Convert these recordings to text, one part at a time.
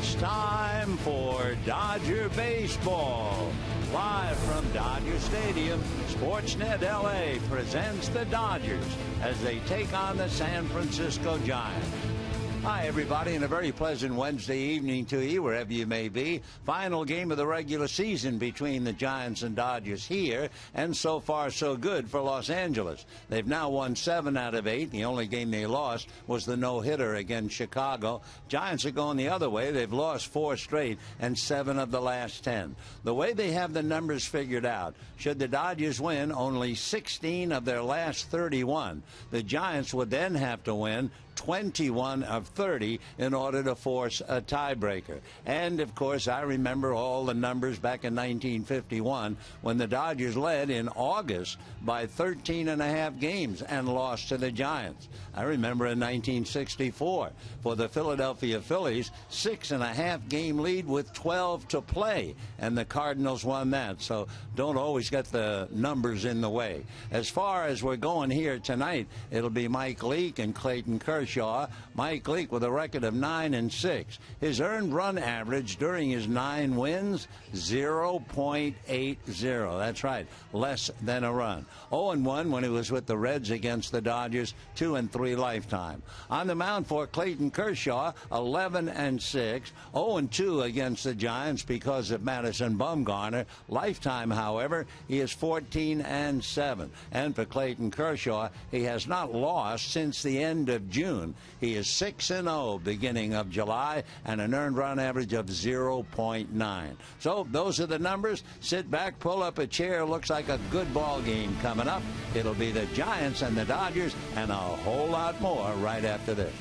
It's time for Dodger Baseball. Live from Dodger Stadium, Sportsnet LA presents the Dodgers as they take on the San Francisco Giants. Hi, everybody, and a very pleasant Wednesday evening to you, wherever you may be. Final game of the regular season between the Giants and Dodgers here, and so far so good for Los Angeles. They've now won 7 out of 8. The only game they lost was the no-hitter against Chicago. Giants are going the other way. They've lost 4 straight and 7 of the last 10. The way they have the numbers figured out, should the Dodgers win only 16 of their last 31, the Giants would then have to win 21 of 30 in order to force a tiebreaker. And, of course, I remember all the numbers back in 1951 when the Dodgers led in August by 13 and a half games and lost to the Giants. I remember in 1964 for the Philadelphia Phillies, 6.5 game lead with 12 to play, and the Cardinals won that. So don't always get the numbers in the way. As far as we're going here tonight, it'll be Mike Leake and Clayton Kershaw. Mike Leake with a record of 9-6. His earned run average during his 9 wins, 0.80. That's right, less than a run. 0-1 when he was with the Reds against the Dodgers, 2-3 lifetime. On the mound for Clayton Kershaw, 11-6, 0-2 against the Giants because of Madison Bumgarner. Lifetime, however, he is 14-7. And for Clayton Kershaw, he has not lost since the end of June. He is 6-0 beginning of July and an earned run average of 0.9. So those are the numbers. Sit back, pull up a chair. Looks like a good ball game coming up. It'll be the Giants and the Dodgers and a whole lot more right after this.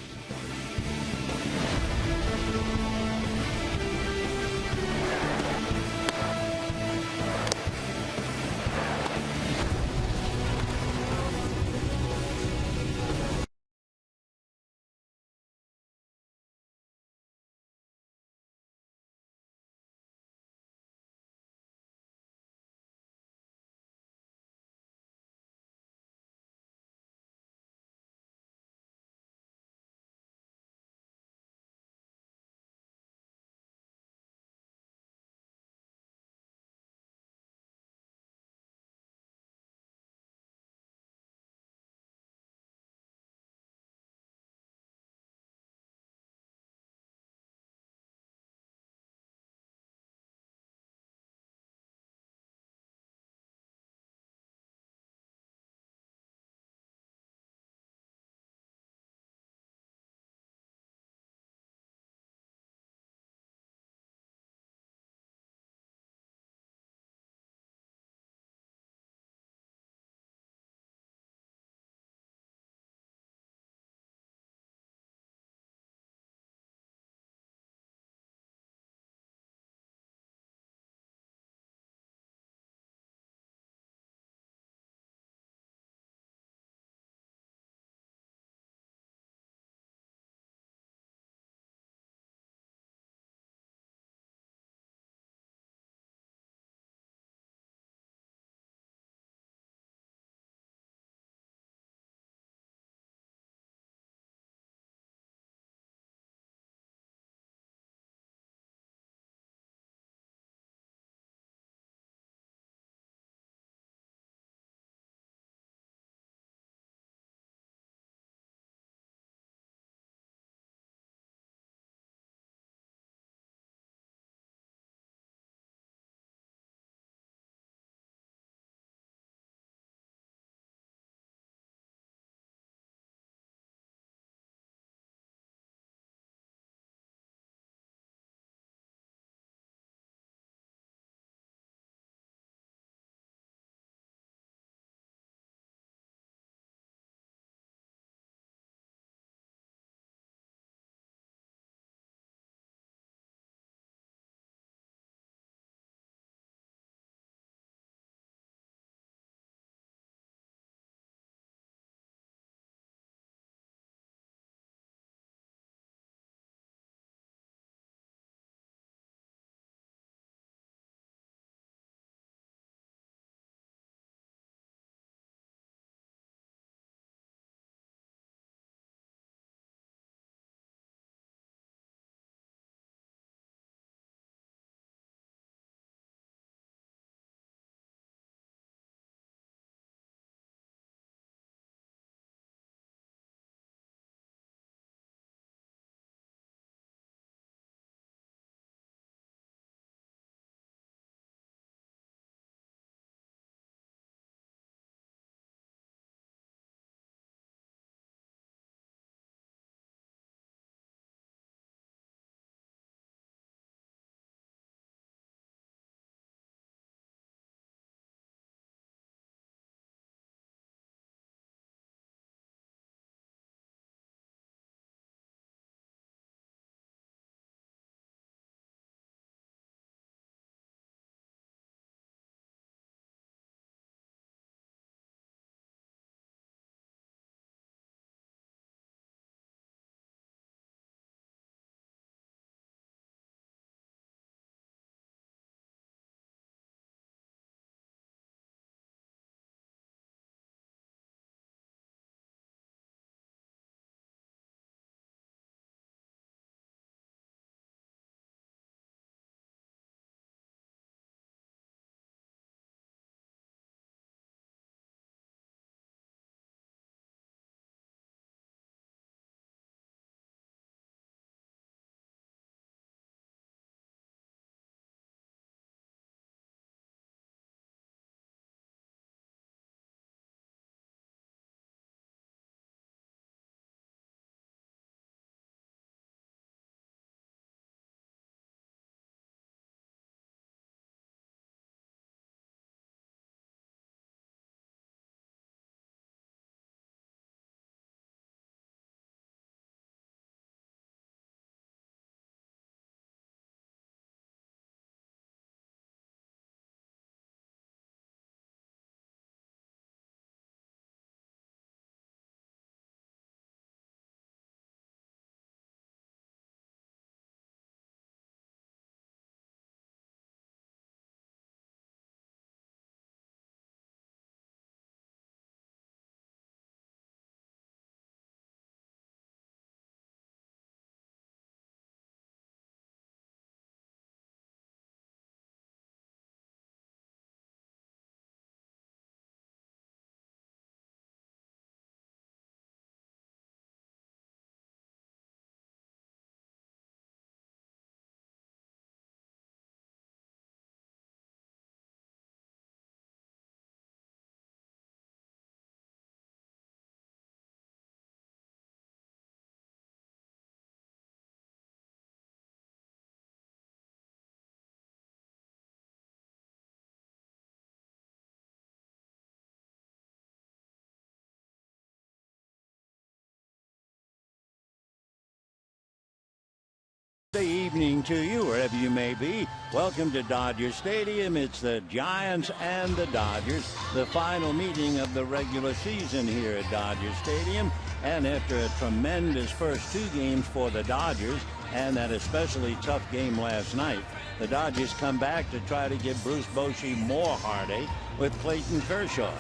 Thursday evening to you, wherever you may be. Welcome to Dodger Stadium. It's the Giants and the Dodgers, the final meeting of the regular season here at Dodger Stadium. And after a tremendous first two games for the Dodgers and that especially tough game last night, the Dodgers come back to try to give Bruce Bochy more heartache with Clayton Kershaw.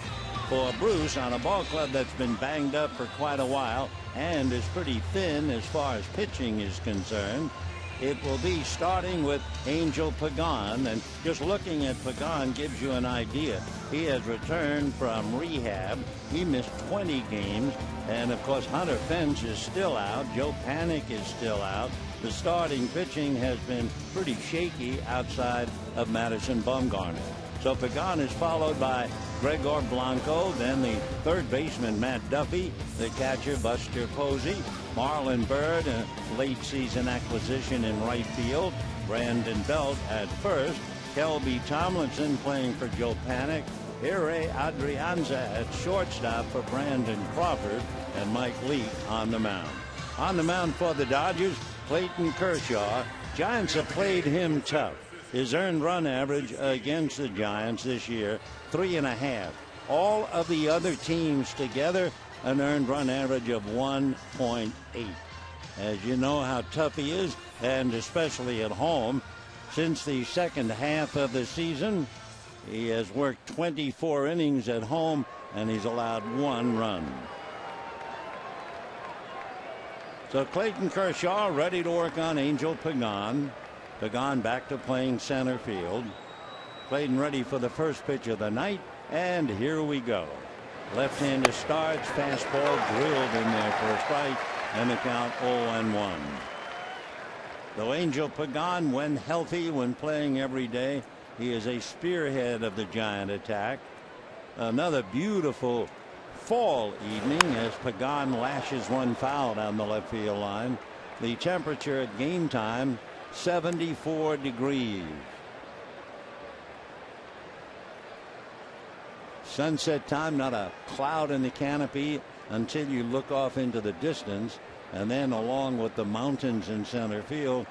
For Bruce, on a ball club that's been banged up for quite a while and is pretty thin as far as pitching is concerned, it will be starting with Angel Pagan. And just looking at Pagan gives you an idea. He has returned from rehab. He missed 20 games. And, of course, Hunter Fence is still out. Joe Panik is still out. The starting pitching has been pretty shaky outside of Madison Bumgarner. So Pagan is followed by Gregor Blanco, then the third baseman Matt Duffy, the catcher Buster Posey, Marlon Byrd, a late season acquisition in right field, Brandon Belt at first, Kelby Tomlinson playing for Joe Panik, Ire Adrianza at shortstop for Brandon Crawford, and Mike Leake on the mound. On the mound for the Dodgers, Clayton Kershaw. Giants have played him tough. His earned run average against the Giants this year, 3.5. All of the other teams together, an earned run average of 1.8. As you know how tough he is, and especially at home. Since the second half of the season, he has worked 24 innings at home, and he's allowed 1 run. So Clayton Kershaw ready to work on Angel Pagan. Pagan back to playing center field. Clayton ready for the first pitch of the night, and here we go. Left-hander starts, fastball drilled in there for a strike, and the count 0-1. Though Angel Pagan, when healthy, when playing every day, he is a spearhead of the Giant attack. Another beautiful fall evening as Pagan lashes one foul down the left field line. The temperature at game time, 74 degrees. Sunset time, not a cloud in the canopy until you look off into the distance, and then along with the mountains in center field,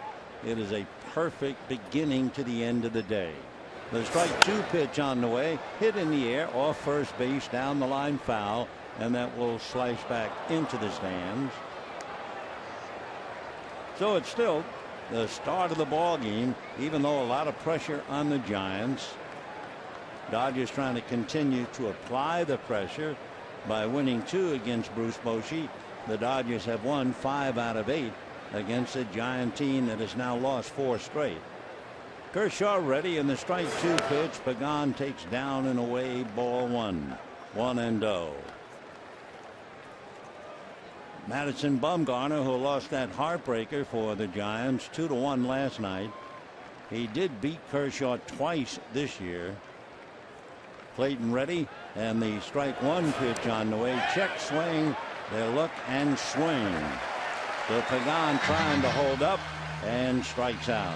it is a perfect beginning to the end of the day. The strike 2 pitch on the way, hit in the air off first base, down the line, foul, and that will slice back into the stands. So it's still the start of the ball game, even though a lot of pressure on the Giants. Dodgers trying to continue to apply the pressure by winning 2 against Bruce Bochy. The Dodgers have won 5 out of 8 against a Giant team that has now lost 4 straight. Kershaw ready, in the strike 2 pitch. Pagan takes down and away, ball 1. 1-0. Madison Bumgarner, who lost that heartbreaker for the Giants 2-1 last night. He did beat Kershaw twice this year. Clayton ready, and the strike 1 pitch on the way. Check swing. They look and swing. So Pagan trying to hold up and strikes out.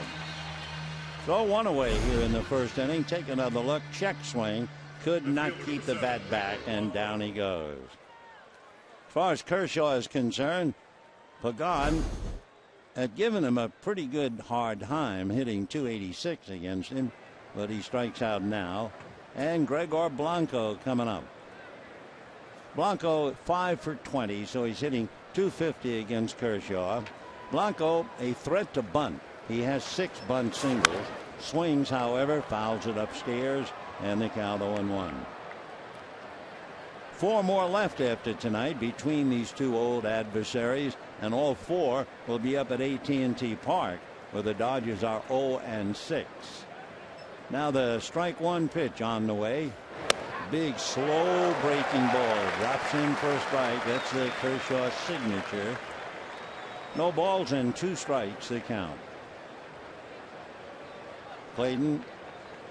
So 1 away here in the first inning. Take another look. Check swing. Could not keep the bat back, and down he goes. As far as Kershaw is concerned, Pagan had given him a pretty good hard time, hitting .286 against him, but he strikes out now. And Gregor Blanco coming up. Blanco 5 for 20, so he's hitting .250 against Kershaw. Blanco a threat to bunt. He has 6 bunt singles. Swings, however, fouls it upstairs, and the count 0-1. 4 more left after tonight between these 2 old adversaries, and all 4 will be up at AT&T Park, where the Dodgers are 0-6. Now the strike 1 pitch on the way. Big slow breaking ball, drops in for a strike. That's the Kershaw signature. No balls and 2 strikes the count. Clayton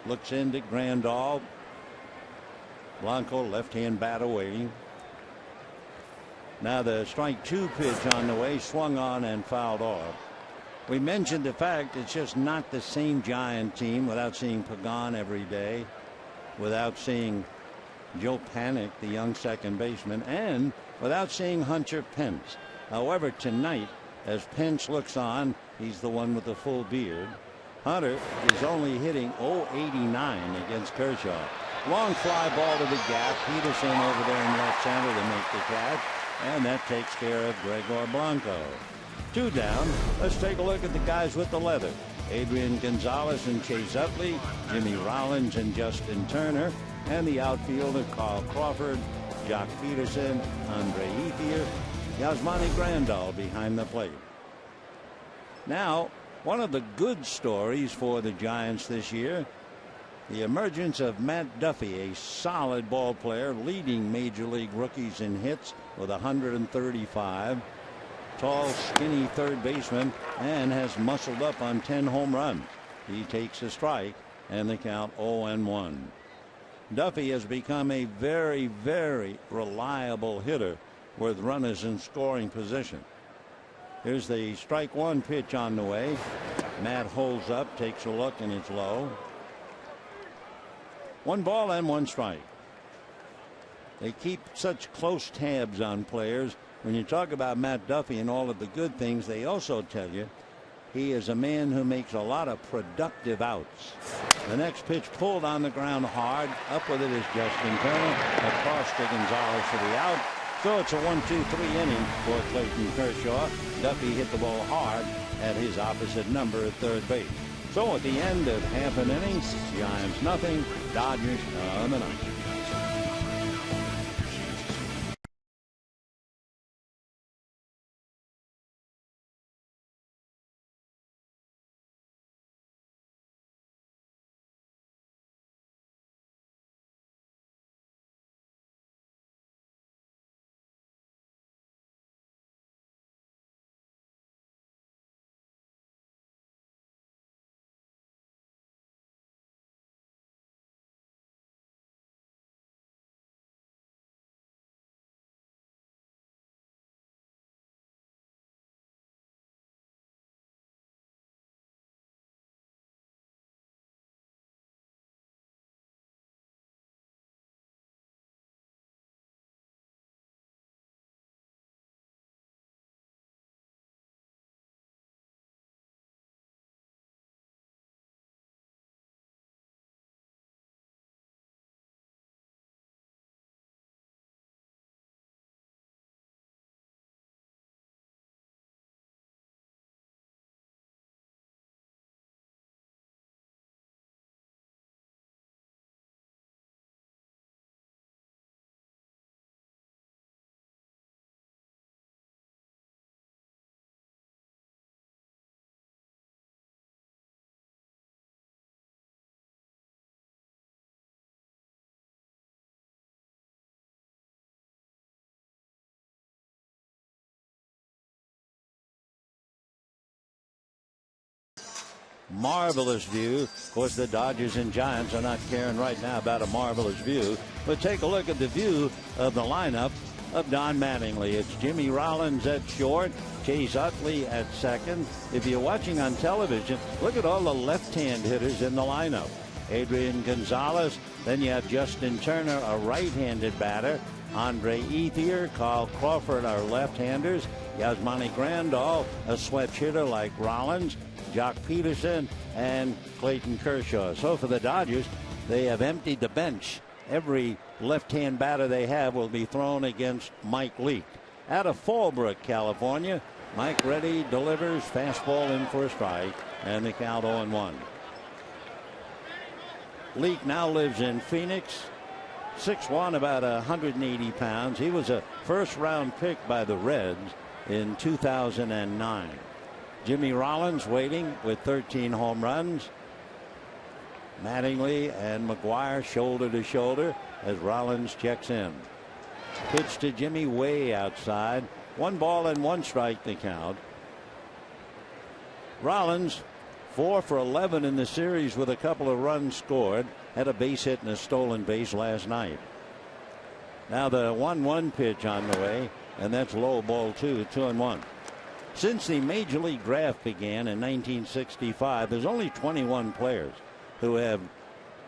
looks into Grandal. Blanco left-hand bat away. Now the strike 2 pitch on the way, swung on and fouled off. We mentioned the fact it's just not the same Giant team without seeing Pagan every day, without seeing Joe Panik, the young second baseman, and without seeing Hunter Pence. However, tonight, as Pence looks on, He's the one with the full beard. Hunter is only hitting .089 against Kershaw. Long fly ball to the gap. Peterson over there in left center to make the catch. And that takes care of Gregor Blanco. 2 down. Let's take a look at the guys with the leather. Adrian Gonzalez and Chase Utley, Jimmy Rollins and Justin Turner, and the outfielder Carl Crawford, Jock Peterson, Andre Ethier, Yasmani Grandal behind the plate. Now, one of the good stories for the Giants this year, the emergence of Matt Duffy, a solid ball player, leading major league rookies in hits with 135. Tall, skinny third baseman, and has muscled up on 10 home runs. He takes a strike, and the count 0-1. Duffy has become a very, very reliable hitter with runners in scoring position. Here's the strike 1 pitch on the way. Matt holds up, takes a look, and it's low. 1 ball and 1 strike. They keep such close tabs on players. When you talk about Matt Duffy and all of the good things, they also tell you he is a man who makes a lot of productive outs. The next pitch pulled on the ground hard. Up with it is Justin Turner. Across to Gonzalez for the out. So it's a 1-2-3 inning for Clayton Kershaw. Duffy hit the ball hard at his opposite number at third base. So at the end of half an inning, Giants nothing, Dodgers on the ninth. Marvelous view. Of course, the Dodgers and Giants are not caring right now about a marvelous view. But take a look at the view of the lineup of Don Mattingly. It's Jimmy Rollins at short, Chase Utley at second. If you're watching on television, look at all the left-hand hitters in the lineup. Adrian Gonzalez, then you have Justin Turner, a right-handed batter. Andre Ethier, Carl Crawford are left-handers. Yasmani Grandal, a switch hitter like Rollins. Jock Peterson and Clayton Kershaw. So for the Dodgers, they have emptied the bench. Every left-hand batter they have will be thrown against Mike Leake. Out of Fallbrook, California, Mike Reddy delivers fastball in for a strike, and the count 0-1. Leake now lives in Phoenix. 6'1", about 180 pounds. He was a first-round pick by the Reds in 2009. Jimmy Rollins waiting with 13 home runs. Mattingly and McGuire shoulder to shoulder as Rollins checks in. Pitch to Jimmy way outside. 1 ball and 1 strike the count. Rollins 4 for 11 in the series with a couple of runs scored. Had a base hit and a stolen base last night. Now the 1-1 pitch on the way, and that's low ball 2, 2-1. Since the Major League draft began in 1965, there's only 21 players who have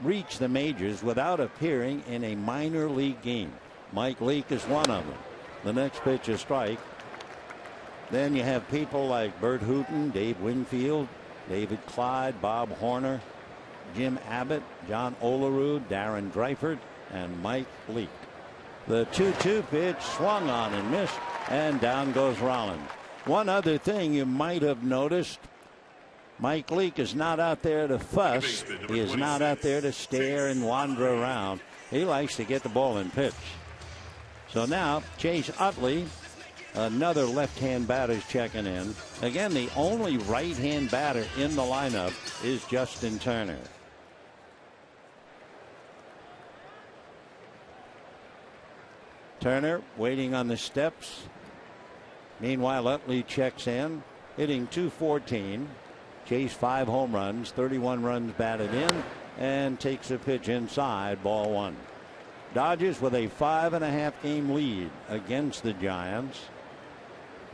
reached the majors without appearing in a minor league game. Mike Leake is one of them. The next pitch is strike. Then you have people like Bert Hooton, Dave Winfield, David Clyde, Bob Horner, Jim Abbott, John Olerud, Darren Dreifert, and Mike Leake. The 2-2 pitch swung on and missed, and down goes Rollins. One other thing you might have noticed, Mike Leake is not out there to fuss. He is not out there to stare and wander around. He likes to get the ball and pitch. So now Chase Utley, another left-hand batter, is checking in. Again, the only right-hand batter in the lineup is Justin Turner. Turner waiting on the steps. Meanwhile, Utley checks in, hitting .214. Chase 5 home runs, 31 runs batted in, and takes a pitch inside, ball 1. Dodgers with a 5.5 game lead against the Giants.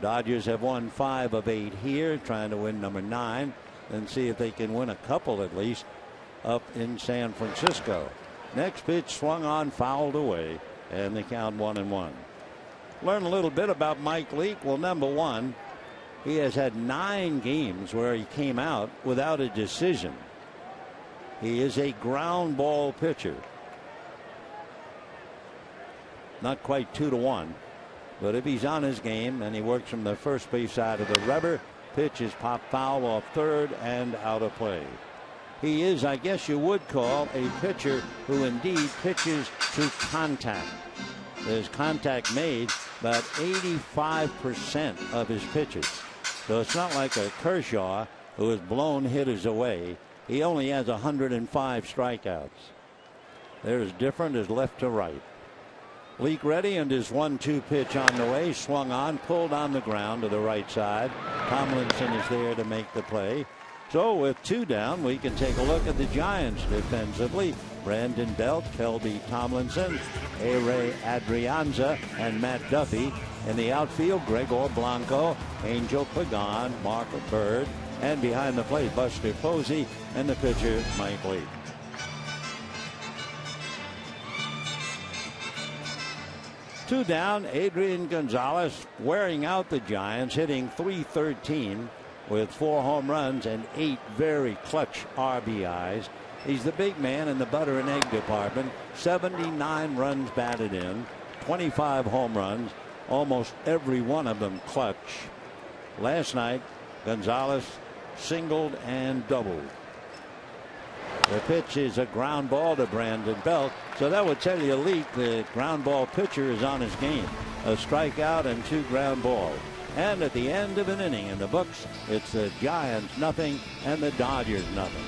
Dodgers have won 5 of 8 here, trying to win number 9 and see if they can win a couple at least up in San Francisco. Next pitch swung on, fouled away, and they count 1-1. Learn a little bit about Mike Leake. Well, number one, he has had 9 games where he came out without a decision. He is a ground ball pitcher. Not quite 2-1, but if he's on his game and he works from the first base side of the rubber, pitch is popped foul off third and out of play. He is, I guess you would call, a pitcher who indeed pitches to contact. There's contact made about 85% of his pitches. So it's not like a Kershaw who has blown hitters away. He only has 105 strikeouts. They're as different as left to right. Leake ready, and his 1-2 pitch on the way, swung on, pulled on the ground to the right side. Tomlinson is there to make the play. So with 2 down, we can take a look at the Giants defensively. Brandon Belt, Kelby Tomlinson, A-Ray Adrianza, and Matt Duffy. In the outfield, Gregor Blanco, Angel Pagan, Mark Bird, and behind the plate, Buster Posey, and the pitcher, Mike Leake. Two down, Adrian Gonzalez wearing out the Giants, hitting .313 with 4 home runs and 8 very clutch RBIs. He's the big man in the butter and egg department. 79 runs batted in, 25 home runs, almost every one of them clutch. Last night, Gonzalez singled and doubled. The pitch is a ground ball to Brandon Belt. So that would tell you, Leake, the ground ball pitcher, is on his game. A strikeout and 2 ground balls. And at the end of an inning in the books, it's the Giants nothing and the Dodgers nothing.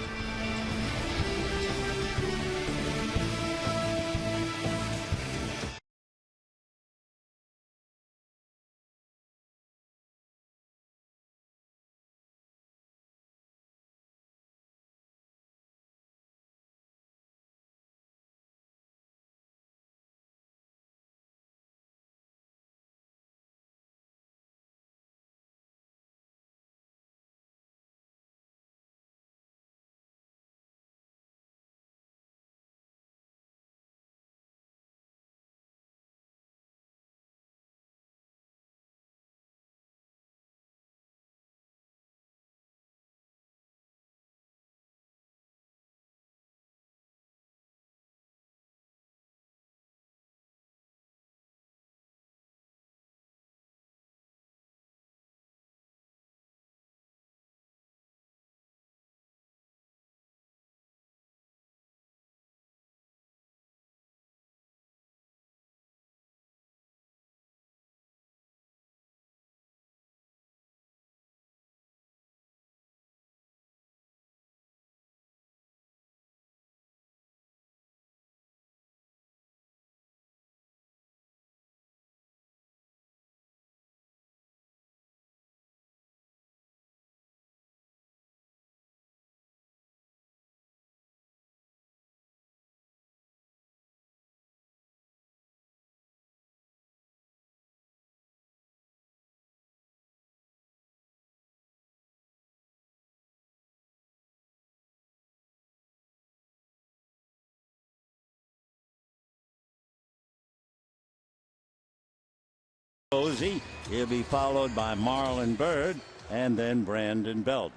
Posey. He'll be followed by Marlon Byrd and then Brandon Belt.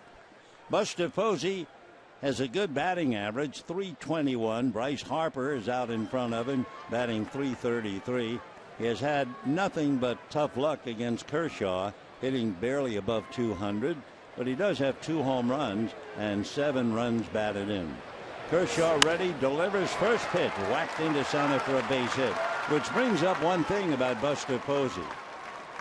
Buster Posey has a good batting average, .321. Bryce Harper is out in front of him, batting .333. He has had nothing but tough luck against Kershaw, hitting barely above .200, but he does have 2 home runs and 7 runs batted in. Kershaw ready, delivers first pitch, whacked into center for a base hit, which brings up one thing about Buster Posey.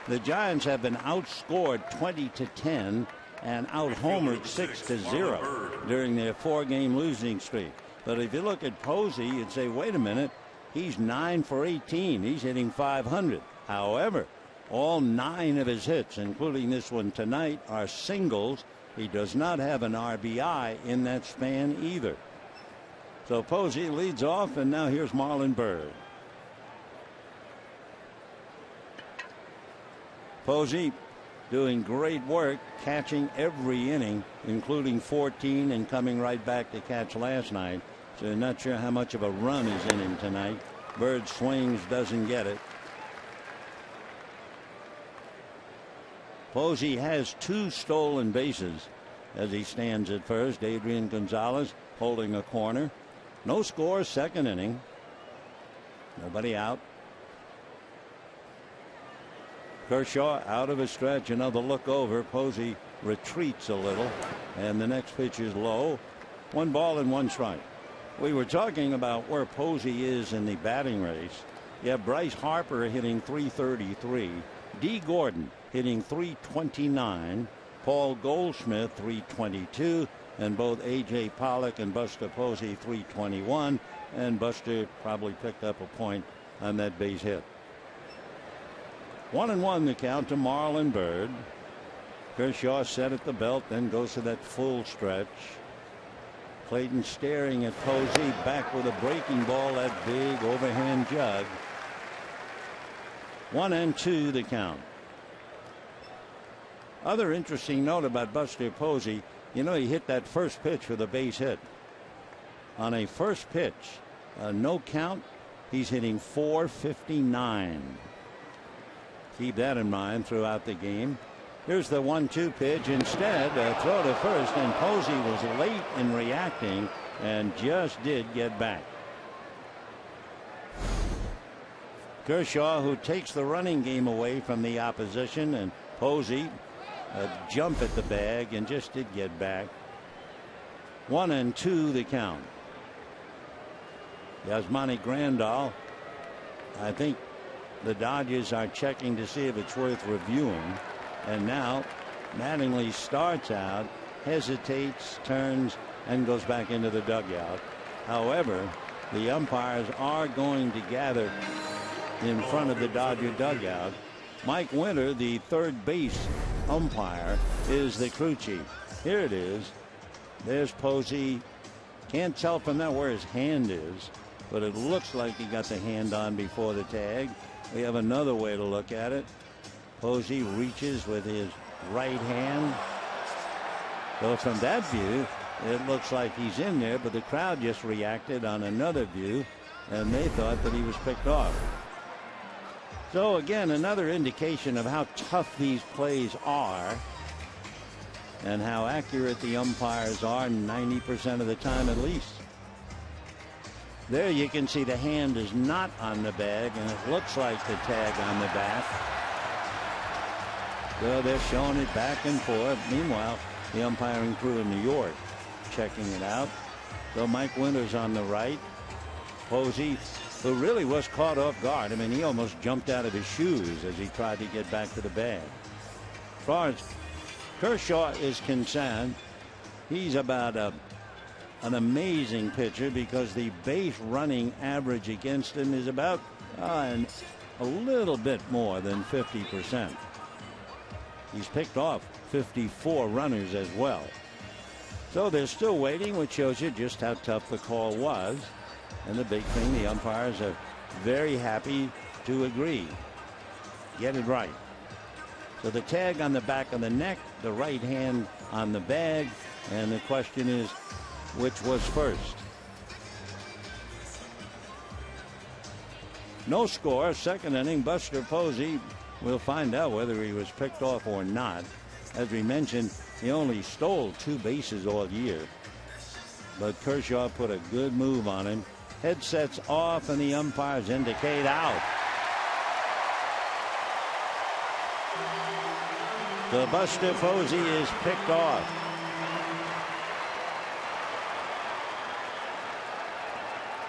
The Giants have been outscored 20-10 and out-homered 6-0 during their 4-game losing streak. But if you look at Posey, you'd say, wait a minute, he's 9 for 18. He's hitting .500. However, all 9 of his hits, including this one tonight, are singles. He does not have an RBI in that span either. So Posey leads off, and now here's Marlon Byrd. Posey doing great work, catching every inning, including 14 and coming right back to catch last night. So not sure how much of a run is in him tonight. Byrd swings, doesn't get it. Posey has 2 stolen bases as he stands at first. Adrian Gonzalez holding a corner. No score, 2nd inning. Nobody out. Kershaw out of a stretch, another look over. Posey retreats a little, and the next pitch is low. 1 ball and 1 strike. We were talking about where Posey is in the batting race. You have Bryce Harper hitting .333, D. Gordon hitting .329, Paul Goldschmidt .322, and both A.J. Pollock and Buster Posey .321, and Buster probably picked up a point on that base hit. 1-1 the count to Marlon Byrd. Kershaw set at the belt, then goes to that full stretch. Clayton staring at Posey, back with a breaking ball, that big overhand jug. 1-2 the count. Other interesting note about Buster Posey, you know, he hit that first pitch with a base hit. On a first pitch, no count, he's hitting .459. Keep that in mind throughout the game. Here's the 1-2 pitch. Instead, a throw to first, and Posey was late in reacting and just did get back. Kershaw, who takes the running game away from the opposition, and Posey a jump at the bag and just did get back. 1-2 the count. Yasmani Grandal, I think the Dodgers are checking to see if it's worth reviewing. And now Mattingly starts out, hesitates, turns, and goes back into the dugout. However, the umpires are going to gather in front of the Dodger dugout. Mike Winter, the third base umpire, is the crew chief. Here it is. There's Posey. Can't tell from that where his hand is, but it looks like he got the hand on before the tag. We have another way to look at it. Posey reaches with his right hand. So from that view, it looks like he's in there, but the crowd just reacted on another view, and they thought that he was picked off. So again, another indication of how tough these plays are and how accurate the umpires are 90% of the time at least. There you can see the hand is not on the bag, and it looks like the tag on the back. So they're showing it back and forth. Meanwhile, the umpiring crew in New York checking it out. So Mike Winter's on the right. Posey, who really was caught off guard. I mean, he almost jumped out of his shoes as he tried to get back to the bag. As far as Kershaw is concerned, he's about an amazing pitcher because the base running average against him is about a little bit more than 50%. He's picked off 54 runners as well. So they're still waiting, which shows you just how tough the call was. And the big thing, the umpires are very happy to agree. Get it right. So the tag on the back of the neck, the right hand on the bag, and the question is, which was first? No score, second inning. Buster Posey We'll find out whether he was picked off or not. As we mentioned, he only stole 2 bases all year. But Kershaw put a good move on him. Headsets off and the umpires indicate out. So Buster Posey is picked off.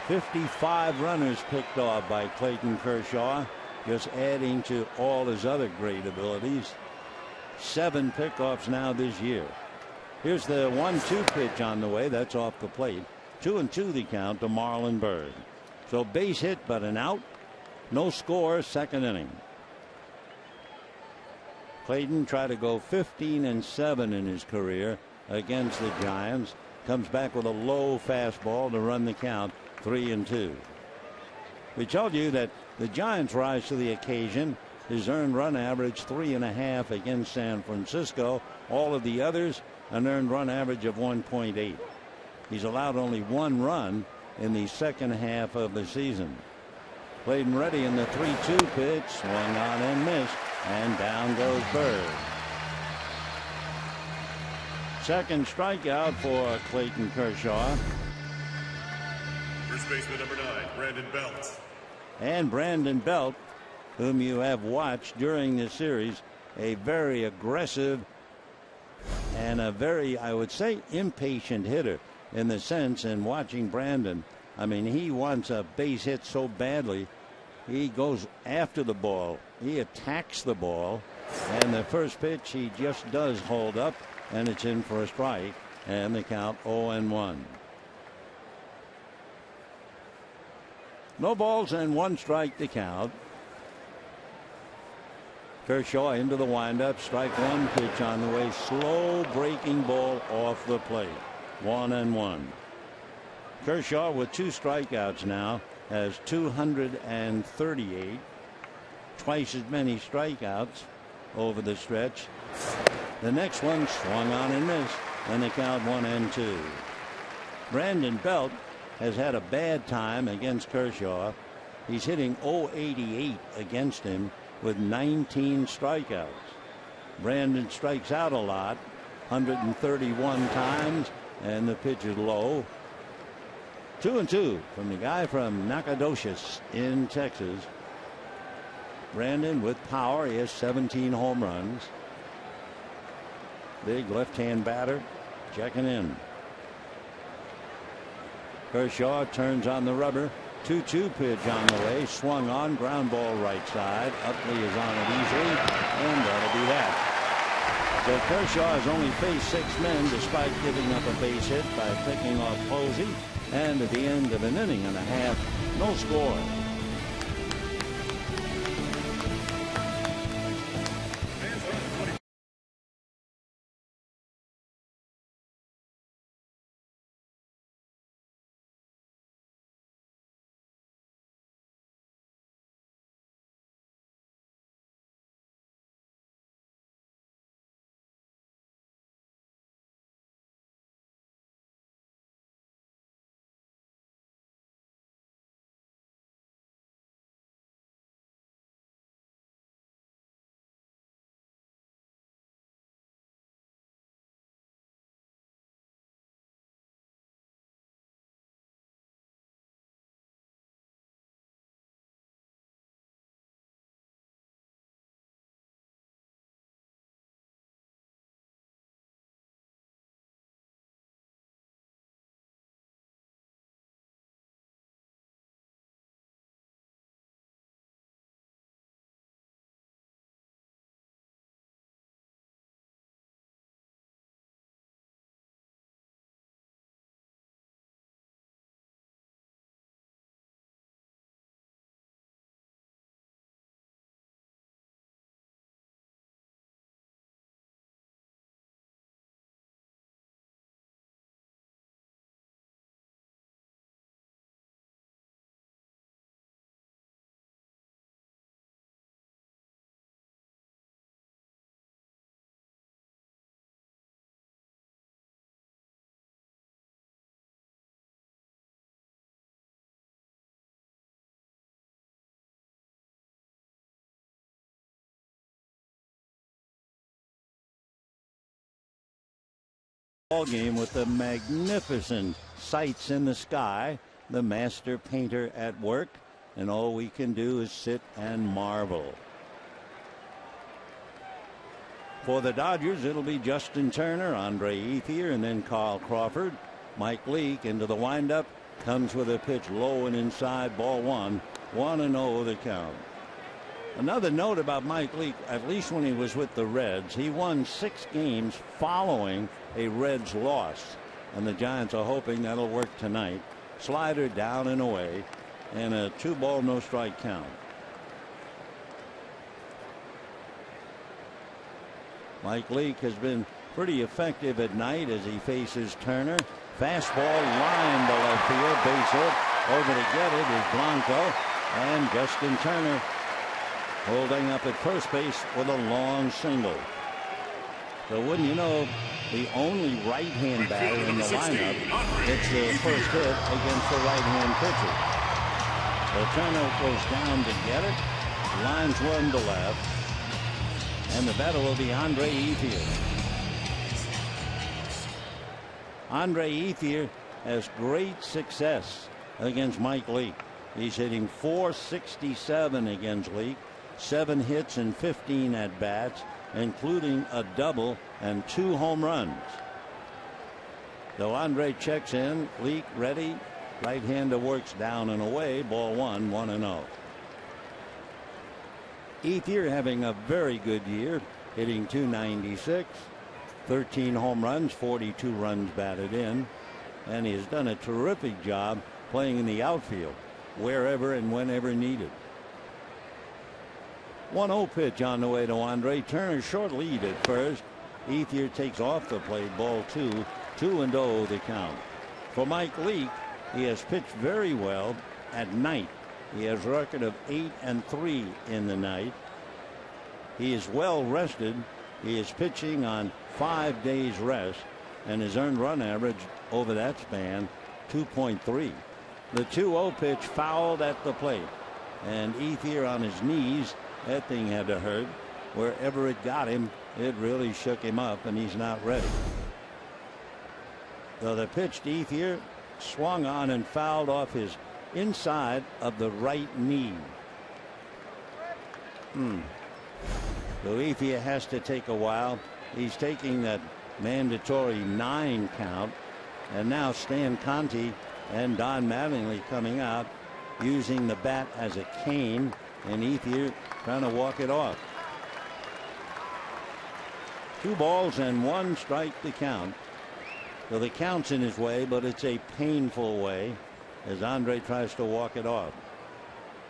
"55 runners picked off by Clayton Kershaw, just adding to all his other great abilities. 7 pickoffs now this year. Here's the 1-2 pitch on the way. That's off the plate. 2-2 the count to Marlon Byrd. So base hit but an out. No score, second inning. Clayton tried to go 15-7 in his career against the Giants. Comes back with a low fastball to run the count 3-2. We told you that the Giants rise to the occasion. His earned run average 3.5 against San Francisco. All of the others an earned run average of 1.8. He's allowed only 1 run in the second half of the season. Clayton ready in the 3-2 pitch. Swung on and missed. And down goes Byrd. Second strikeout for Clayton Kershaw. First baseman number 9, Brandon Belt. And Brandon Belt, whom you have watched during this series, a very aggressive and a very, I would say, impatient hitter in the sense in watching Brandon. I mean, he wants a base hit so badly. He goes after the ball. He attacks the ball. And the first pitch he just does hold up, and it's in for a strike. And the count 0-1. No balls and 1 strike to count. Kershaw into the windup. Strike 1 pitch on the way. Slow breaking ball off the plate. 1-1. Kershaw with 2 strikeouts now has 238. Twice as many strikeouts over the stretch. The next one swung on and missed. And the count 1-2. Brandon Belt has had a bad time against Kershaw. He's hitting .088 against him with 19 strikeouts. Brandon strikes out a lot, 131 times, and the pitch is low. 2-2 from the guy from Nacogdoches in Texas. Brandon with power. He has 17 home runs. Big left-hand batter checking in. Kershaw turns on the rubber. 2-2 pitch on the way. Swung on. Ground ball right side. Utley is on it easily. And that'll be that. So Kershaw has only faced 6 men despite giving up a base hit by picking off Posey. And at the end of an inning and a half, no score. ball game with the magnificent sights in the sky, the master painter at work, and all we can do is sit and marvel. For the Dodgers, it'll be Justin Turner, Andre Ethier, and then Carl Crawford. Mike Leake into the windup, comes with a pitch low and inside, ball one. 1-0 the count. Another note about Mike Leake, at least when he was with the Reds, he won 6 games following a Reds loss. And the Giants are hoping that'll work tonight. Slider down and away, and a 2-ball, no-strike count. Mike Leake has been pretty effective at night as he faces Turner. Fastball line to left field, base hit. Over to get it is Blanco, and Justin Turner holding up at first base with a long single. So wouldn't you know, the only right-hand batter in the lineup gets the first hit against the right-hand pitcher. So Turner goes down to get it, lines one to left, and the batter will be Andre Ethier. Andre Ethier has great success against Mike Leake. He's hitting .467 against Leake, 7 hits and 15 at bats, including a double and 2 home runs. So Andre checks in, Leake ready, right-hander works down and away, ball one, 1-0. Ethier having a very good year, hitting .296, 13 home runs, 42 runs batted in, and he has done a terrific job playing in the outfield wherever and whenever needed. 1-0 pitch on the way to Andre. Turner short lead at first. Ethier takes off the plate, ball 2, 2-0 the count. For Mike Leake, he has pitched very well at night. He has a record of 8-3 in the night. He is well rested. He is pitching on 5 days rest, and his earned run average over that span 2.3. The 2-0 pitch fouled at the plate, and Ethier on his knees. That thing had to hurt. Wherever it got him, it really shook him up, and he's not ready. So the pitch to Ethier swung on and fouled off his inside of the right knee. So Ethier has to take a while. He's taking that mandatory 9 count, and now Stan Conti and Don Mattingly coming out using the bat as a cane, and Ethier trying to walk it off. 2 balls and 1 strike to count. So the count's in his way, but it's a painful way as Andre tries to walk it off.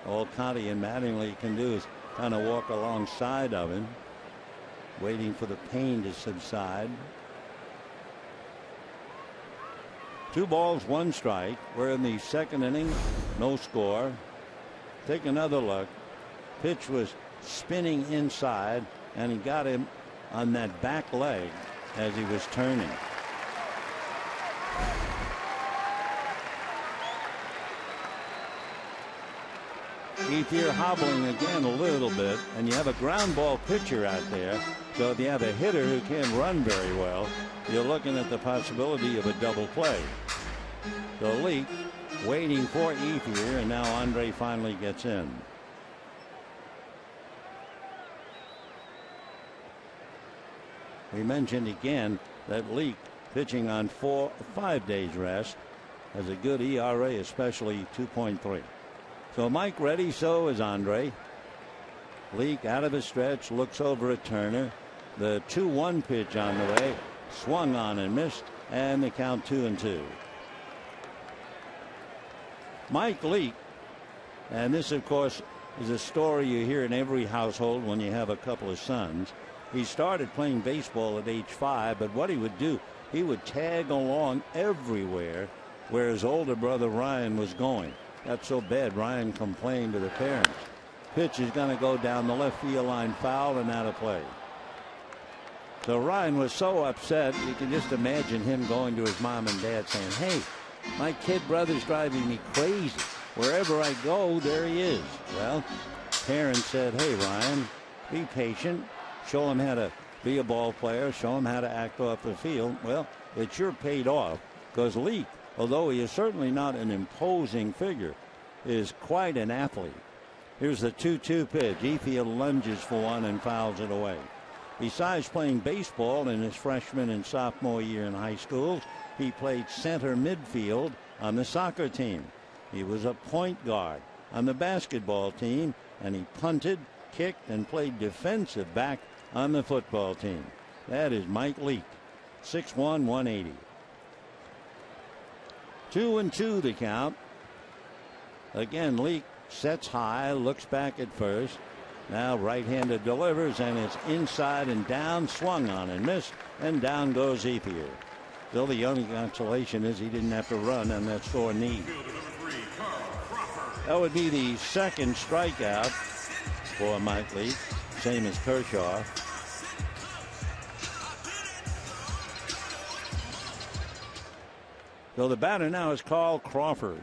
All Conti and Mattingly can do is kind of walk alongside of him, waiting for the pain to subside. 2 balls, 1 strike. We're in the 2nd inning. No score. Take another look. Pitch was spinning inside, and he got him on that back leg as he was turning. Ethier hobbling again a little bit, and you have a ground ball pitcher out there. So if you have a hitter who can't run very well, you're looking at the possibility of a double play. So Leake waiting for Ethier, and now Andre finally gets in. We mentioned again that Leake, pitching on 5 days rest, has a good ERA, especially 2.3. So Mike ready, so is Andre. Leake out of his stretch, looks over at Turner. The 2-1 pitch on the way, swung on and missed, and the count 2-2. Mike Leake, and this of course is a story you hear in every household when you have a couple of sons. He started playing baseball at age 5, but what he would do, he would tag along everywhere where his older brother Ryan was going. Got so bad Ryan complained to the parents. Pitch is going to go down the left field line, foul and out of play. So Ryan was so upset, you can just imagine him going to his mom and dad saying, "Hey, my kid brother's driving me crazy. Wherever I go, there he is." Well, parents said, "Hey, Ryan, be patient. Show him how to be a ball player. Show him how to act off the field." Well, it sure paid off, because Leake, although he is certainly not an imposing figure, is quite an athlete. Here's the 2-2 pitch. Efield lunges for one and fouls it away. Besides playing baseball in his freshman and sophomore year in high school, he played center midfield on the soccer team. He was a point guard on the basketball team, and he punted, kicked, and played defensive back on the football team. That is Mike Leake, 6'1", 180. 2-2 the count. Again, Leake sets high, looks back at first. Now right-handed delivers, and it's inside and down, swung on and missed, and down goes Efield. Still, the only consolation is he didn't have to run on that sore knee. That would be the second strikeout for Mike Leake, same as Kershaw. So the batter now is Carl Crawford.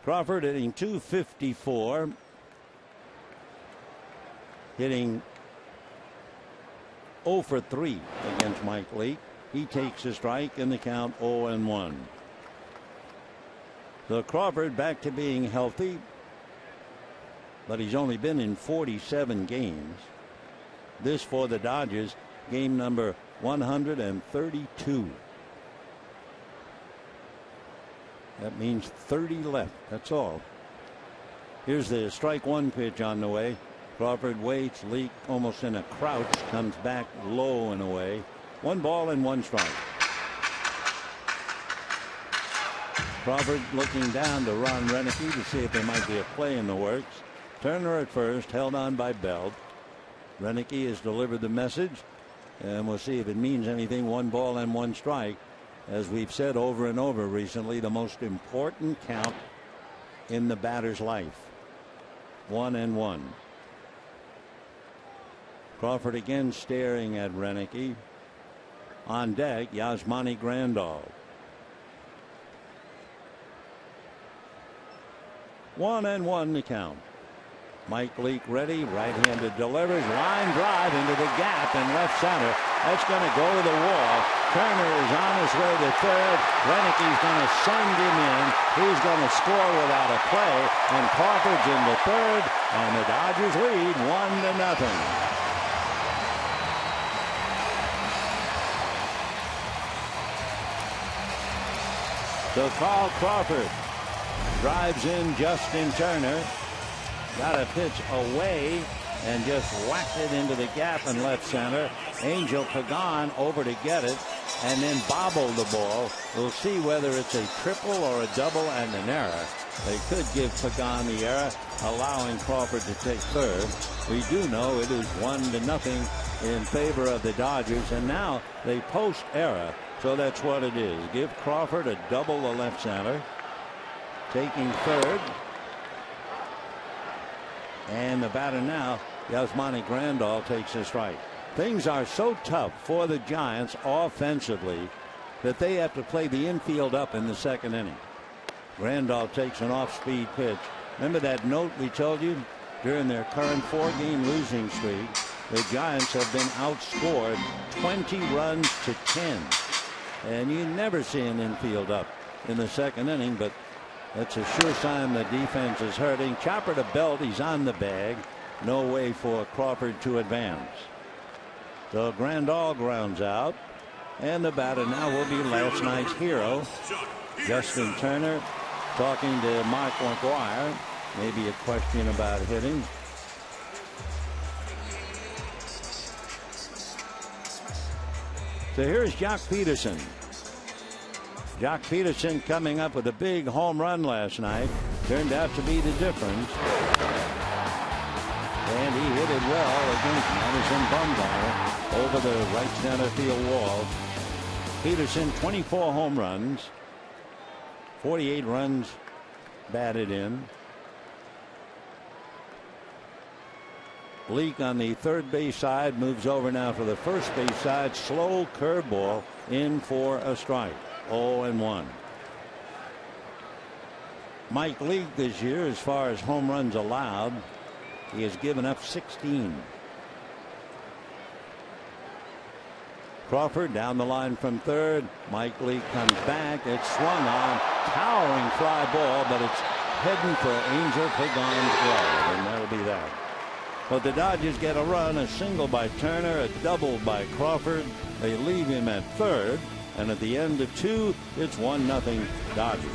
Crawford hitting .254, hitting 0 for 3 against Mike Leake. He takes a strike in the count 0-1. So Crawford back to being healthy, but he's only been in 47 games. This for the Dodgers, game number 132. That means 30 left. That's all. Here's the strike one pitch on the way. Crawford waits. Leake almost in a crouch. Comes back low and away. 1 ball and 1 strike. Crawford looking down to Ron Renicky to see if there might be a play in the works. Turner at first, held on by Belt. Renicky has delivered the message, and we'll see if it means anything. 1 ball and 1 strike. As we've said over and over recently, the most important count in the batter's life. 1-1. Crawford again staring at Renicky. On deck, Yasmani Grandal. 1-1 the count. Mike Leake ready, right-handed delivers, line drive into the gap in left center. That's going to go to the wall. Turner is on his way to third. Renicky's going to send him in. He's going to score without a play, and Crawford's into third, and the Dodgers lead 1-0. So Carl Crawford drives in Justin Turner. Got a pitch away and just whacked it into the gap in left center. Angel Pagan over to get it and then bobbled the ball. We'll see whether it's a triple or a double and an error. They could give Pagan the error, allowing Crawford to take third. We do know it is 1-0 in favor of the Dodgers, and now they post error. So that's what it is. Give Crawford a double to left center. Taking third. And the batter now, Yasmani Grandal, takes a strike. Things are so tough for the Giants offensively that they have to play the infield up in the second inning. Grandal takes an off-speed pitch. Remember that note we told you? During their current 4-game losing streak, the Giants have been outscored 20 runs to 10. And you never see an infield up in the second inning, but that's a sure sign the defense is hurting. Chopper to Belt. He's on the bag. No way for Crawford to advance. So Grandal grounds out. And the batter now will be last night's hero, Justin Turner, talking to Mark McGuire. Maybe a question about hitting. So here's Jock Peterson. Jock Peterson coming up with a big home run last night. Turned out to be the difference. And he hit it well against Madison Bumgarner over the right center field wall. Peterson, 24 home runs. 48 runs batted in. Leake on the third base side moves over now for the first base side. Slow curveball in for a strike. 0-1. Mike Leake this year, as far as home runs allowed, he has given up 16. Crawford down the line from third. Mike Leake comes back. It's swung on. Towering fly ball, but it's heading for Angel Pagan's glove, and that'll be that. But the Dodgers get a run, a single by Turner, a double by Crawford. They leave him at third, and at the end of 2, it's 1-0 Dodgers.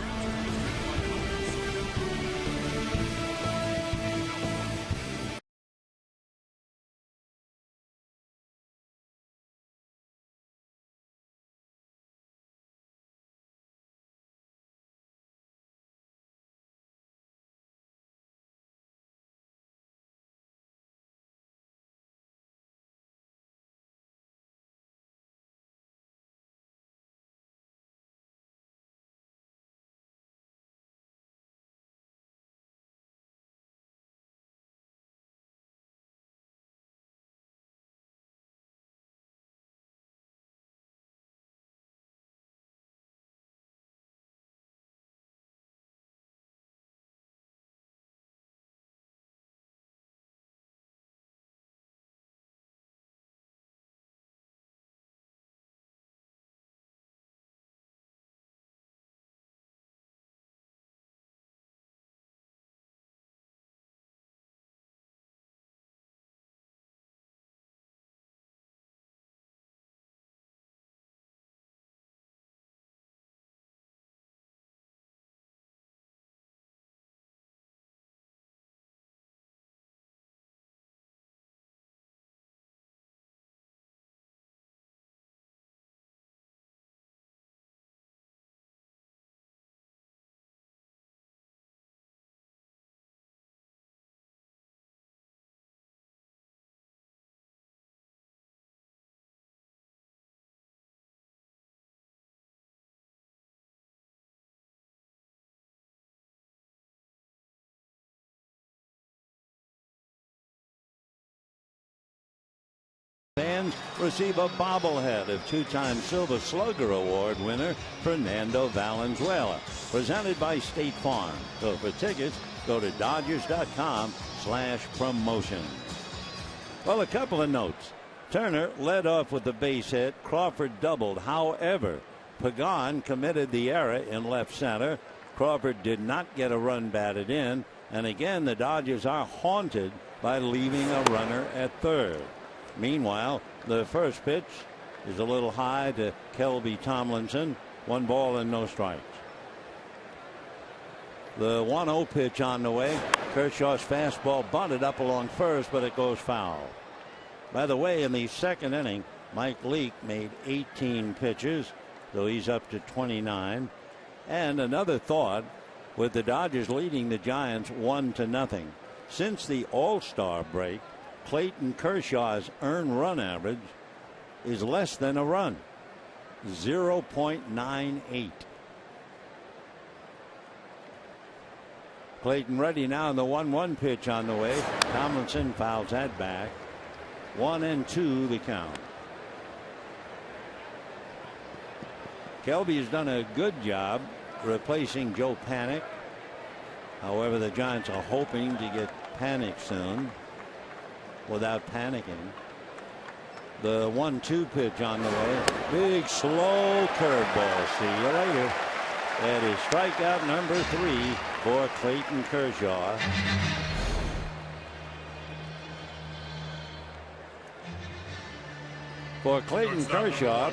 Fans receive a bobblehead of 2-time Silver Slugger Award winner Fernando Valenzuela, presented by State Farm. So for tickets, go to Dodgers.com/promotion. Well, a couple of notes. Turner led off with the base hit. Crawford doubled. However, Pagan committed the error in left center. Crawford did not get a run batted in. And again, the Dodgers are haunted by leaving a runner at third. Meanwhile, the first pitch is a little high to Kelby Tomlinson. 1 ball and no strikes. The 1-0 pitch on the way. Kershaw's fastball bunted up along first, but it goes foul. By the way, in the second inning, Mike Leake made 18 pitches, so he's up to 29. And another thought, with the Dodgers leading the Giants 1-0. Since the All-Star break, Clayton Kershaw's earned run average is less than a run, 0.98. Clayton ready now, in the 1-1 pitch on the way. Tomlinson fouls that back. 1-2 the count. Kelby has done a good job replacing Joe Panik. However, the Giants are hoping to get Panik soon without panicking. The 1-2 pitch on the way. Big slow curveball. See you later. That is strikeout number 3 for Clayton Kershaw. For Clayton Kershaw,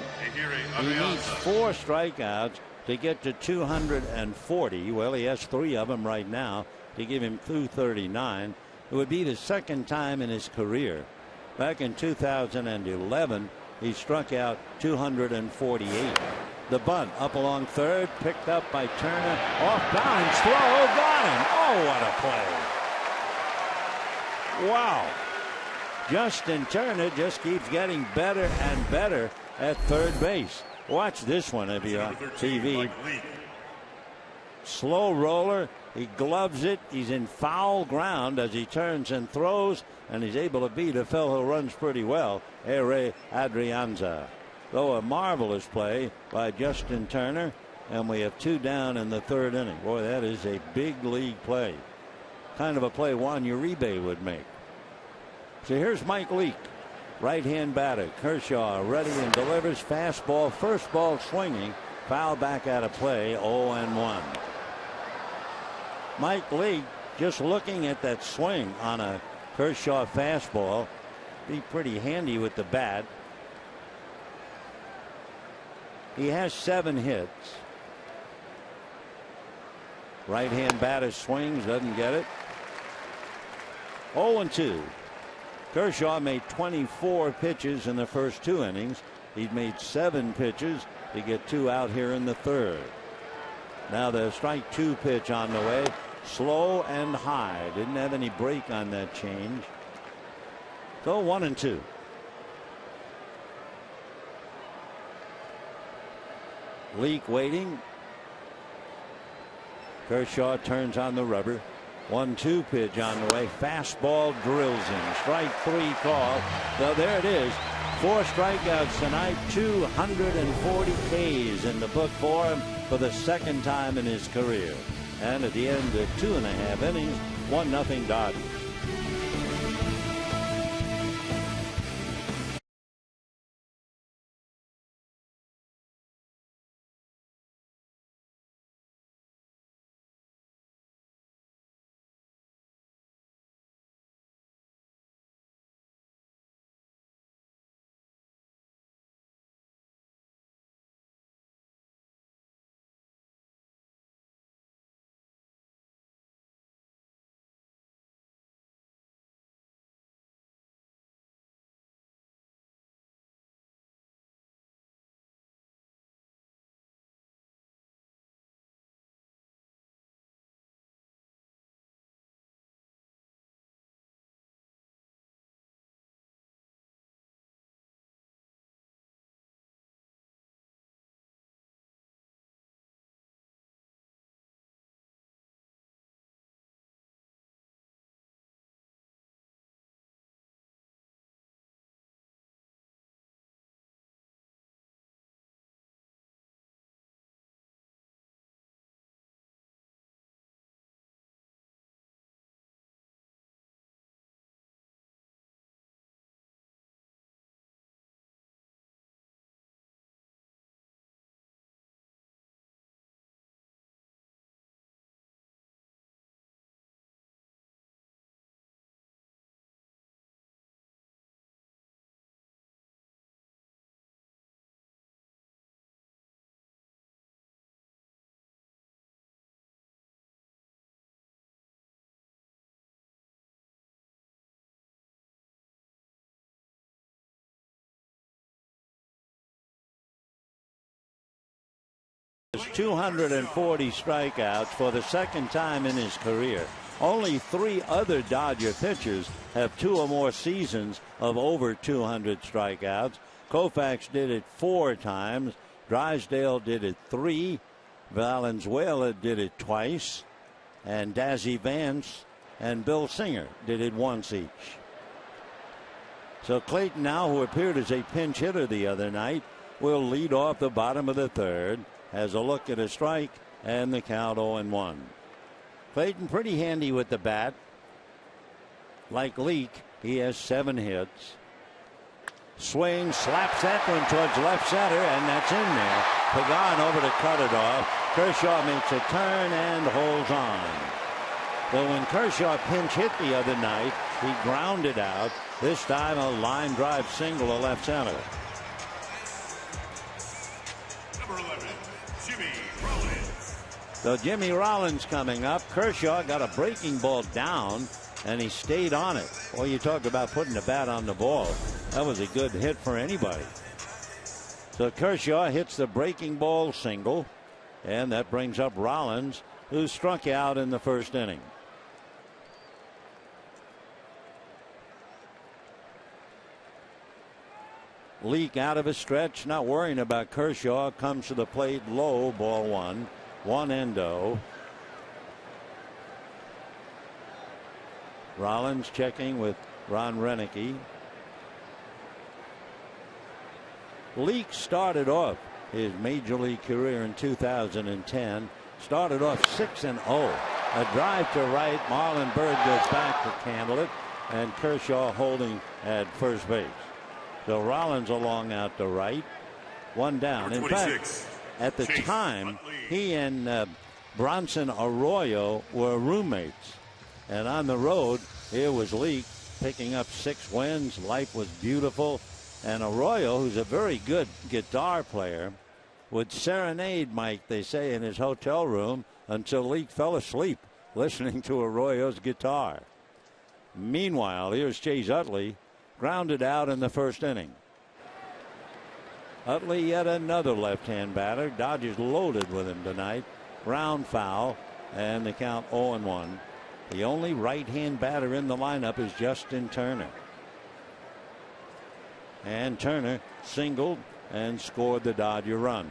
he needs 4 strikeouts to get to 240. Well, he has 3 of them right now to give him 239. It would be the second time in his career. Back in 2011, he struck out 248. The bunt up along third, picked up by Turner. Off balance throw, got him. Oh, what a play. Wow. Justin Turner just keeps getting better and better at third base. Watch this one if you're on TV. Slow roller. He gloves it. He's in foul ground as he turns and throws, and he's able to beat a fellow who runs pretty well, Ere Adrianza. Though a marvelous play by Justin Turner, and we have 2 down in the third inning. Boy, that is a big league play. Kind of a play Juan Uribe would make. So here's Mike Leake. Right-hand batter Kershaw ready and delivers. Fastball, first ball swinging, foul back out of play. 0-1. Mike Leake just looking at that swing on a Kershaw fastball. Be pretty handy with the bat. He has 7 hits. Right-hand batter swings, doesn't get it. 0-2. Kershaw made 24 pitches in the first 2 innings. He'd made 7 pitches to get 2 out here in the 3rd. Now the strike 2 pitch on the way. Slow and high. Didn't have any break on that change. So 1-2. Leake waiting. Kershaw turns on the rubber. 1-2 pitch on the way. Fastball drills him. Strike 3 call. So there it is. 4 strikeouts tonight. 240 Ks in the book for him for the 2nd time in his career. And at the end of 2.5 innings, 1-0 Dodgers. Has 240 strikeouts for the 2nd time in his career. Only 3 other Dodger pitchers have 2 or more seasons of over 200 strikeouts. Koufax did it 4 times. Drysdale did it 3. Valenzuela did it twice. And Dazzy Vance and Bill Singer did it once each. So Clayton now, who appeared as a pinch hitter the other night, will lead off the bottom of the 3rd. Has a look at a strike and the count 0-1. Clayton pretty handy with the bat. Like Leake, he has 7 hits. Swing, slaps that one towards left center, and that's in there. Pagan over to cut it off. Kershaw makes a turn and holds on. But when Kershaw pinch hit the other night, he grounded out. This time a line drive single to left center. Number 11, Jimmy Rollins. So Jimmy Rollins coming up. Kershaw got a breaking ball down, and he stayed on it. Well, you talk about putting the bat on the ball. That was a good hit for anybody. So Kershaw hits the breaking ball single, and that brings up Rollins, who struck out in the 1st inning. Leake out of a stretch, not worrying about Kershaw. Comes to the plate low, ball 1. 1-0. Rollins checking with Ron Renicky. Leake started off his major league career in 2010. Started off 6-0. A drive to right. Marlon Byrd goes back to handle it, and Kershaw holding at first base. So Rollins along out to right. One down. In fact, at the time, he and Bronson Arroyo were roommates. And on the road, here was Leake picking up 6 wins. Life was beautiful. And Arroyo, who's a very good guitar player, would serenade Mike, they say, in his hotel room until Leake fell asleep listening to Arroyo's guitar. Meanwhile, here's Chase Utley, grounded out in the first inning. Utley, yet another left-hand batter. Dodgers loaded with him tonight. Ground foul, and the count 0-1. The only right-hand batter in the lineup is Justin Turner. And Turner singled and scored the Dodger run.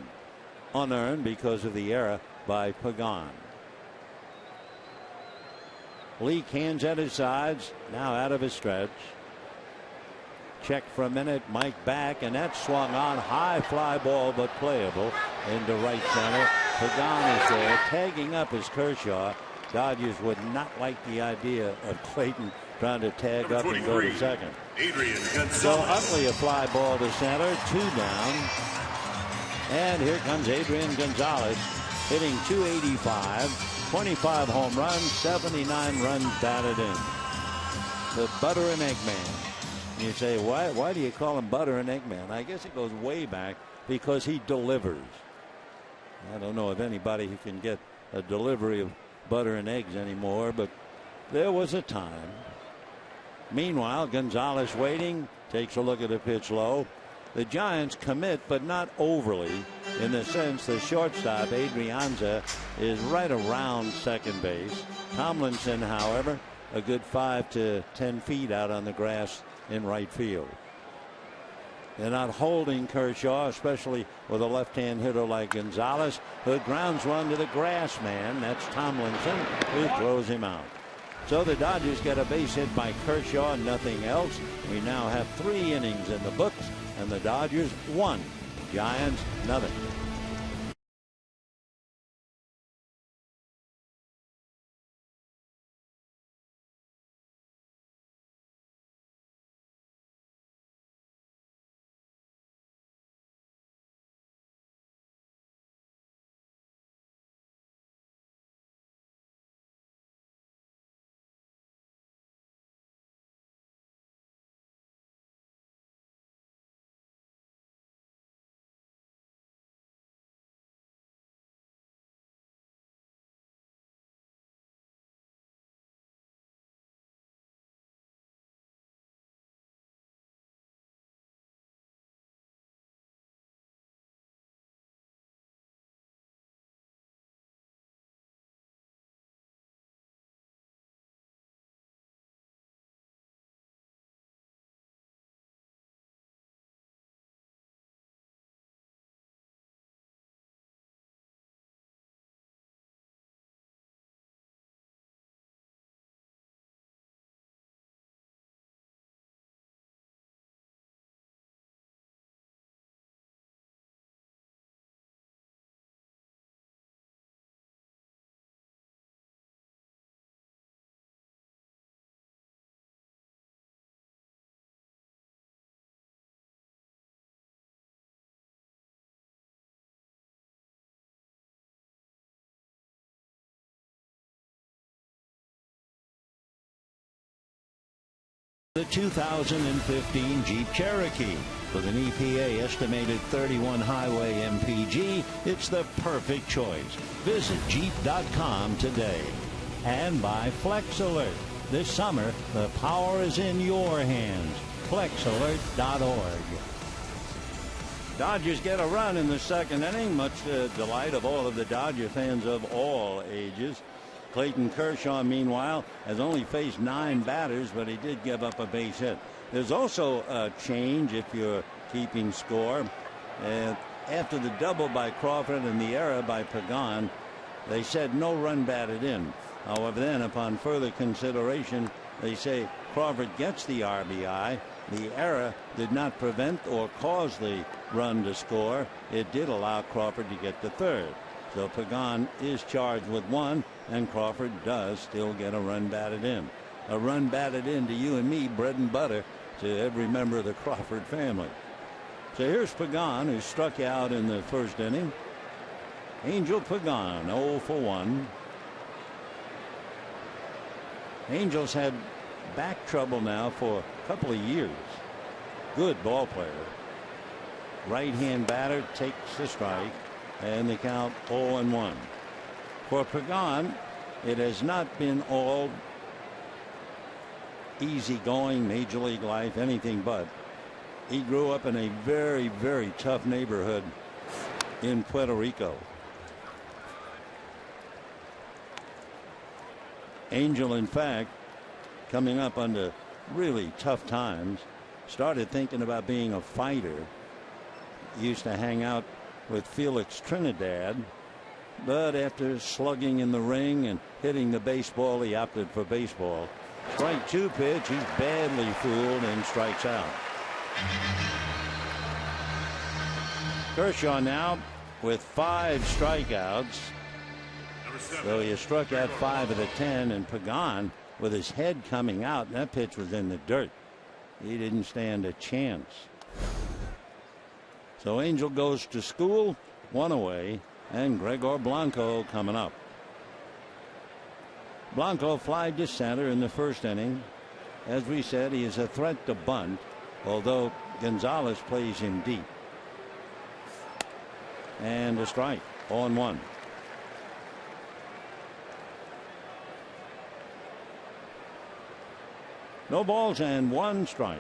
Unearned because of the error by Pagan. Leake hands at his sides, now out of his stretch. Check for a minute, Mike back, and that swung on. High fly ball, but playable into right center. Pagan is there, tagging up is Kershaw. Dodgers would not like the idea of Clayton trying to tag up and go to second. So Utley a fly ball to center, 2 down. And here comes Adrian Gonzalez, hitting .285. 25 home runs, 79 runs batted in. The butter and egg man. You say, why do you call him butter and egg man? I guess it goes way back because he delivers. I don't know of anybody who can get a delivery of butter and eggs anymore, but there was a time. Meanwhile, Gonzalez waiting, takes a look at the pitch low. The Giants commit, but not overly, in the sense the shortstop, Adrianza, is right around second base. Tomlinson, however, a good 5 to 10 feet out on the grass in right field. They're not holding Kershaw, especially with a left-hand hitter like Gonzalez, who grounds one to the grass man. That's Tomlinson, who throws him out. So the Dodgers get a base hit by Kershaw, nothing else. We now have 3 innings in the books, and the Dodgers 1, Giants nothing. The 2015 Jeep Cherokee. With an EPA estimated 31 highway MPG, it's the perfect choice. Visit Jeep.com today. And by Flex Alert. This summer, the power is in your hands. FlexAlert.org. Dodgers get a run in the second inning, much to the delight of all of the Dodger fans of all ages. Clayton Kershaw, meanwhile, has only faced 9 batters, but he did give up a base hit. There's also a change if you're keeping score. After the double by Crawford and the error by Pagan, they said no run batted in. However, then upon further consideration, they say Crawford gets the RBI. The error did not prevent or cause the run to score. It did allow Crawford to get the third. So Pagan is charged with 1, and Crawford does still get a run batted in. A run batted in to you and me, bread and butter. to every member of the Crawford family. So here's Pagan, who struck out in the first inning. Angel Pagan, 0 for 1. Angel's had back trouble now for a couple of years. Good ball player. Right-hand batter takes the strike, and the count 0-1. For Pagan, it has not been all easy going, major league life, anything but. He grew up in a very, very tough neighborhood in Puerto Rico. Angel, in fact, coming up under really tough times, started thinking about being a fighter. He used to hang out with Felix Trinidad, but after slugging in the ring and hitting the baseball, he opted for baseball. Strike 2 pitch, he's badly fooled and strikes out. Kershaw now with 5 strikeouts. So he struck out 5 of the 10, and Pagan with his head coming out, and that pitch was in the dirt. He didn't stand a chance. So Angel goes to school, 1 away, and Gregor Blanco coming up. Blanco flied to center in the first inning. As we said, he is a threat to bunt, although Gonzalez plays him deep. And a strike, 0-1. No balls and 1 strike.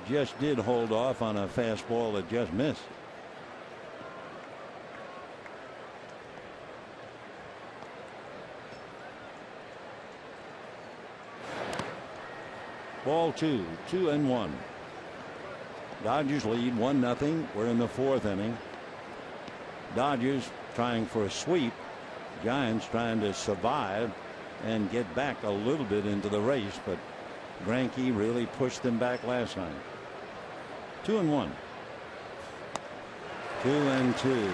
Just did hold off on a fastball that just missed. Ball 2, 2-1. Dodgers lead 1-0. We're in the 4th inning. Dodgers trying for a sweep. Giants trying to survive and get back a little bit into the race, but Greinke really pushed them back last night. 2-1. 2-2.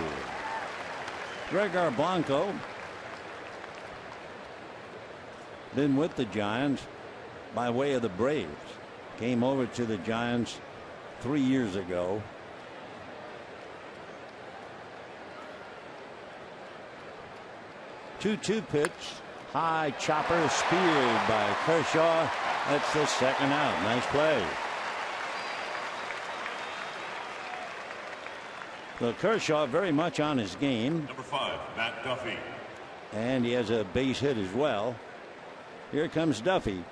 Gregor Blanco been with the Giants by way of the Braves. Came over to the Giants 3 years ago. Two pitch, high chopper, speared by Kershaw. That's the second out. Nice play. So Kershaw very much on his game. Number 5, Matt Duffy. And he has a base hit as well. Here comes Duffy.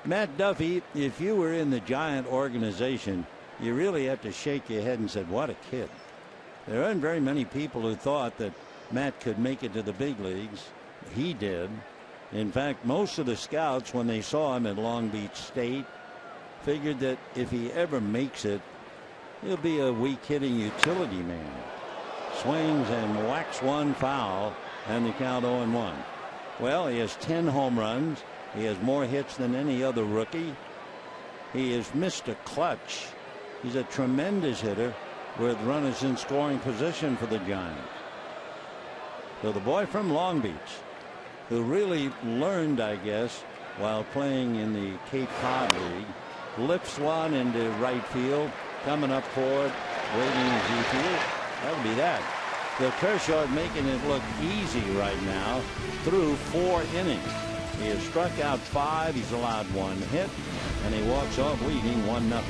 Matt Duffy, if you were in the Giant organization, you really have to shake your head and say, what a kid. There aren't very many people who thought that Matt could make it to the big leagues. He did. In fact, most of the scouts, when they saw him at Long Beach State, figured that if he ever makes it, he'll be a weak hitting utility man. Swings and whacks 1 foul, and the count 0-1. Well, he has 10 home runs. He has more hits than any other rookie. He has missed a clutch. He's a tremendous hitter with runners in scoring position for the Giants. So the boy from Long Beach, who really learned, I guess, while playing in the Cape Cod League, lifts one into right field, coming up for it, waiting in Z field. That'll be that. So Kershaw is making it look easy right now through 4 innings. He has struck out 5. He's allowed 1 hit, and he walks off leading 1-0.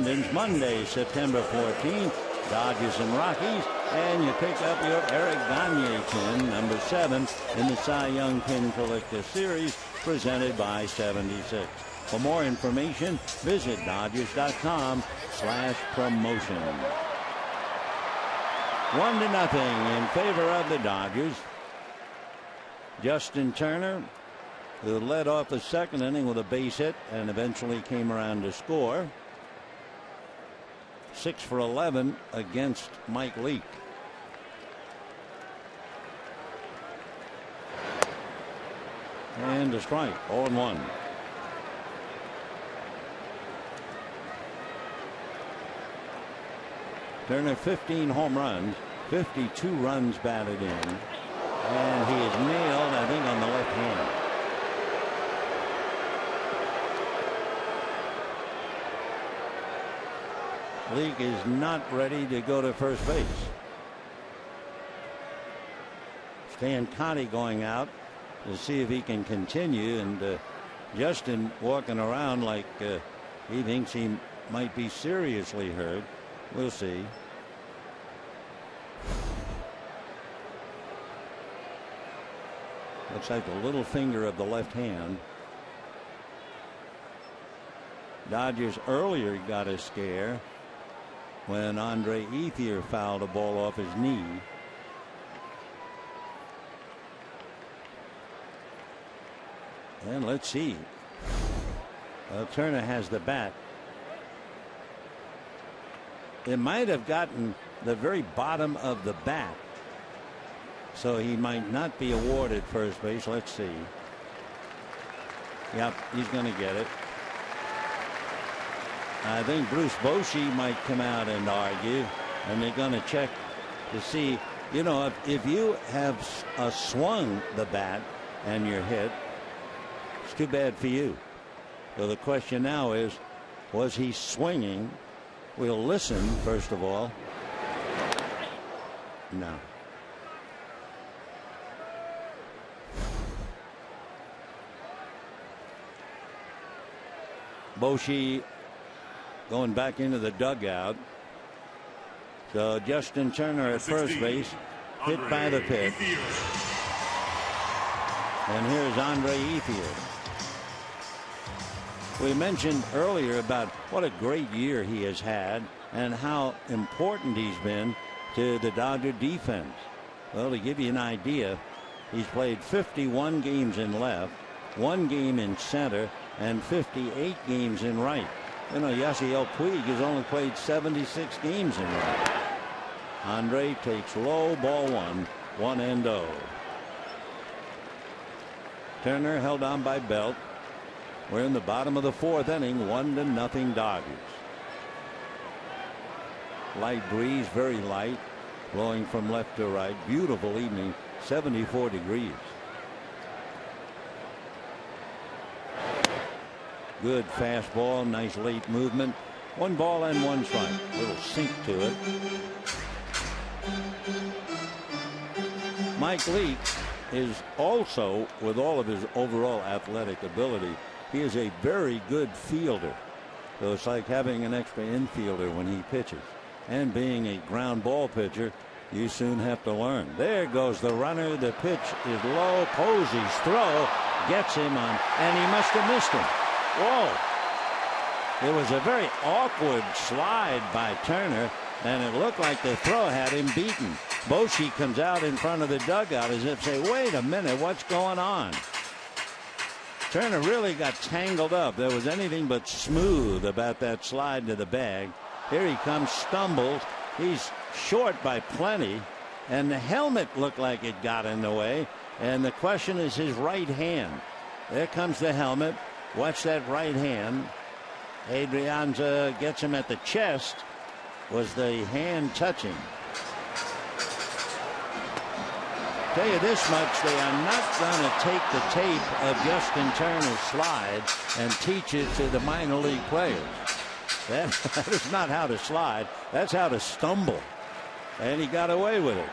London's Monday, September 14th. Dodgers and Rockies, and you pick up your Eric Gagne pin, number 7, in the Cy Young Pin Collector Series, presented by 76. For more information, visit Dodgers.com/promotion. 1-0 in favor of the Dodgers. Justin Turner, who led off the second inning with a base hit and eventually came around to score. 6 for 11 against Mike Leake. And a strike, 0-1. Turner 15 home runs, 52 runs batted in, and he is nailed, I think, on the left hand. Leake is not ready to go to first base. Stancati going out to see if he can continue, and Justin walking around like he thinks he might be seriously hurt. We'll see. Looks like the little finger of the left hand. Dodgers earlier got a scare when Andre Ethier fouled a ball off his knee. And let's see. Turner has the bat. It might have gotten the very bottom of the bat, so he might not be awarded first base. Let's see. Yep, he's going to get it. I think Bruce Bochy might come out and argue, and they're going to check to see, you know, if you have swung the bat and you're hit, it's too bad for you. So the question now is, was he swinging? We'll listen, first of all. No. Bochy going back into the dugout. So Justin Turner at first base, hit by the pitch. And here's Andre Ethier. We mentioned earlier about what a great year he has had and how important he's been to the Dodger defense. Well, to give you an idea, he's played 51 games in left, 1 game in center, and 58 games in right. You know, Yasiel Puig has only played 76 games in right. Andre takes low, ball 1, 1-0. Turner held on by Belt. We're in the bottom of the 4th inning, 1-0 Dodgers. Light breeze, very light, blowing from left to right. Beautiful evening, 74 degrees. Good fastball, nice late movement. 1 ball and 1 strike. Little sink to it. Mike Leake is also, with all of his overall athletic ability, he is a very good fielder. So it's like having an extra infielder when he pitches. And being a ground ball pitcher, you soon have to learn. There goes the runner. The pitch is low. Posey's throw gets him on, and he must have missed him. Whoa. It was a very awkward slide by Turner, and it looked like the throw had him beaten. Bochy comes out in front of the dugout as if to say, wait a minute, what's going on? Turner really got tangled up. There was anything but smooth about that slide to the bag. Here he comes, stumbles. He's short by plenty, and the helmet looked like it got in the way. And the question is his right hand. There comes the helmet. Watch that right hand. Adrianza gets him at the chest. Was the hand touching? Tell you this much, they are not going to take the tape of Justin Turner's slide and teach it to the minor league players. That is not how to slide. That's how to stumble. And he got away with it.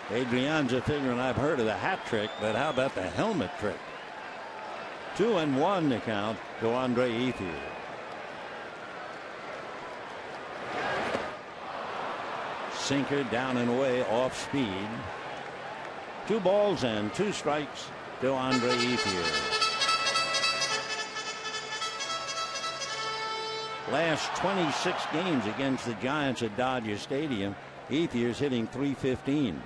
Adrianza figuring, I've heard of the hat trick, but how about the helmet trick? 2-1 to count to Andre Ethier. Sinker down and away off speed. 2 balls and 2 strikes to Andre Ethier. Last 26 games against the Giants at Dodger Stadium, Ethier's hitting .315.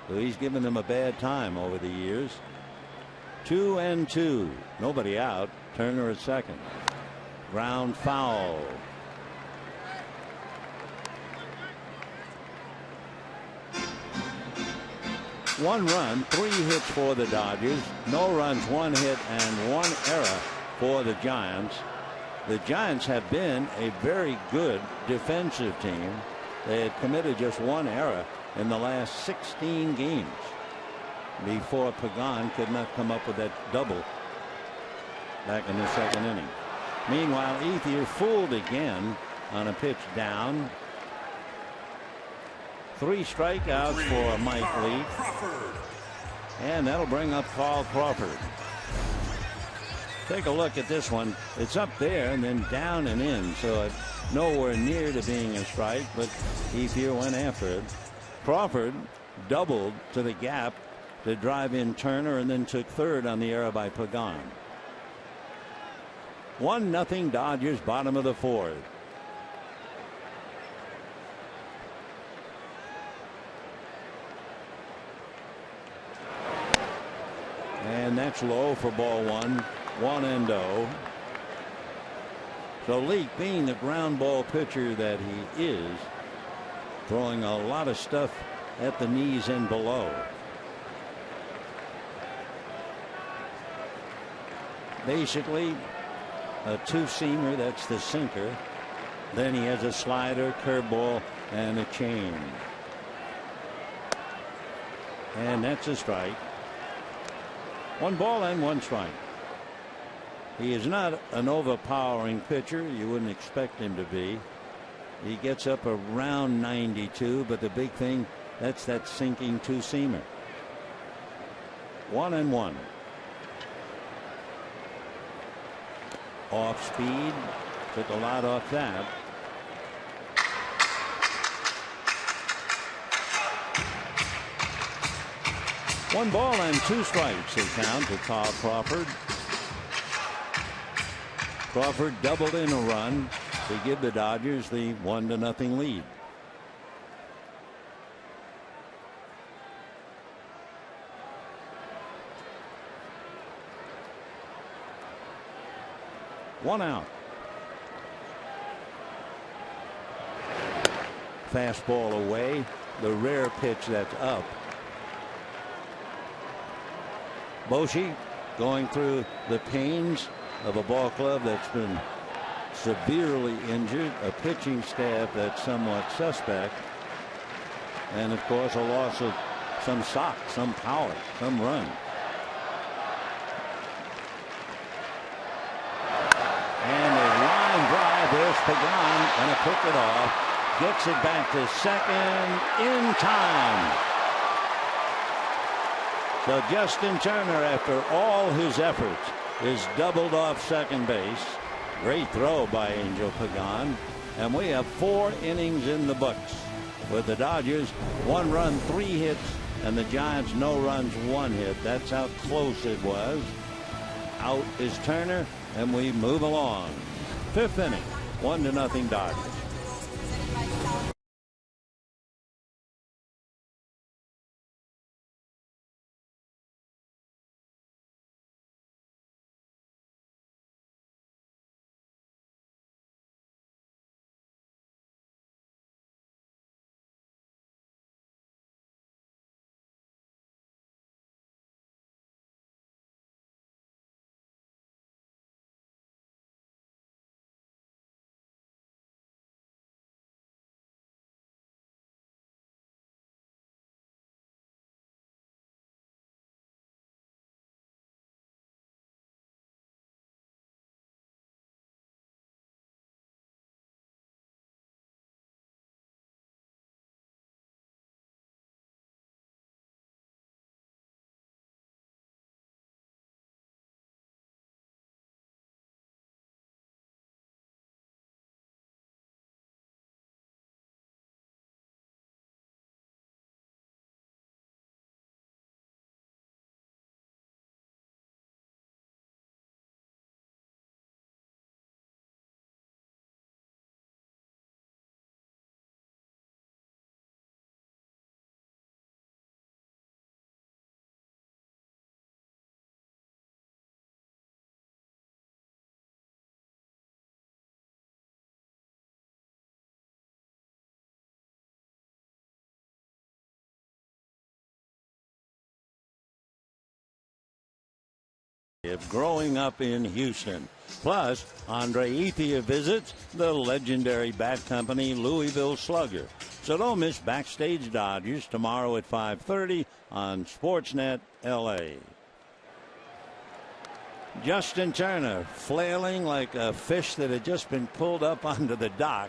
So he's given them a bad time over the years. 2-2. Nobody out. Turner at second. Ground foul. One run, 3 hits for the Dodgers. No runs, 1 hit, and 1 error for the Giants. The Giants have been a very good defensive team. They had committed just 1 error in the last 16 games before Pagan could not come up with that double back in the 2nd inning. Meanwhile, Ethier fooled again on a pitch down. 3 strikeouts for Mike Leake. And that'll bring up Carl Crawford. Take a look at this one. It's up there and then down and in, so it's nowhere near to being a strike, but Ethier went after it. Crawford doubled to the gap to drive in Turner and then took third on the error by Pagan. 1-0 Dodgers, bottom of the 4th. And that's low for ball 1. 1-0. So Leake, being the ground ball pitcher that he is, throwing a lot of stuff at the knees and below. Basically a 2-seamer, that's the sinker. Then he has a slider, curveball, and a change. And that's a strike. 1 ball and 1 strike. He is not an overpowering pitcher. You wouldn't expect him to be. He gets up around 92, but the big thing, that's that sinking 2-seamer. 1-1. Off speed. Took a lot off that. One ball and 2 strikes the count to Carl Crawford. Crawford doubled in a run to give the Dodgers the 1-0 lead. One out. Fastball away. The rare pitch that's up. Boshi going through the pains of a ball club that's been severely injured, a pitching staff that's somewhat suspect, and of course a loss of some shock, some power, some run. And a line drive. There's Pagan, going to pick it off. Gets it back to second in time. So Justin Turner, after all his efforts, is doubled off second base. Great throw by Angel Pagan. And we have 4 innings in the books with the Dodgers 1 run, 3 hits, and the Giants no runs, 1 hit. That's how close it was. Out is Turner, and we move along. 5th inning, 1-0 Dodgers. growing up in Houston. Plus, Andre Ethier visits the legendary bat company Louisville Slugger. So don't miss Backstage Dodgers tomorrow at 5:30 on Sportsnet LA. Justin Turner flailing like a fish that had just been pulled up onto the dock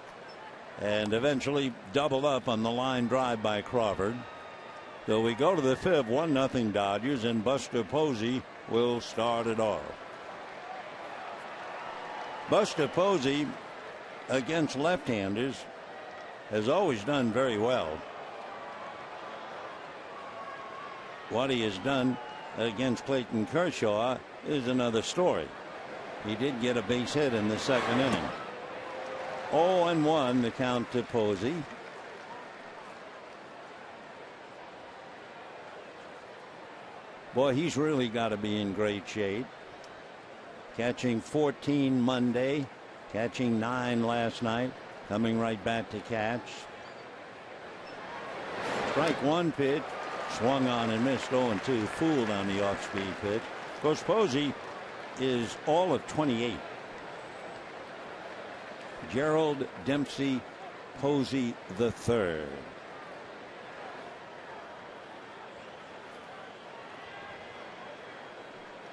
and eventually doubled up on the line drive by Crawford. So we go to the fifth, 1-0 Dodgers, and Buster Posey will start it off. Buster Posey against left-handers has always done very well. What he has done against Clayton Kershaw is another story. He did get a base hit in the second inning. 0-1 the count to Posey. Boy, he's really got to be in great shape. Catching 14 Monday, catching 9 last night, coming right back to catch. Strike one pitch, swung on and missed. 0-2, fooled on the off-speed pitch. Of course, Posey is all of 28. Gerald Dempsey Posey III.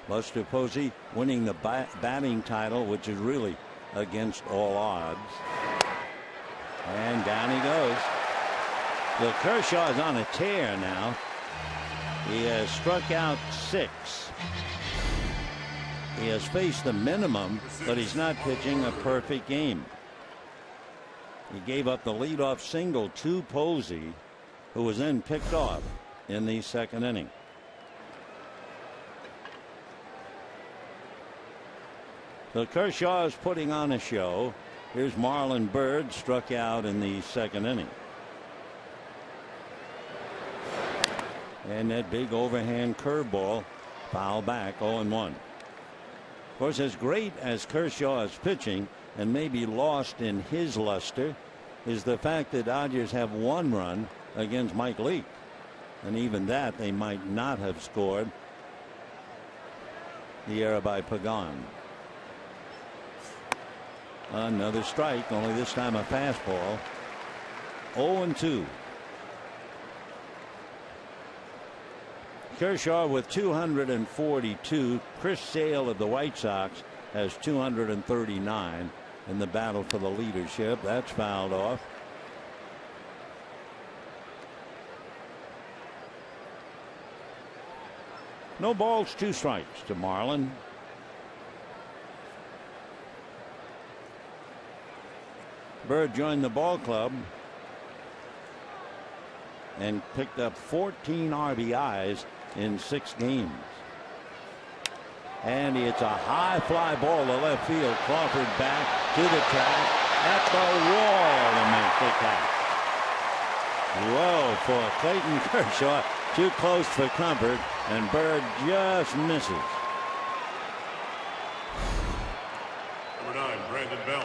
Buster Posey winning the batting title, which is really against all odds. And down he goes. Well, Kershaw is on a tear now. He has struck out 6. He has faced the minimum, but he's not pitching a perfect game. He gave up the leadoff single to Posey, who was then picked off in the second inning. So Kershaw is putting on a show. Here's Marlon Byrd, struck out in the second inning. And that big overhand curveball, foul back, 0-1. Of course, as great as Kershaw is pitching, and maybe lost in his luster, is the fact that Dodgers have 1 run against Mike Leake. And even that they might not have scored. The error by Pagan. Another strike, only this time a fastball. 0-2. Kershaw with 242. Chris Sale of the White Sox has 239 in the battle for the leadership. That's fouled off. No balls, 2 strikes to Marlin. Bird joined the ball club and picked up 14 RBIs in 6 games. And it's a high fly ball to left field. Crawford back to the track at the wall to make the catch. Whoa, for Clayton Kershaw, too close for comfort, and Bird just misses.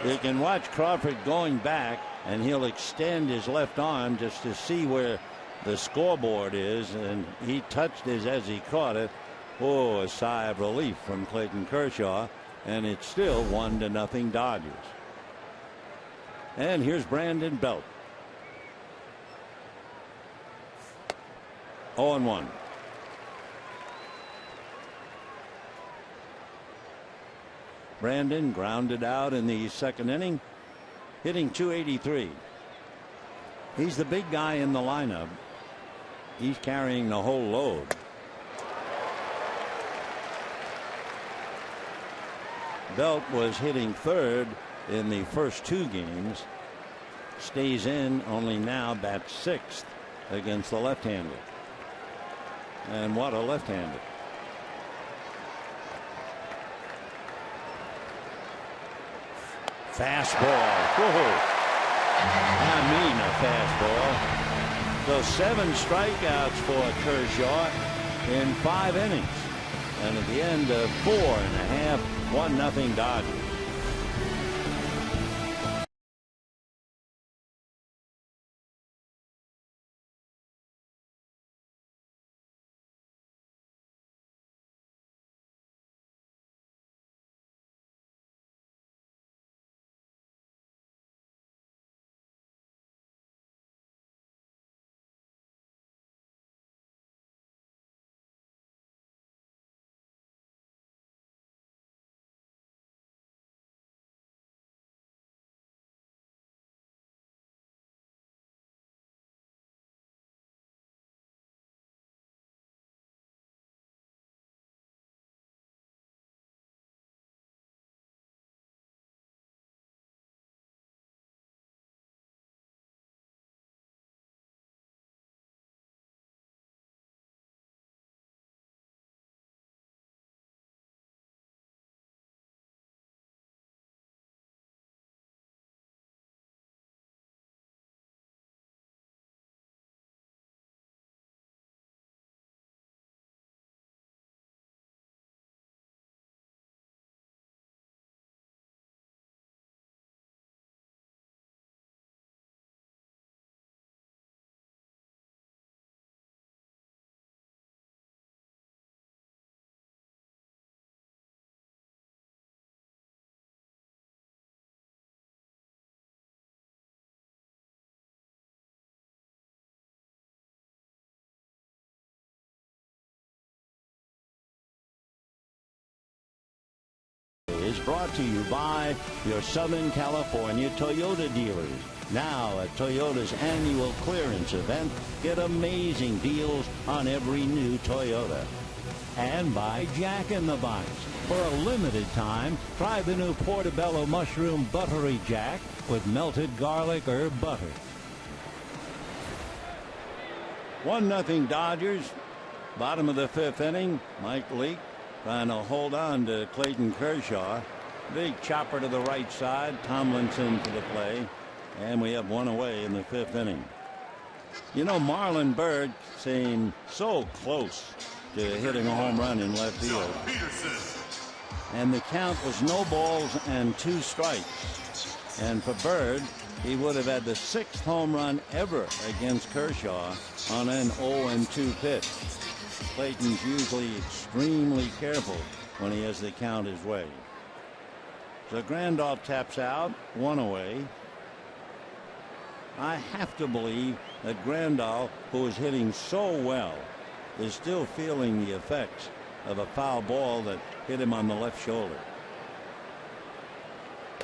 You can watch Crawford going back, and he'll extend his left arm just to see where the scoreboard is, and he touched it as he caught it. Oh, a sigh of relief from Clayton Kershaw, and it's still 1-0 Dodgers. And here's Brandon Belt. 0-1. Brandon grounded out in the second inning, hitting .283. He's the big guy in the lineup. He's carrying the whole load. Belt was hitting third in the first 2 games. Stays in, only now bats 6th against the left-hander. And what a left-hander. Fastball. Whoa. I mean a fastball. So 7 strikeouts for Kershaw in 5 innings. And at the end of 4.5, 1-0 Dodgers. brought to you by your Southern California Toyota dealers. Now at Toyota's annual clearance event, get amazing deals on every new Toyota. And by Jack in the Box. For a limited time, try the new Portobello Mushroom Buttery Jack with melted garlic herb butter. 1-0 Dodgers. Bottom of the 5th inning. Mike Leake trying to hold on to Clayton Kershaw. Big chopper to the right side. Tomlinson for the play. And we have one away in the 5th inning. You know, Marlon Byrd seemed so close to hitting a home run in left field. And the count was no balls and 2 strikes. And for Byrd, he would have had the 6th home run ever against Kershaw on an 0-2 pitch. Clayton's usually extremely careful when he has the count his way. So Grandal taps out, 1 away. I have to believe that Grandal, who is hitting so well, is still feeling the effects of a foul ball that hit him on the left shoulder.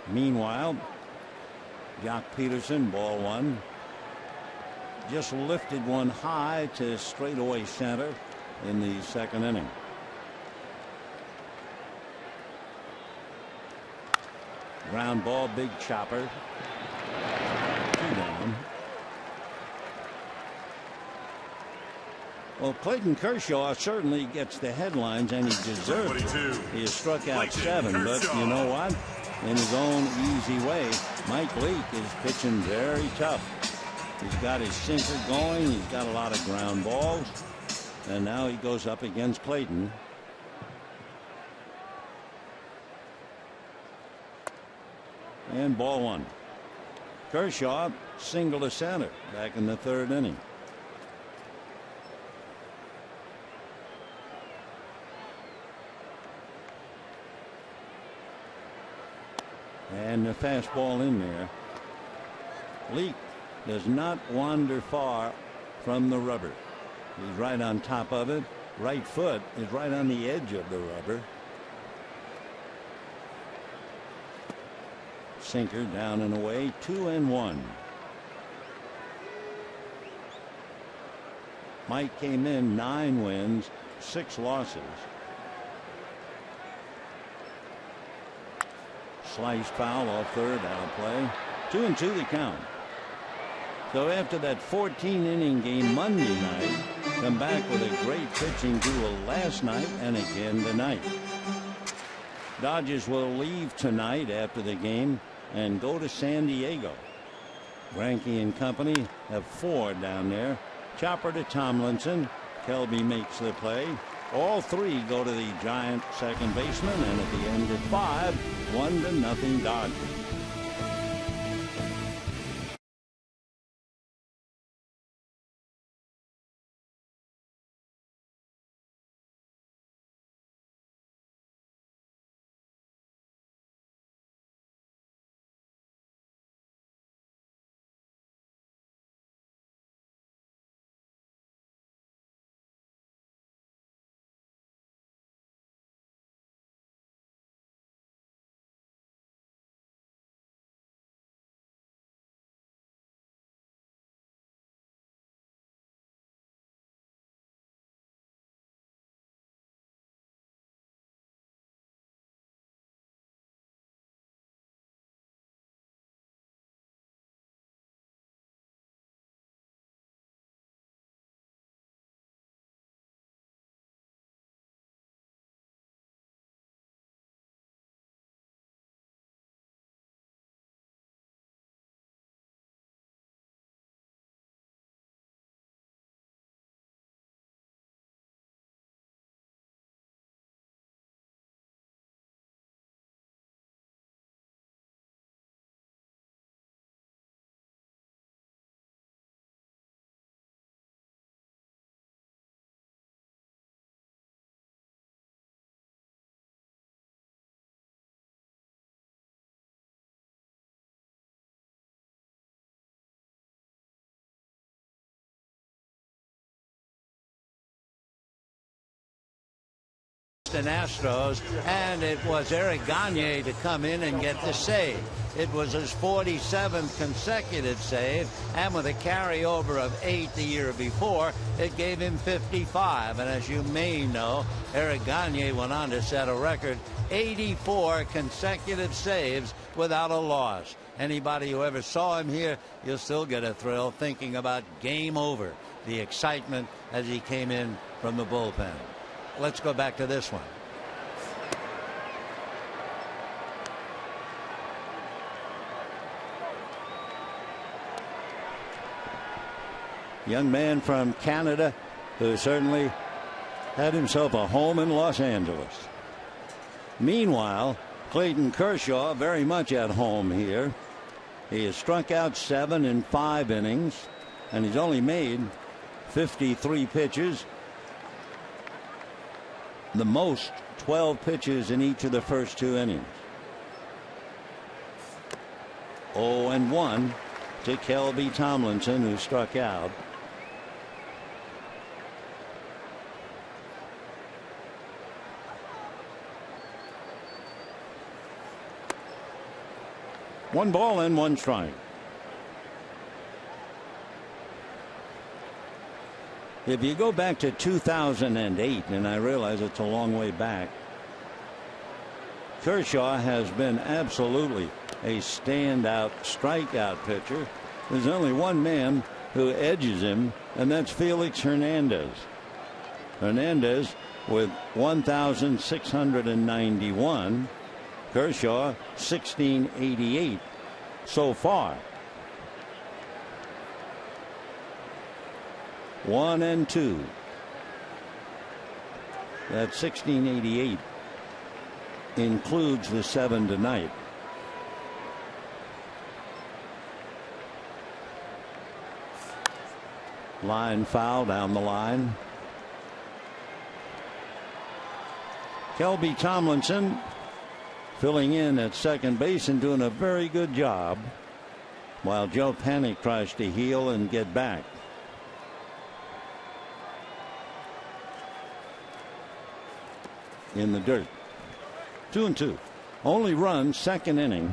Meanwhile, Jock Peterson, ball 1, just lifted one high to straightaway center in the 2nd inning. Ground ball, big chopper. 2 down. Well, Clayton Kershaw certainly gets the headlines, and he deserves it. He has struck out 7, but you know what? In his own easy way, Mike Leake is pitching very tough. He's got his sinker going. He's got a lot of ground balls. And now he goes up against Clayton. And ball 1. Kershaw single to center back in the 3rd inning. And the fastball in there. Leake does not wander far from the rubber. He's right on top of it. Right foot is right on the edge of the rubber. Sinker down and away. 2-1. Mike came in 9 wins, 6 losses. Sliced foul off third, out of play. 2-2 the count. So after that 14-inning game Monday night, come back with a great pitching duel last night and again tonight. Dodgers will leave tonight after the game and go to San Diego. Greinke and company have 4 down there. Chopper to Tomlinson. Kelby makes the play. All 3 go to the Giant second baseman, and at the end of 5, 1-0 Dodgers. Houston Astros, and it was Eric Gagne to come in and get the save. It was his 47th consecutive save, and with a carryover of 8 the year before, it gave him 55. And as you may know, Eric Gagne went on to set a record 84 consecutive saves without a loss. Anybody who ever saw him here, you'll still get a thrill thinking about game over, the excitement as he came in from the bullpen. Let's go back to this one. Young man from Canada who certainly had himself a home in Los Angeles. Meanwhile, Clayton Kershaw very much at home here. He has struck out 7 in 5 innings, and he's only made 53 pitches. The most 12 pitches in each of the first 2 innings. 0-1 to Kelby Tomlinson, who struck out. One ball and 1 strike. If you go back to 2008, and I realize it's a long way back, Kershaw has been absolutely a standout strikeout pitcher. There's only one man who edges him, and that's Felix Hernandez. Hernandez with 1,691. Kershaw 1688 so far. 1-2. That 1688 includes the 7 tonight. Line foul down the line. Kelby Tomlinson filling in at second base and doing a very good job, while Joe Panik tries to heel and get back. In the dirt. 2-2. Only run, second inning.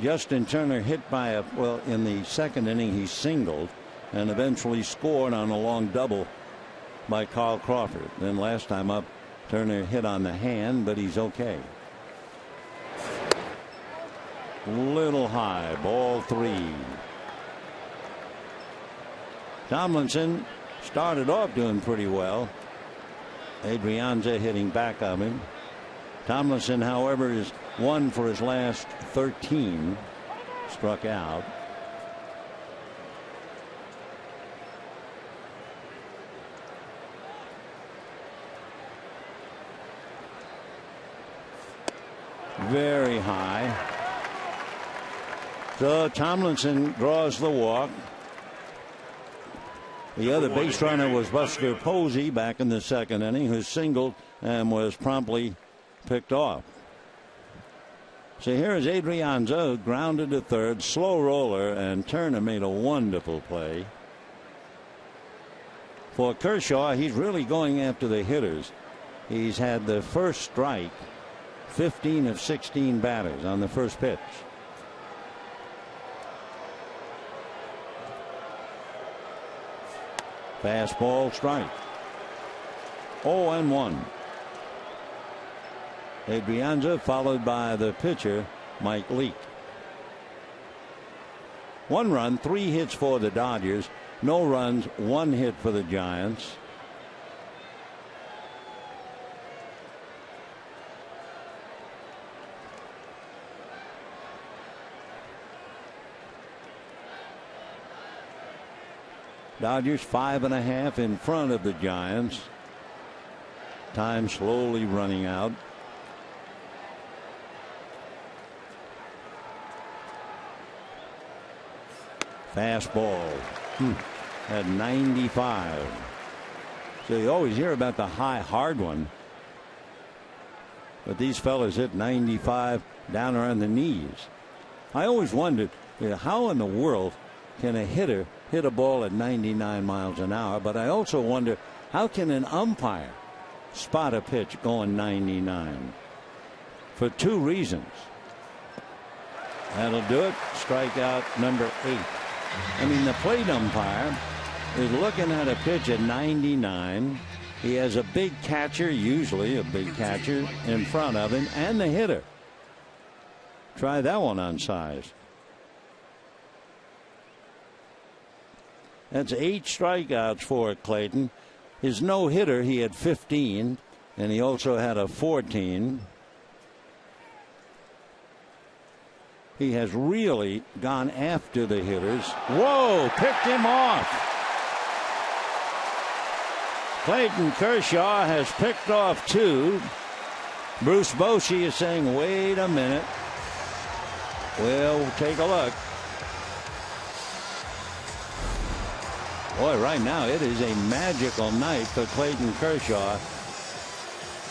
Justin Turner hit by in the second inning he singled and eventually scored on a long double by Carl Crawford. Then last time up, Turner hit on the hand, but he's okay. Little high, ball 3. Tomlinson started off doing pretty well. Adrianza hitting back of him. Tomlinson, however, is 1 for his last 13. Struck out. Very high. So Tomlinson draws the walk. The other base runner was Buster Posey back in the second inning, who singled and was promptly picked off. So here is Adrianza, who grounded to third, slow roller, and Turner made a wonderful play. For Kershaw, he's really going after the hitters. He's had the first strike, 15 of 16 batters on the first pitch. Fastball, strike. 0-1. Adrianza followed by the pitcher, Mike Leake. 1 run, 3 hits for the Dodgers. No runs, 1 hit for the Giants. Dodgers 5.5 in front of the Giants. Time slowly running out. Fastball at 95. So you always hear about the high, hard one. But these fellas hit 95 down around the knees. I always wondered, how in the world can a hitter hit a ball at 99 miles an hour? But I also wonder, how can an umpire spot a pitch going 99 for 2 reasons. That'll do it. Strikeout number 8. I mean, the plate umpire is looking at a pitch at 99. He has a big catcher, usually a big catcher, in front of him, and the hitter. Try that one on size. That's 8 strikeouts for Clayton. His no-hitter, he had 15, and he also had a 14. He has really gone after the hitters. Whoa, picked him off. Clayton Kershaw has picked off 2. Bruce Bochy is saying, wait a minute. We'll take a look. Boy, right now it is a magical night for Clayton Kershaw.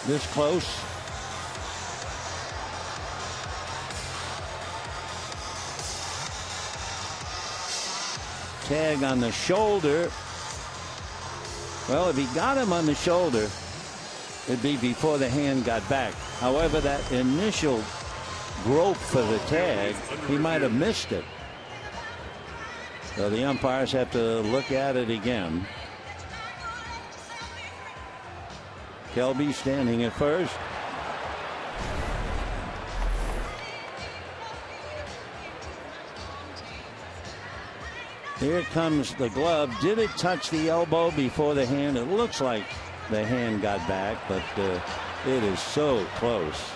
This close. Tag on the shoulder. Well, if he got him on the shoulder, it'd be before the hand got back. However, that initial grope for the tag, he might have missed it. So the umpires have to look at it again. Kelby standing at first. Here comes the glove. Did it touch the elbow before the hand? It looks like the hand got back, but it is so close.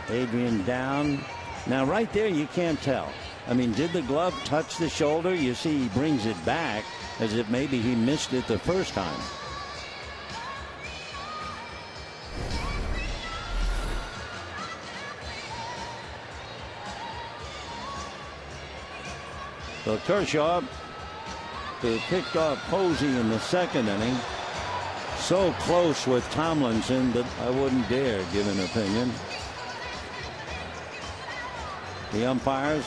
Adrian down. Now right there you can't tell. I mean, did the glove touch the shoulder? You see he brings it back as if maybe he missed it the first time. So Kershaw, who picked off Posey in the 2nd inning, so close with Tomlinson that I wouldn't dare give an opinion. The umpires,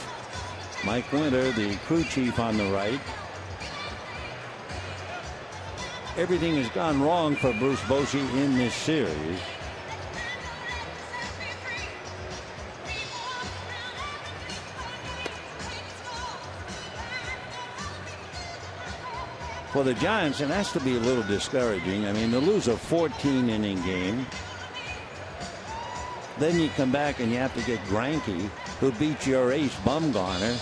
Mike Winter, the crew chief on the right. Everything has gone wrong for Bruce Bochy in this series. For the Giants, it has to be a little discouraging. I mean, to lose a 14-inning game. Then you come back and you have to get Greinke, who beat your ace Bumgarner.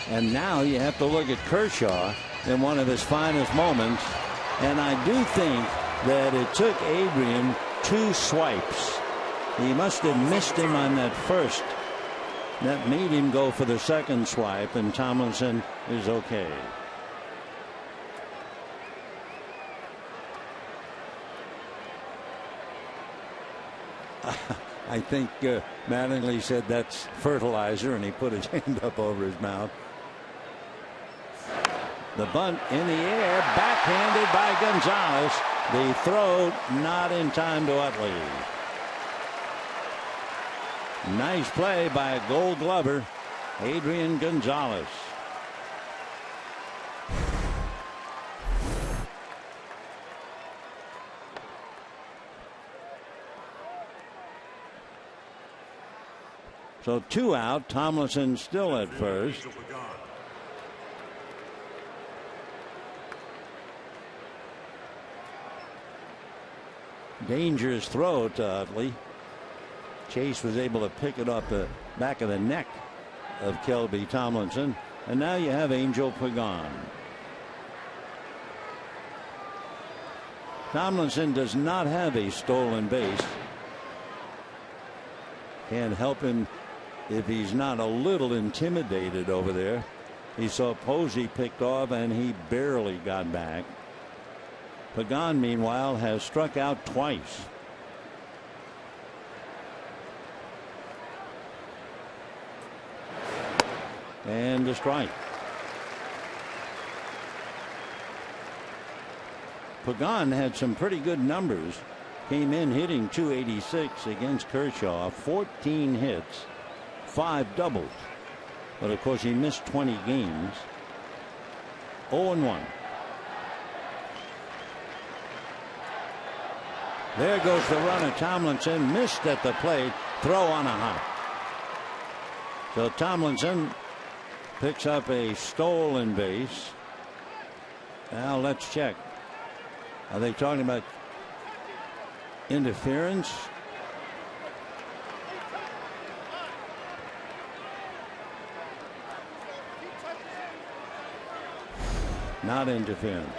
And now you have to look at Kershaw in one of his finest moments. And I do think that it took Adrian 2 swipes. He must have missed him on that first. That made him go for the 2nd swipe, and Tomlinson is okay. I think Mattingly said that's fertilizer, and he put his hand up over his mouth. The bunt in the air, backhanded by Gonzalez. The throw not in time to Utley. Nice play by a Gold Glover, Adrian Gonzalez. So 2 out. Tomlinson still at first. Dangerous throw to Utley. Chase was able to pick it up the back of the neck of Kelby Tomlinson. And now you have Angel Pagan. Tomlinson does not have a stolen base. Can't help him if he's not a little intimidated over there. He saw Posey picked off and he barely got back. Pagan, meanwhile, has struck out twice. And a strike. Pagan had some pretty good numbers. Came in hitting .286 against Kershaw. 14 hits, 5 doubles. But of course he missed 20 games. 0-1. There goes the runner. Tomlinson missed at the plate. Throw on a hop. So Tomlinson picks up a stolen base. Now let's check. Are they talking about interference? Not interference.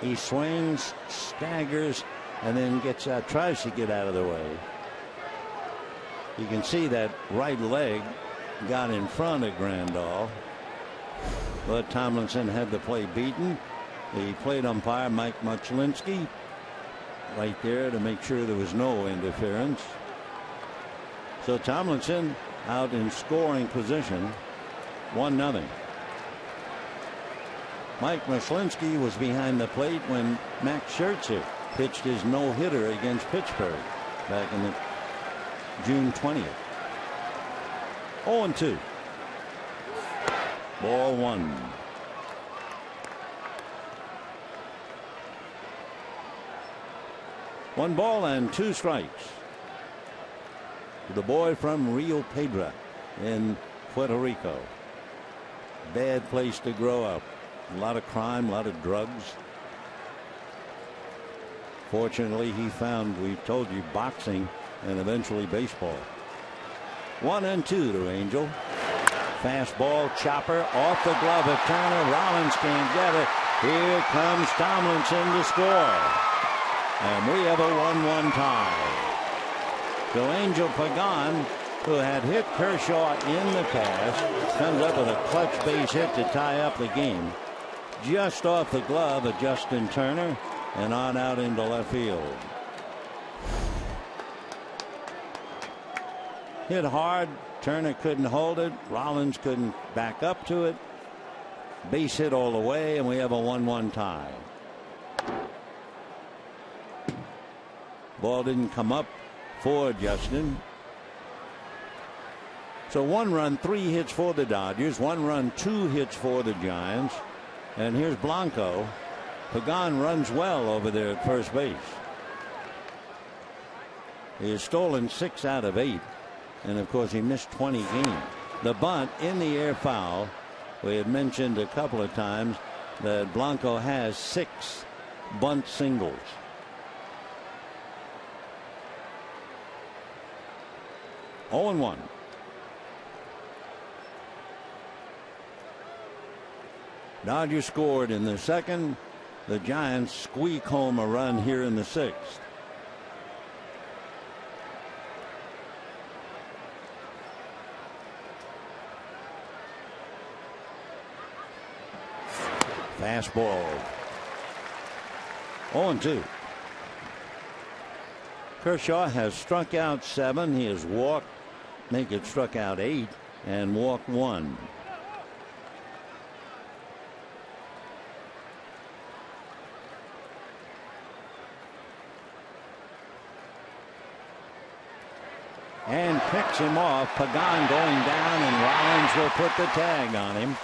He swings, staggers, and then tries to get out of the way. You can see that right leg got in front of Grandal, but Tomlinson had the play beaten. The plate umpire, Mike Muchlinski, right there to make sure there was no interference. So Tomlinson out in scoring position, 1-0. Mike Muchlinski was behind the plate when Max Scherzer pitched his no-hitter against Pittsburgh back in June 20th. 0-2. Ball 1. One ball and 2 strikes. The boy from Rio Pedra in Puerto Rico. Bad place to grow up. A lot of crime, a lot of drugs. Fortunately, he found, we told you, boxing and eventually baseball. 1-2 to Angel. Fastball, chopper, off the glove of Turner. Rollins can't get it. Here comes Tomlinson to score. And we have a 1-1 tie. So Angel Pagan, who had hit Kershaw in the past, comes up with a clutch base hit to tie up the game. Just off the glove of Justin Turner and on out into left field. Hit hard. Turner couldn't hold it. Rollins couldn't back up to it. Base hit all the way, and we have a 1-1 tie. Ball didn't come up for Justin. So 1 run, 3 hits for the Dodgers. 1 run, 2 hits for the Giants. And here's Blanco. Pagan runs well over there at first base. He has stolen 6 out of 8. And of course he missed 20 games. The bunt in the air foul. We had mentioned a couple of times that Blanco has 6 bunt singles. Oh and 1. Dodgers scored in the second. The Giants squeak home a run here in the 6th. Fastball. 0-2. Kershaw has struck out 7. He has walked, struck out 8, and walked 1. And picks him off. Pagan going down, and Rollins will put the tag on him.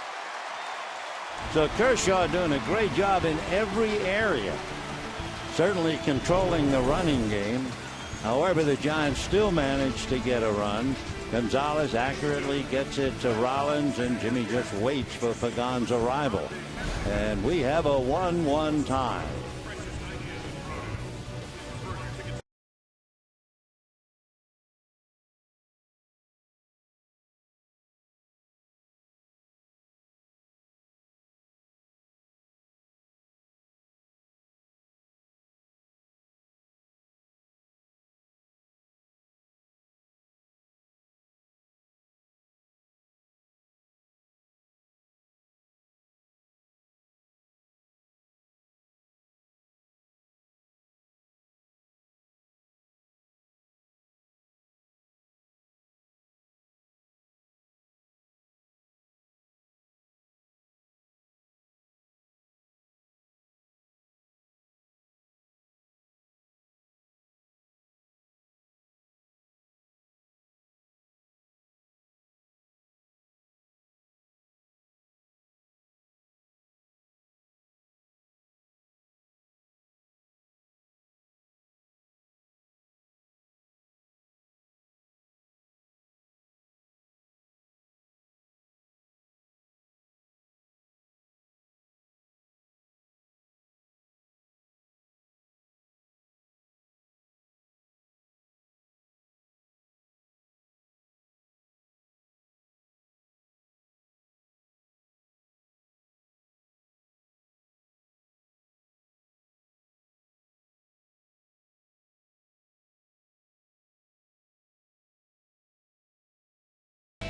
So Kershaw doing a great job in every area. Certainly controlling the running game. However, the Giants still managed to get a run. Gonzalez accurately gets it to Rollins, and Jimmy just waits for Pagan's arrival. And we have a 1-1 tie.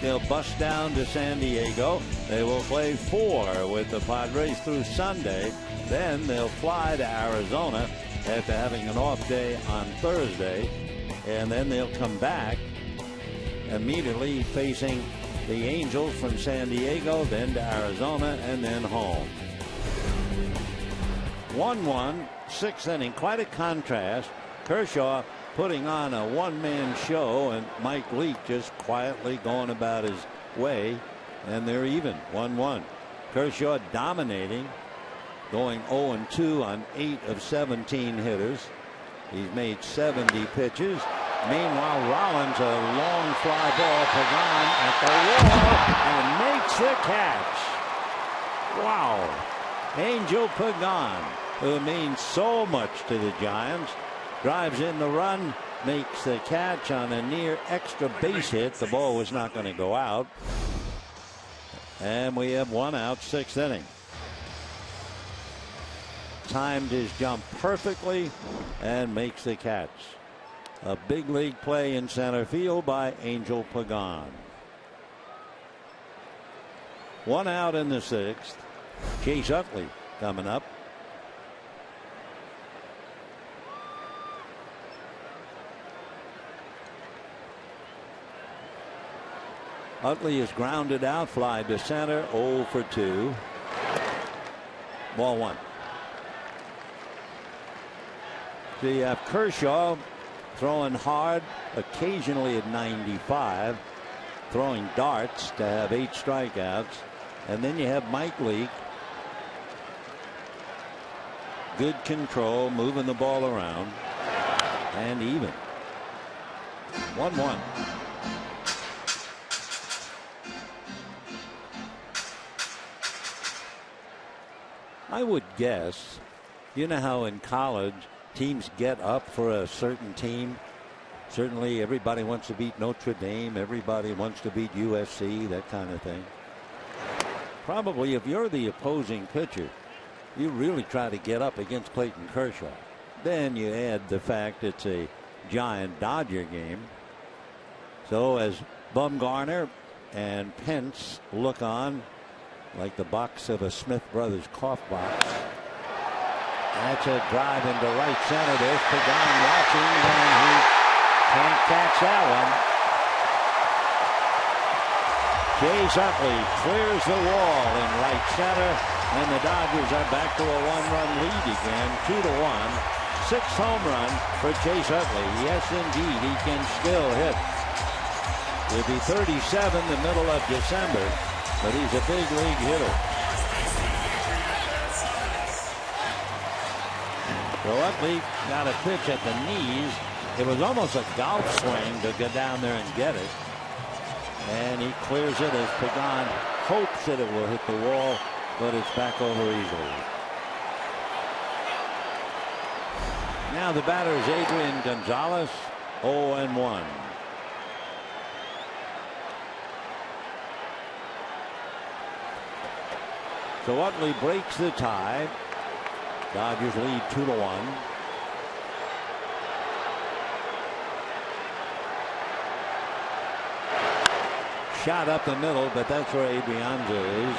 they'll bust down to San Diego. They will play 4 with the Padres through Sunday. Then they'll fly to Arizona after having an off day on Thursday. And then they'll come back immediately facing the Angels from San Diego, then to Arizona, and then home. 1-1, 6th inning. Quite a contrast. Kershaw putting on a one-man show, and Mike Leake just quietly going about his way, and they're even 1-1. Kershaw dominating, going 0-2 on 8 of 17 hitters. He's made 70 pitches. Meanwhile, Rollins, a long fly ball, Pagan at the wall, and makes the catch. Wow. Angel Pagan, who means so much to the Giants, drives in the run, makes the catch on a near extra base hit. The ball was not going to go out. And we have 1 out, 6th inning. Timed his jump perfectly and makes the catch. A big league play in center field by Angel Pagan. 1 out in the 6th. Chase Utley coming up. Utley is grounded out, fly to center, 0 for 2. Ball 1. So you have Kershaw throwing hard, occasionally at 95, throwing darts to have 8 strikeouts. And then you have Mike Leake. Good control, moving the ball around, and even. 1-1. I would guess, you know how in college teams get up for a certain team. Certainly everybody wants to beat Notre Dame. Everybody wants to beat USC, that kind of thing. Probably if you're the opposing pitcher, you really try to get up against Clayton Kershaw. Then you add the fact it's a Giant-Dodger game. So as Bumgarner and Pence look on like the box of a Smith Brothers cough box. That's a drive into right center. There's Pagan watching, and he can't catch that one. Chase Utley clears the wall in right center, and the Dodgers are back to a 1-run lead again, 2-1. 6th home run for Chase Utley. Yes, indeed, he can still hit. He'll be 37 the middle of December, but he's a big league hitter. So Utley got a pitch at the knees. It was almost a golf swing to go down there and get it. And he clears it as Pagan hopes that it will hit the wall, but it's back over easily. Now the batter is Adrian Gonzalez, 0-1. So Utley breaks the tie. Dodgers lead 2-1. Shot up the middle, but that's where Adrianza is.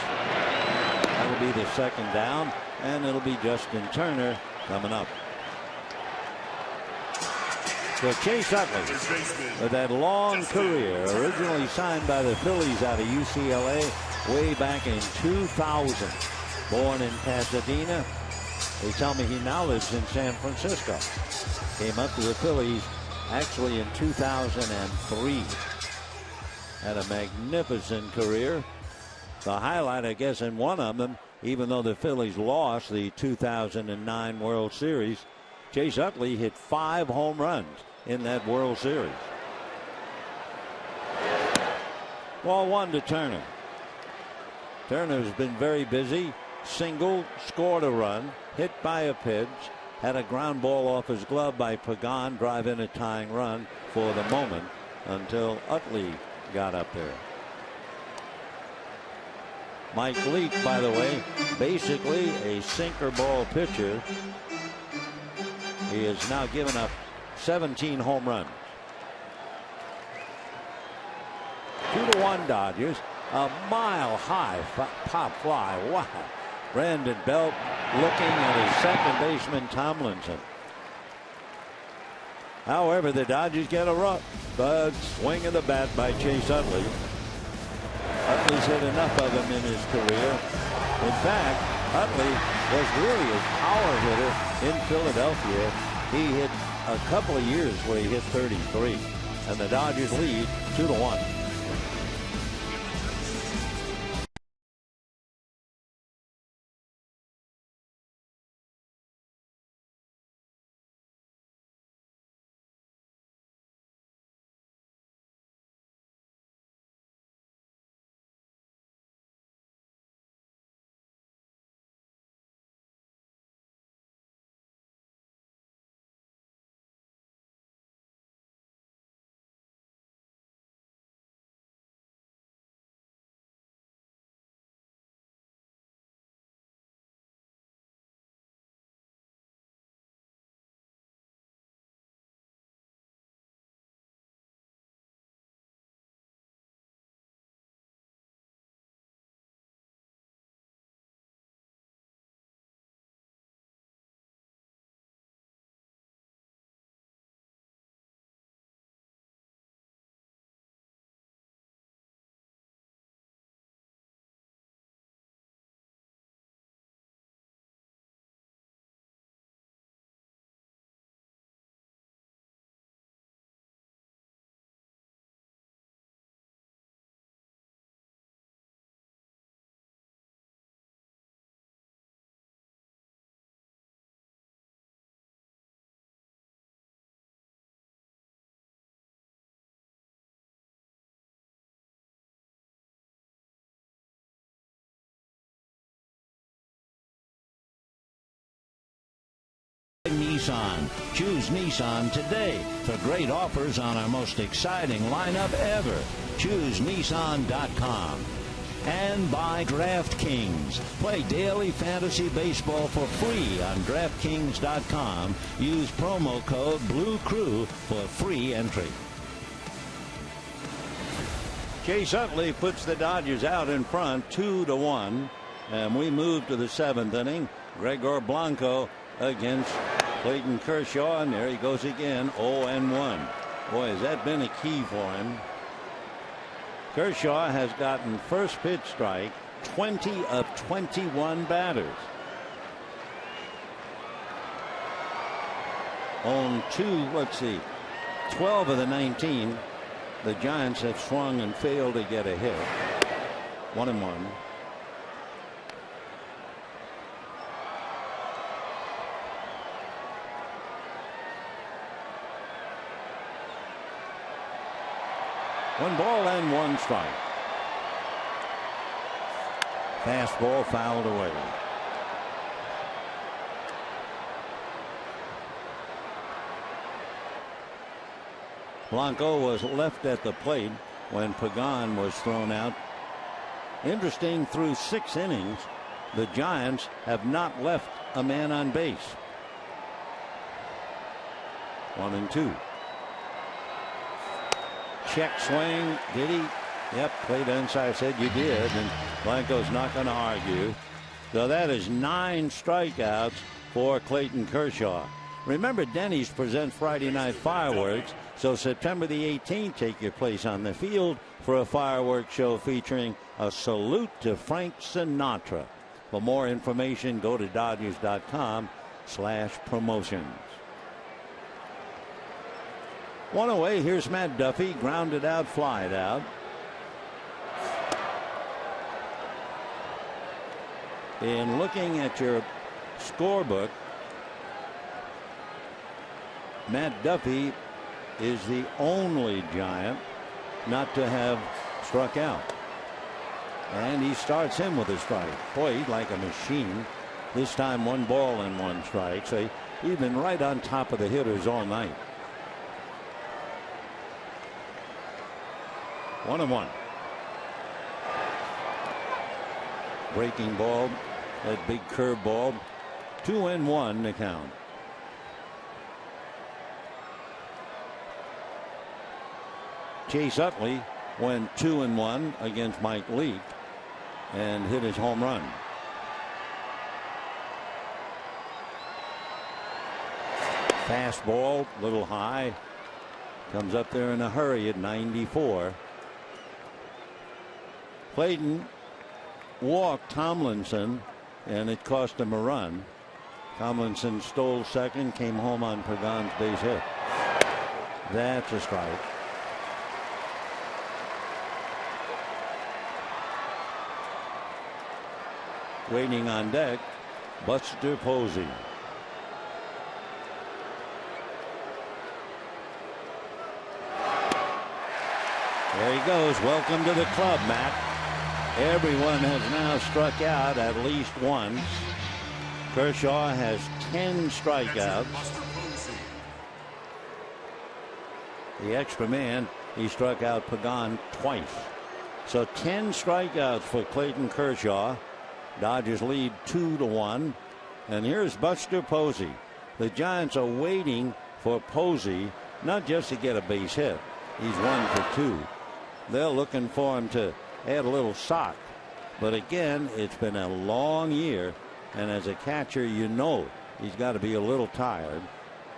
That'll be the 2nd down, and it'll be Justin Turner coming up. So Chase Utley, with that long career, originally signed by the Phillies out of UCLA way back in 2000. Born in Pasadena. They tell me he now lives in San Francisco. Came up to the Phillies actually in 2003. Had a magnificent career. The highlight, I guess, in one of them, even though the Phillies lost the 2009 World Series, Chase Utley hit 5 home runs in that World Series. Ball 1 to Turner. Turner's been very busy. Single, scored a run, hit by a pitch, had a ground ball off his glove by Pagan, drive in a tying run for the moment until Utley got up there. Mike Leake, by the way, basically a sinker ball pitcher. He has now given up 17 home runs. 2-1 2-1 Dodgers. A mile-high pop fly. Wow. Brandon Belt looking at his second baseman Tomlinson. However, the Dodgers get a run. But swing of the bat by Chase Utley. Utley's hit enough of them in his career. In fact, Utley was really a power hitter in Philadelphia. He hit a couple of years where he hit 33. And the Dodgers lead 2-1. Nissan. Choose Nissan today for great offers on our most exciting lineup ever. Choose Nissan.com. And by DraftKings. Play daily fantasy baseball for free on DraftKings.com. Use promo code BLUECREW for free entry. Chase Utley puts the Dodgers out in front 2-1. And we move to the 7th inning. Gregor Blanco against Clayton Kershaw, and there he goes again, 0-1. Boy, has that been a key for him. Kershaw has gotten first pitch strike 20 of 21 batters. On 12 of the 19, the Giants have swung and failed to get a hit. 1-1. One ball and one strike. Fastball fouled away. Blanco was left at the plate when Pagan was thrown out. Interesting, through 6 innings, the Giants have not left a man on base. 1-2. Check swing. Did he? Yep. Played inside. Said you did. And Blanco's not going to argue. So that is 9 strikeouts for Clayton Kershaw. Remember, Denny's presents Friday Night Fireworks. So September the 18th, take your place on the field for a fireworks show featuring a salute to Frank Sinatra. For more information, go to Dodgers.com/promotions. One away. Here's Matt Duffy. Grounded out, flied out. In looking at your scorebook, Matt Duffy is the only Giant not to have struck out. And he starts him with a strike. Boy, he's like a machine. This time 1 ball and 1 strike. So he's been right on top of the hitters all night. 1-1. Breaking ball, that big curve ball. 2-1 to count. Chase Utley went 2-1 against Mike Leake and hit his home run. Fastball, little high, comes up there in a hurry at 94. Clayton walked Tomlinson, and it cost him a run. Tomlinson stole second, came home on Pagan's base hit. That's a strike. Waiting on deck, Buster Posey. There he goes. Welcome to the club, Matt. Everyone has now struck out at least once. Kershaw has 10 strikeouts. The extra man, he struck out Pagan twice. So 10 strikeouts for Clayton Kershaw. Dodgers lead 2-1. And here's Buster Posey. The Giants are waiting for Posey, not just to get a base hit. He's 1 for 2. They're looking for him to add a little sock. But again, it's been a long year. And as a catcher, you know he's got to be a little tired.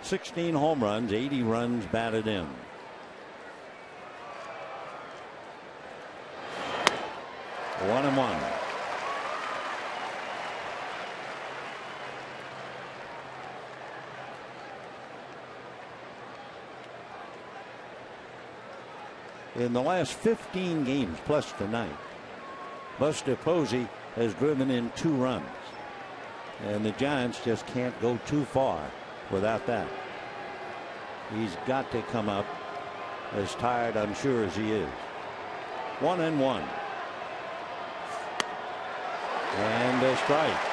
16 home runs, 80 runs batted in. One and one. In the last 15 games plus tonight, Buster Posey has driven in 2 runs. And the Giants just can't go too far without that. He's got to come up as tired, I'm sure, as he is. 1-1. And a strike.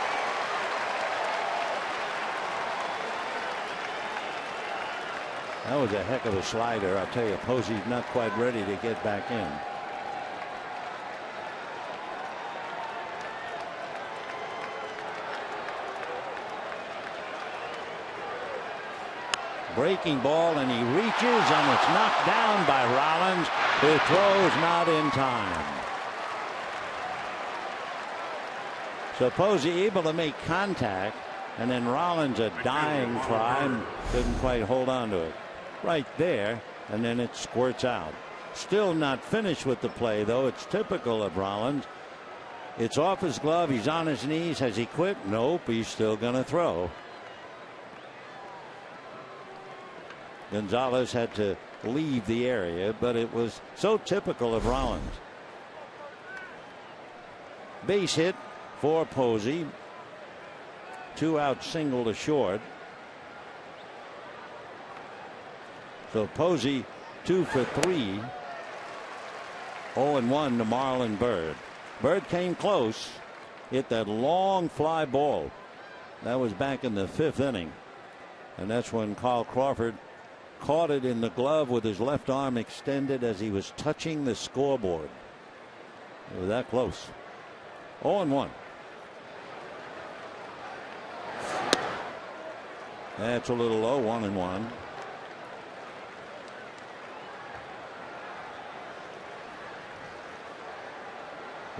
That was a heck of a slider. I'll tell you, Posey's not quite ready to get back in. Breaking ball, and he reaches, and it's knocked down by Rollins, who throws not in time. So Posey able to make contact, and then Rollins a dying try, couldn't quite hold on to it. Right there, and then it squirts out. Still not finished with the play, though. It's typical of Rollins. It's off his glove. He's on his knees. Has he quit? Nope. He's still going to throw. Gonzalez had to leave the area, but it was so typical of Rollins. Base hit for Posey. 2 out, single to short. So Posey 2 for 3. 0-1 to Marlon Byrd. Byrd came close. Hit that long fly ball. That was back in the 5th inning. And that's when Carl Crawford caught it in the glove with his left arm extended as he was touching the scoreboard. It was that close. 0-1. That's a little low. 1-1.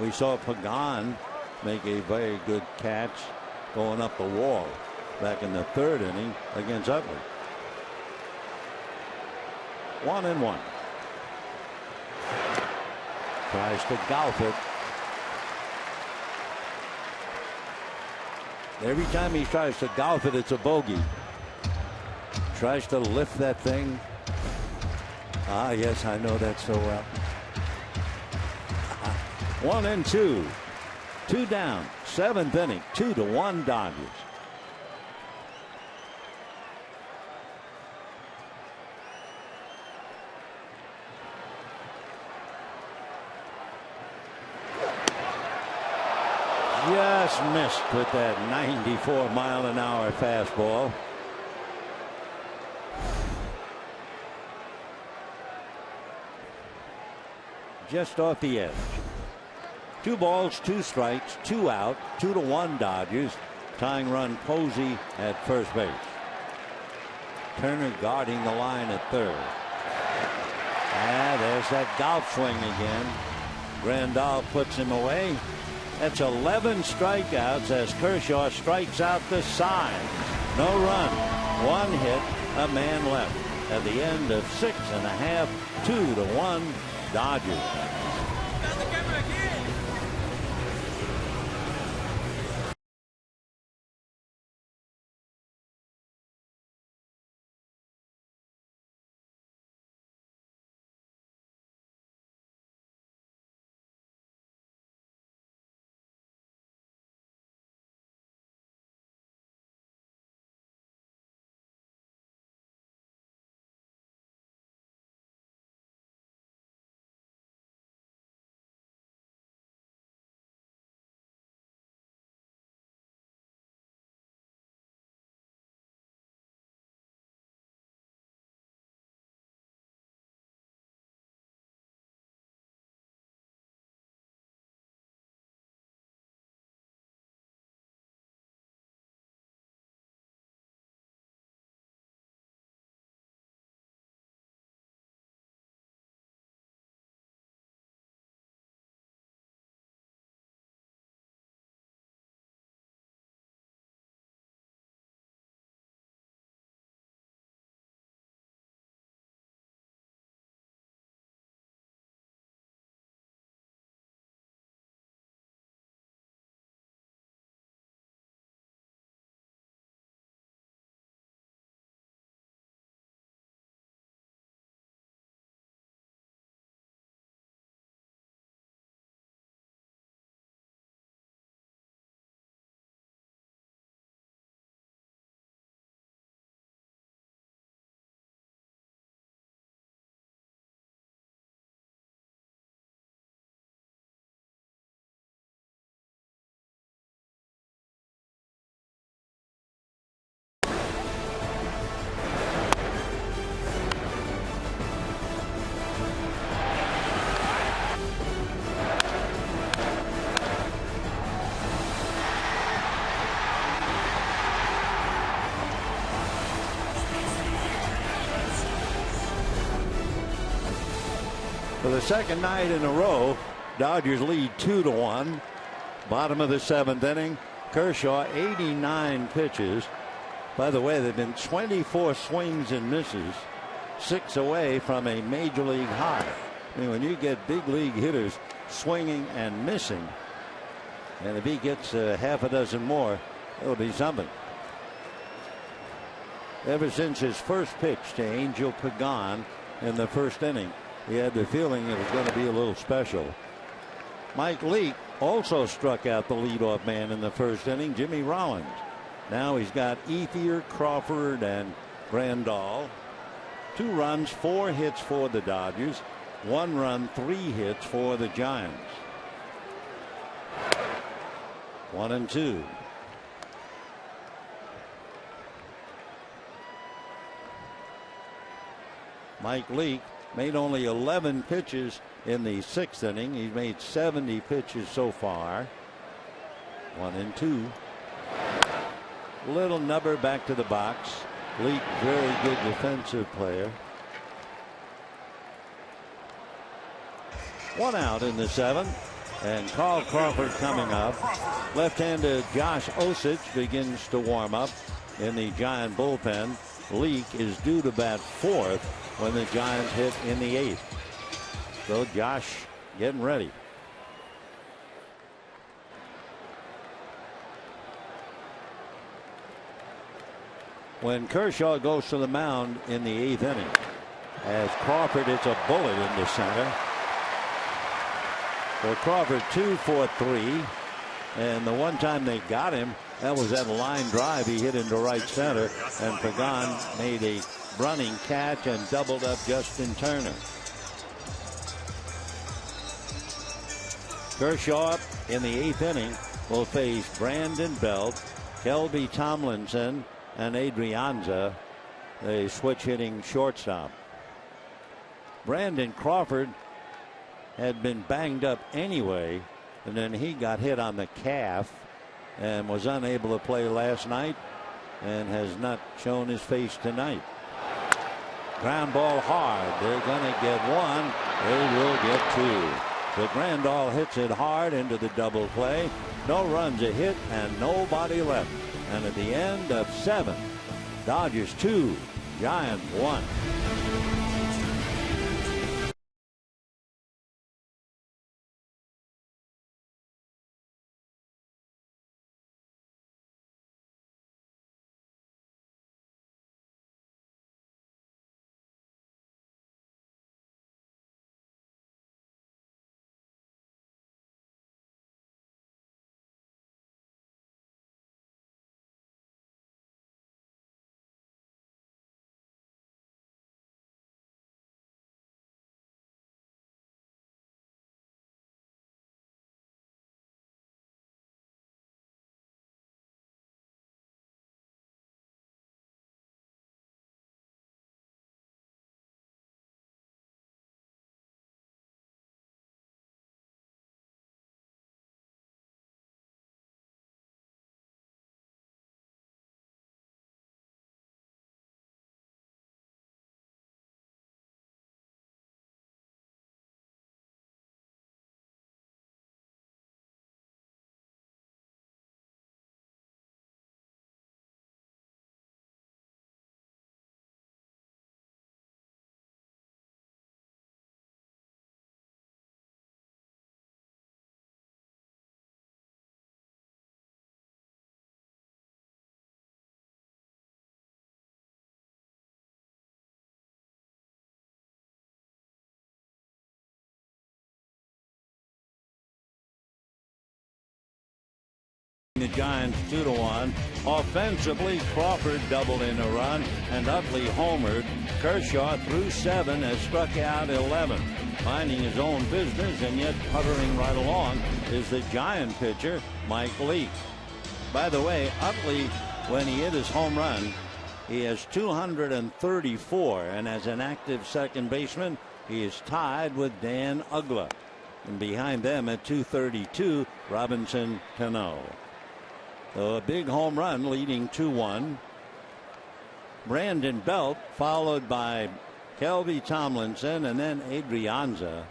We saw Pagan make a very good catch going up the wall back in the 3rd inning against Utley. 1-1. Tries to golf it. Every time he tries to golf it, it's a bogey. Tries to lift that thing. Ah, yes, I know that so well. 1-2. 2 down. 7th inning. 2-1 Dodgers. Just missed with that 94-mile-an-hour fastball. Just off the edge. 2 balls, 2 strikes, 2 out, 2-1 Dodgers. Tying run Posey at first base. Turner guarding the line at 3rd. There's that golf swing again. Grandal puts him away. That's 11 strikeouts as Kershaw strikes out the side. No run, 1 hit, a man left. At the end of 6.5, 2-1 Dodgers. For the second night in a row, Dodgers lead 2-1. Bottom of the 7th inning. Kershaw 89 pitches. By the way, there have been 24 swings and misses, 6 away from a major league high. I mean, when you get big league hitters swinging and missing, and if he gets half a dozen more, it'll be something. Ever since his first pitch to Angel Pagan in the first inning, he had the feeling it was going to be a little special. Mike Leake also struck out the leadoff man in the first inning, Jimmy Rollins. Now he's got Ethier, Crawford, and Grandal. 2 runs, 4 hits for the Dodgers. 1 run, 3 hits for the Giants. 1-2. Mike Leake made only 11 pitches in the 6th inning. He's made 70 pitches so far. 1-2. Little nubber back to the box. Leake, very good defensive player. 1 out in the 7th. And Carl Crawford coming up. Left-handed Josh Osich begins to warm up in the Giant bullpen. Leake is due to bat 4th when the Giants hit in the 8th. So Josh getting ready. When Kershaw goes to the mound in the 8th inning, as Crawford hits a bullet into center. For Crawford 2 for 3, and the one time they got him, that was that line drive he hit into right center, and Pagan made a running catch and doubled up Justin Turner. Kershaw in the 8th inning will face Brandon Belt, Kelby Tomlinson, and Adrianza, a switch hitting shortstop. Brandon Crawford had been banged up anyway, and then he got hit on the calf and was unable to play last night and has not shown his face tonight. Ground ball hard. They're going to get one. They will get two. So Grandal hits it hard into the double play. No runs, a hit, and nobody left. And at the end of 7, Dodgers 2, Giants 1. The Giants 2-1. Offensively, Crawford doubled in a run and Utley homered. Kershaw threw 7 has struck out 11. Minding his own business and yet puttering right along is the Giant pitcher Mike Leake. By the way, Utley, when he hit his home run, he has 234, and as an active second baseman he is tied with Dan Uggla, and behind them at 232 Robinson Cano. So a big home run leading 2-1. Brandon Belt followed by Kelby Tomlinson and then Adrianza.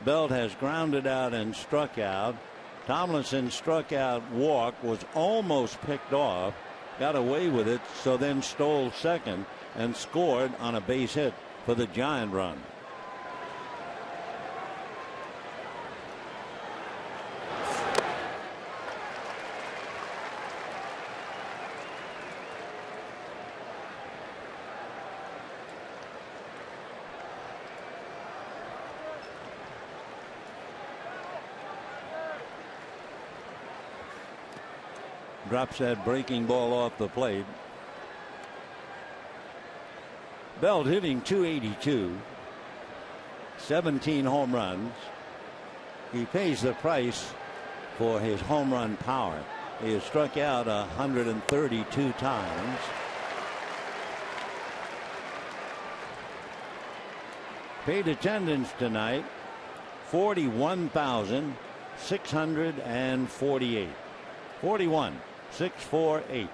Belt has grounded out and struck out. Tomlinson struck out, walk, was almost picked off, got away with it, so then stole second and scored on a base hit for the Giant run. Drops that breaking ball off the plate. Belt hitting .282, 17 home runs. He pays the price for his home run power. He has struck out 132 times. Paid attendance tonight 41,648. 41,648.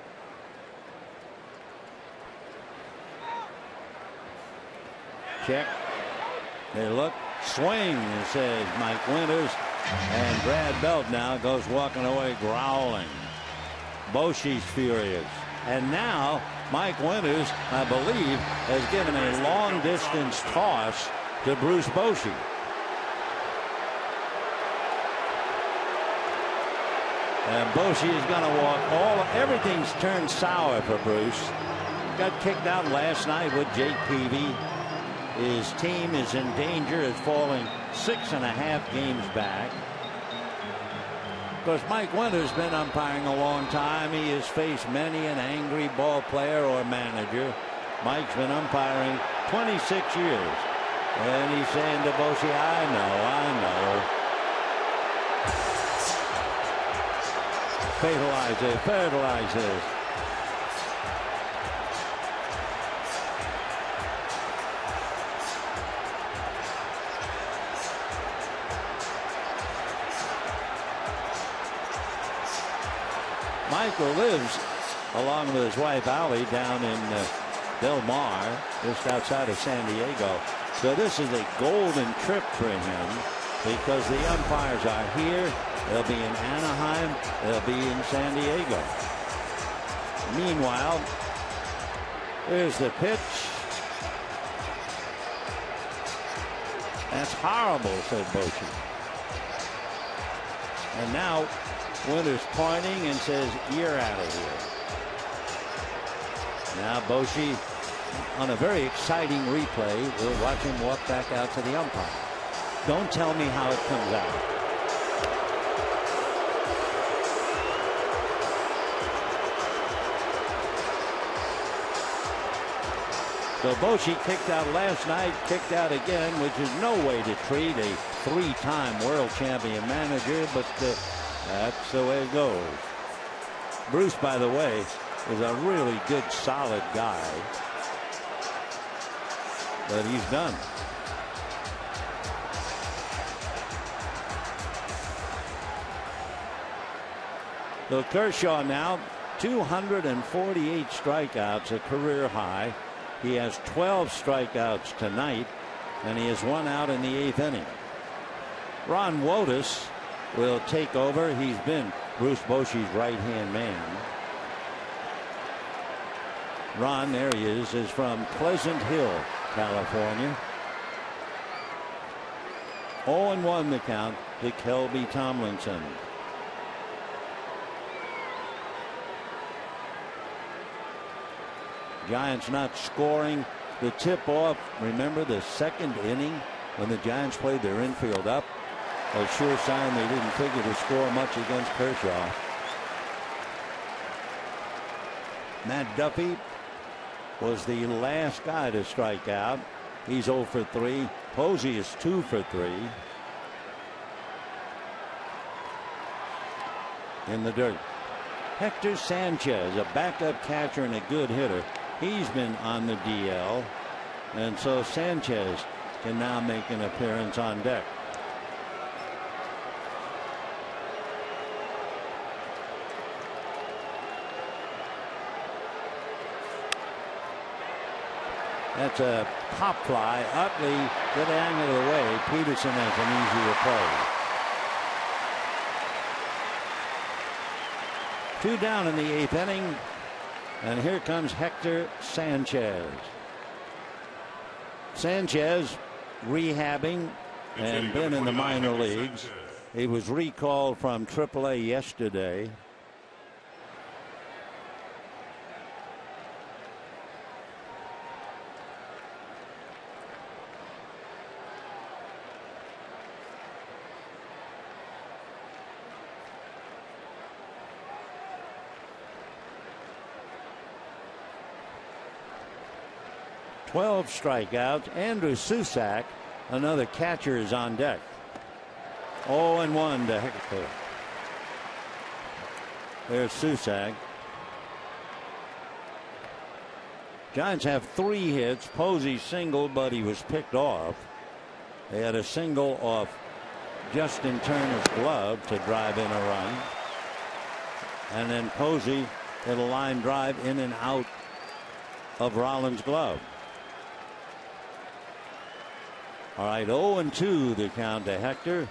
Check. They look. Swing, says Mike Winters. And Brad Belt now goes walking away growling. Bochy's furious. And now Mike Winters, I believe, has given a long distance toss to Bruce Bochy. And Bochy is going to walk everything's turned sour for Bruce. Got kicked out last night with Jake Peavy. His team is in danger, is falling 6.5 games back. Of course, Mike Winters has been umpiring a long time. He has faced many an angry ball player or manager. Mike's been umpiring 26 years. And he's saying to Bochy, I know. Fertilizes. Michael lives along with his wife Allie down in Del Mar, just outside of San Diego. So this is a golden trip for him because the umpires are here. They'll be in Anaheim. They'll be in San Diego. Meanwhile, there's the pitch. That's horrible, said Bochy. And now Winters pointing and says, "You're out of here." Now Bochy on a very exciting replay. We'll watch him walk back out to the umpire. Don't tell me how it comes out. So Bochy kicked out last night, kicked out again, which is no way to treat a three-time world champion manager, but that's the way it goes. Bruce, by the way, is a really good, solid guy, but he's done. So Kershaw now 248 strikeouts, a career high. He has 12 strikeouts tonight, and he has one out in the 8th inning. Ron Wotus will take over. He's been Bruce Bochy's right-hand man. Ron, there he is from Pleasant Hill, California. 0-1 the count to Kelby Tomlinson. Giants not scoring. The tip off, remember the second inning when the Giants played their infield up? A sure sign they didn't figure to score much against Kershaw. Matt Duffy was the last guy to strike out. He's 0 for 3. Posey is 2 for 3. In the dirt. Hector Sanchez, a backup catcher and a good hitter. He's been on the DL, and so Sanchez can now make an appearance on deck. That's a pop fly. Utley get the angle of the way. Peterson has an easier play. 2 down in the 8th inning. And here comes Hector Sanchez. Sanchez rehabbing and been in the minor leagues. He was recalled from AAA yesterday. Twelve strikeouts. Andrew Susac, another catcher, is on deck. 0-1 to Hector. There's Susac. Giants have 3 hits. Posey singled, but he was picked off. They had a single off Justin Turner's glove to drive in a run. And then Posey hit a line drive in and out of Rollins' glove. All right, 0-2 the count to Hector.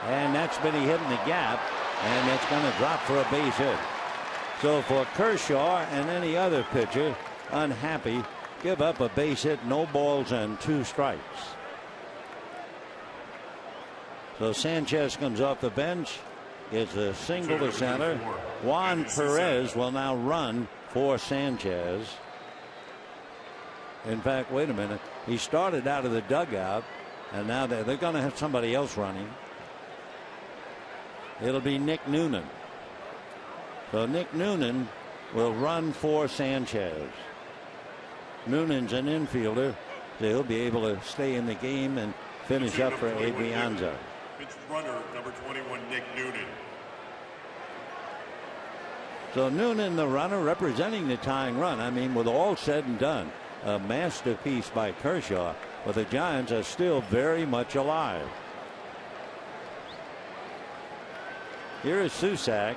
And that's been hit in the gap, and it's going to drop for a base hit. So for Kershaw and any other pitcher unhappy, give up a base hit, no balls and 2 strikes. So Sanchez comes off the bench. It's a single to center. Juan Perez will now run for Sanchez. In fact, wait a minute. He started out of the dugout, and now they're going to have somebody else running. It'll be Nick Noonan. So Nick Noonan will run for Sanchez. Noonan's an infielder, so he'll be able to stay in the game and finish up for Adrianza. It's runner number 21, Nick Noonan. So Noonan, the runner, representing the tying run. I mean, with all said and done, a masterpiece by Kershaw, but the Giants are still very much alive. Here is Susak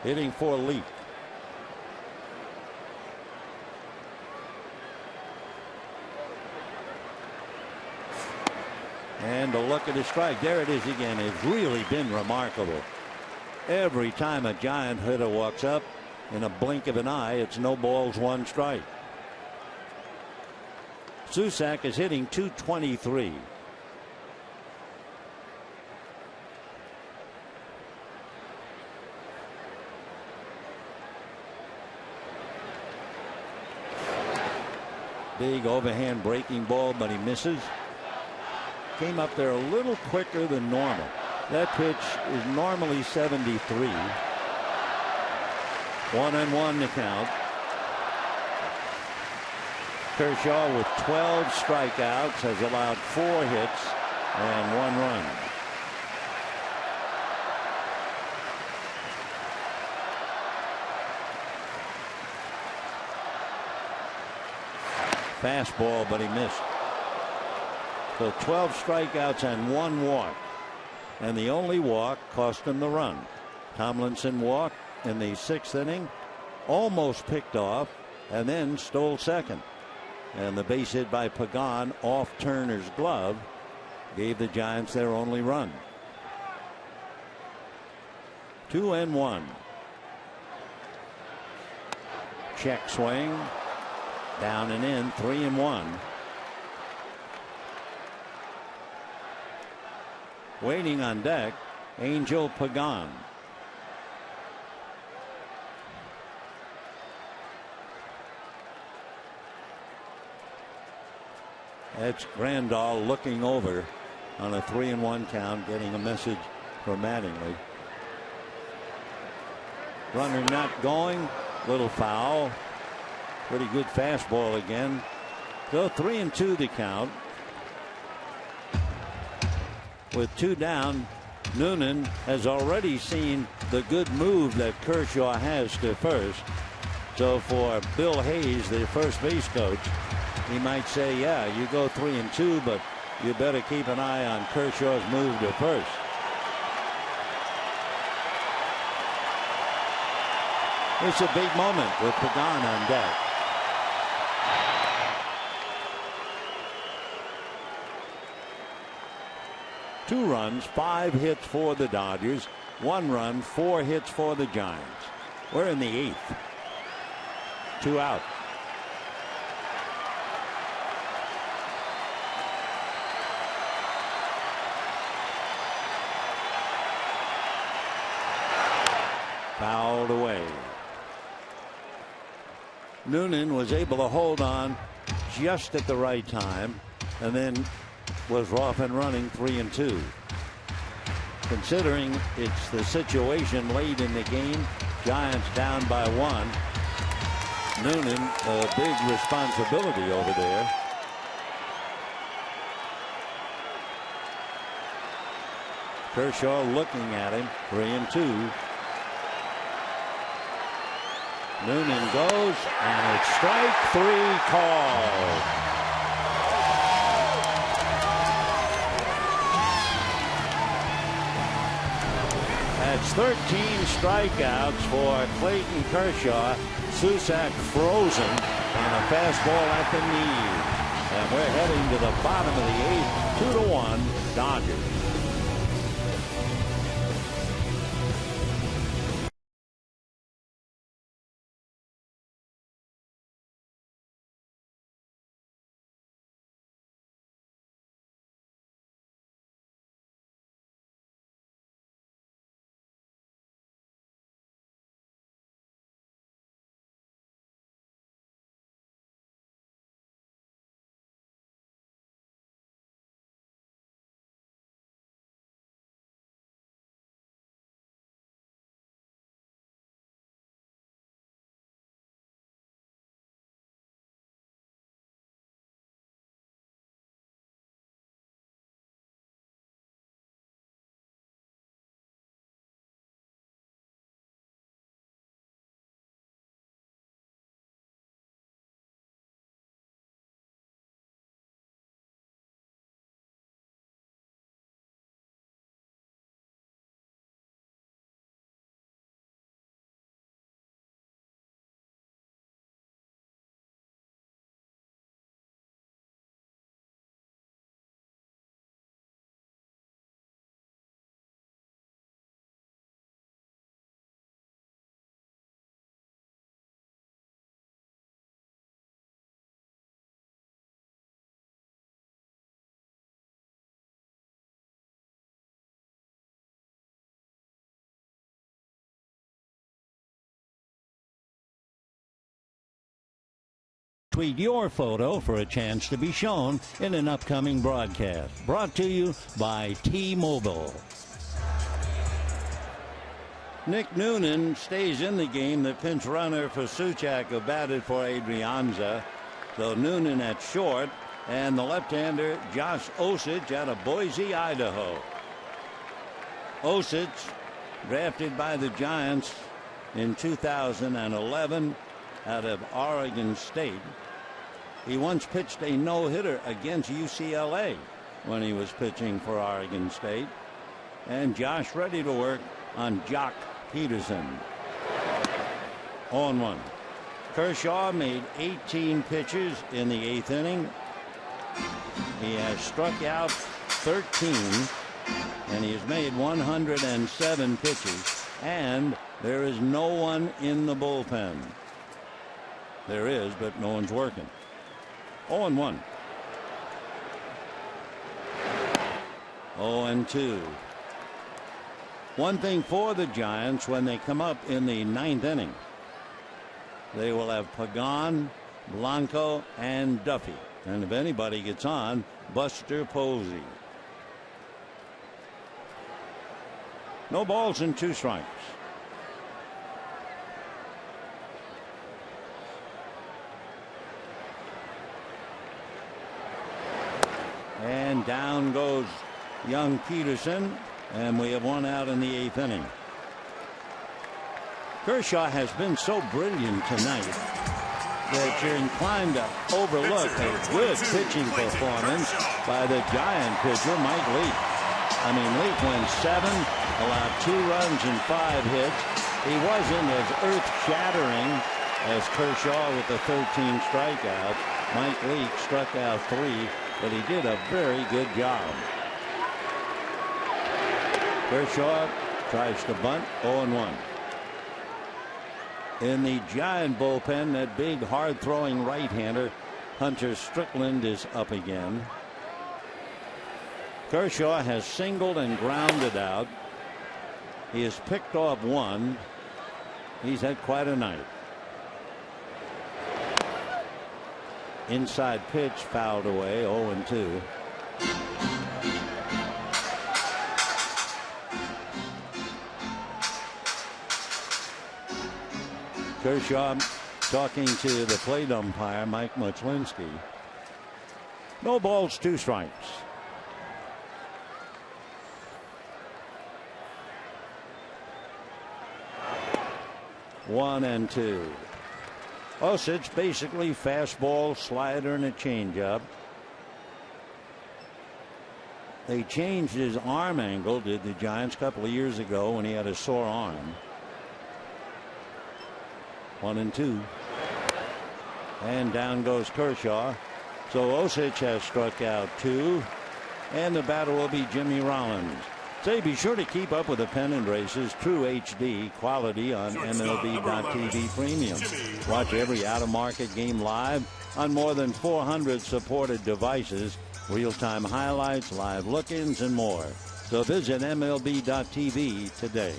hitting for Leak. And a look at his strike. There it is again. It's really been remarkable. Every time a Giant hitter walks up, in a blink of an eye, it's no balls, one strike. Susak is hitting .223. Big overhand breaking ball, but he misses. Came up there a little quicker than normal. That pitch is normally 73. 1-1 to count. Kershaw with 12 strikeouts has allowed 4 hits and 1 run. Fastball, but he missed. So 12 strikeouts and 1 walk. And the only walk cost him the run. Tomlinson walked in the 6th inning, almost picked off, and then stole second. And the base hit by Pagan off Turner's glove gave the Giants their only run. 2-1. Check swing. Down and in. 3-1. Waiting on deck, Angel Pagan. That's Grandal looking over on a 3-1 count, getting a message from Mattingly. Runner not going. Little foul. Pretty good fastball again. So 3-2 the count. With 2 down, Noonan has already seen the good move that Kershaw has to first. So for Bill Hayes, the first base coach, he might say, yeah, you go 3-2, but you better keep an eye on Kershaw's move to first. It's a big moment with Pagan on deck. Two runs, 5 hits for the Dodgers, 1 run, 4 hits for the Giants. We're in the 8th. 2 out. Fouled away. Noonan was able to hold on just at the right time, and then was off and running 3-2. Considering it's the situation late in the game, Giants down by 1. Noonan, a big responsibility over there. Kershaw looking at him, 3-2. Noonan goes, and it's strike 3 called. That's 13 strikeouts for Clayton Kershaw. Susak frozen, and a fastball at the knees. And we're heading to the bottom of the 8th, 2-1 Dodgers. Tweet your photo for a chance to be shown in an upcoming broadcast. Brought to you by T-Mobile. Nick Noonan stays in the game, the pinch runner for Suchak, who batted for Adrianza. So Noonan at short, and the left-hander Josh Osich out of Boise, Idaho. Osich, drafted by the Giants in 2011 out of Oregon State. He once pitched a no-hitter against UCLA when he was pitching for Oregon State. And Josh ready to work on Jock Peterson. 0-1. Kershaw made 18 pitches in the 8th inning. He has struck out 13, and he has made 107 pitches. And there is no one in the bullpen. There is, but no one's working. 0-1. 0-2. One thing for the Giants when they come up in the 9th inning, they will have Pagan, Blanco, and Duffy. And if anybody gets on, Buster Posey. No balls and 2 strikes. And down goes young Peterson, and we have 1 out in the 8th inning. Kershaw has been so brilliant tonight that you're inclined to overlook a good pitching performance by the Giant pitcher, Mike Leake. I mean, Leake went 7, allowed 2 runs and 5 hits. He wasn't as earth-shattering as Kershaw with the 13 strikeouts. Mike Leake struck out 3, but he did a very good job. Kershaw tries to bunt. 0-1. In the Giant bullpen, that big hard-throwing right-hander Hunter Strickland is up again. Kershaw has singled and grounded out. He has picked off 1. He's had quite a night. Inside pitch fouled away. 0-2. Kershaw talking to the plate umpire, Mike Muchlinski. No balls, 2 strikes. One and 2. Osich basically fastball, slider, and a changeup. They changed his arm angle, did the Giants, a couple of years ago when he had a sore arm. 1-2. And down goes Kershaw. So Osich has struck out 2. And the batter will be Jimmy Rollins. Say, be sure to keep up with the pennant races, True HD quality on MLB.TV Premium. Watch every out-of-market game live on more than 400 supported devices, real-time highlights, live look-ins, and more. So visit MLB.TV today.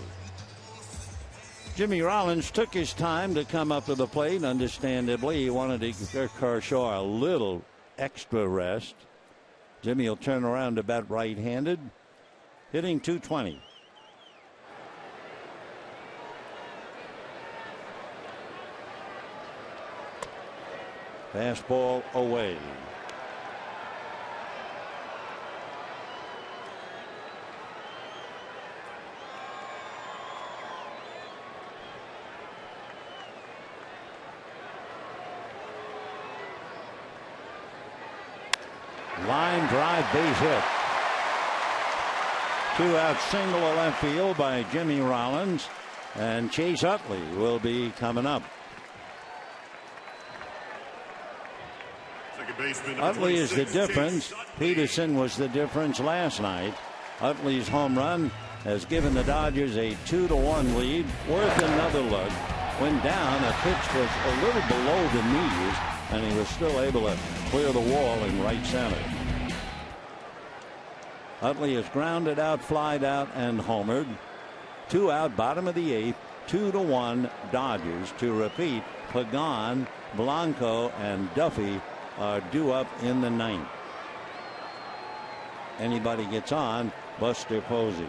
Jimmy Rollins took his time to come up to the plate. Understandably, he wanted to give Kershaw a little extra rest. Jimmy will turn around to bat right-handed, hitting .220. Fastball away. Line drive, base hit. 2-out single to left field by Jimmy Rollins, and Chase Utley will be coming up. Utley is the difference. Peterson was the difference last night. Utley's home run has given the Dodgers a 2-1 lead. Worth another look. When down, a pitch was a little below the knees, and he was still able to clear the wall in right center. Utley has grounded out, flied out, and homered. 2 out, bottom of the 8th, 2-1 Dodgers. To repeat, Pagan, Blanco and Duffy are due up in the ninth. Anybody gets on, Buster Posey.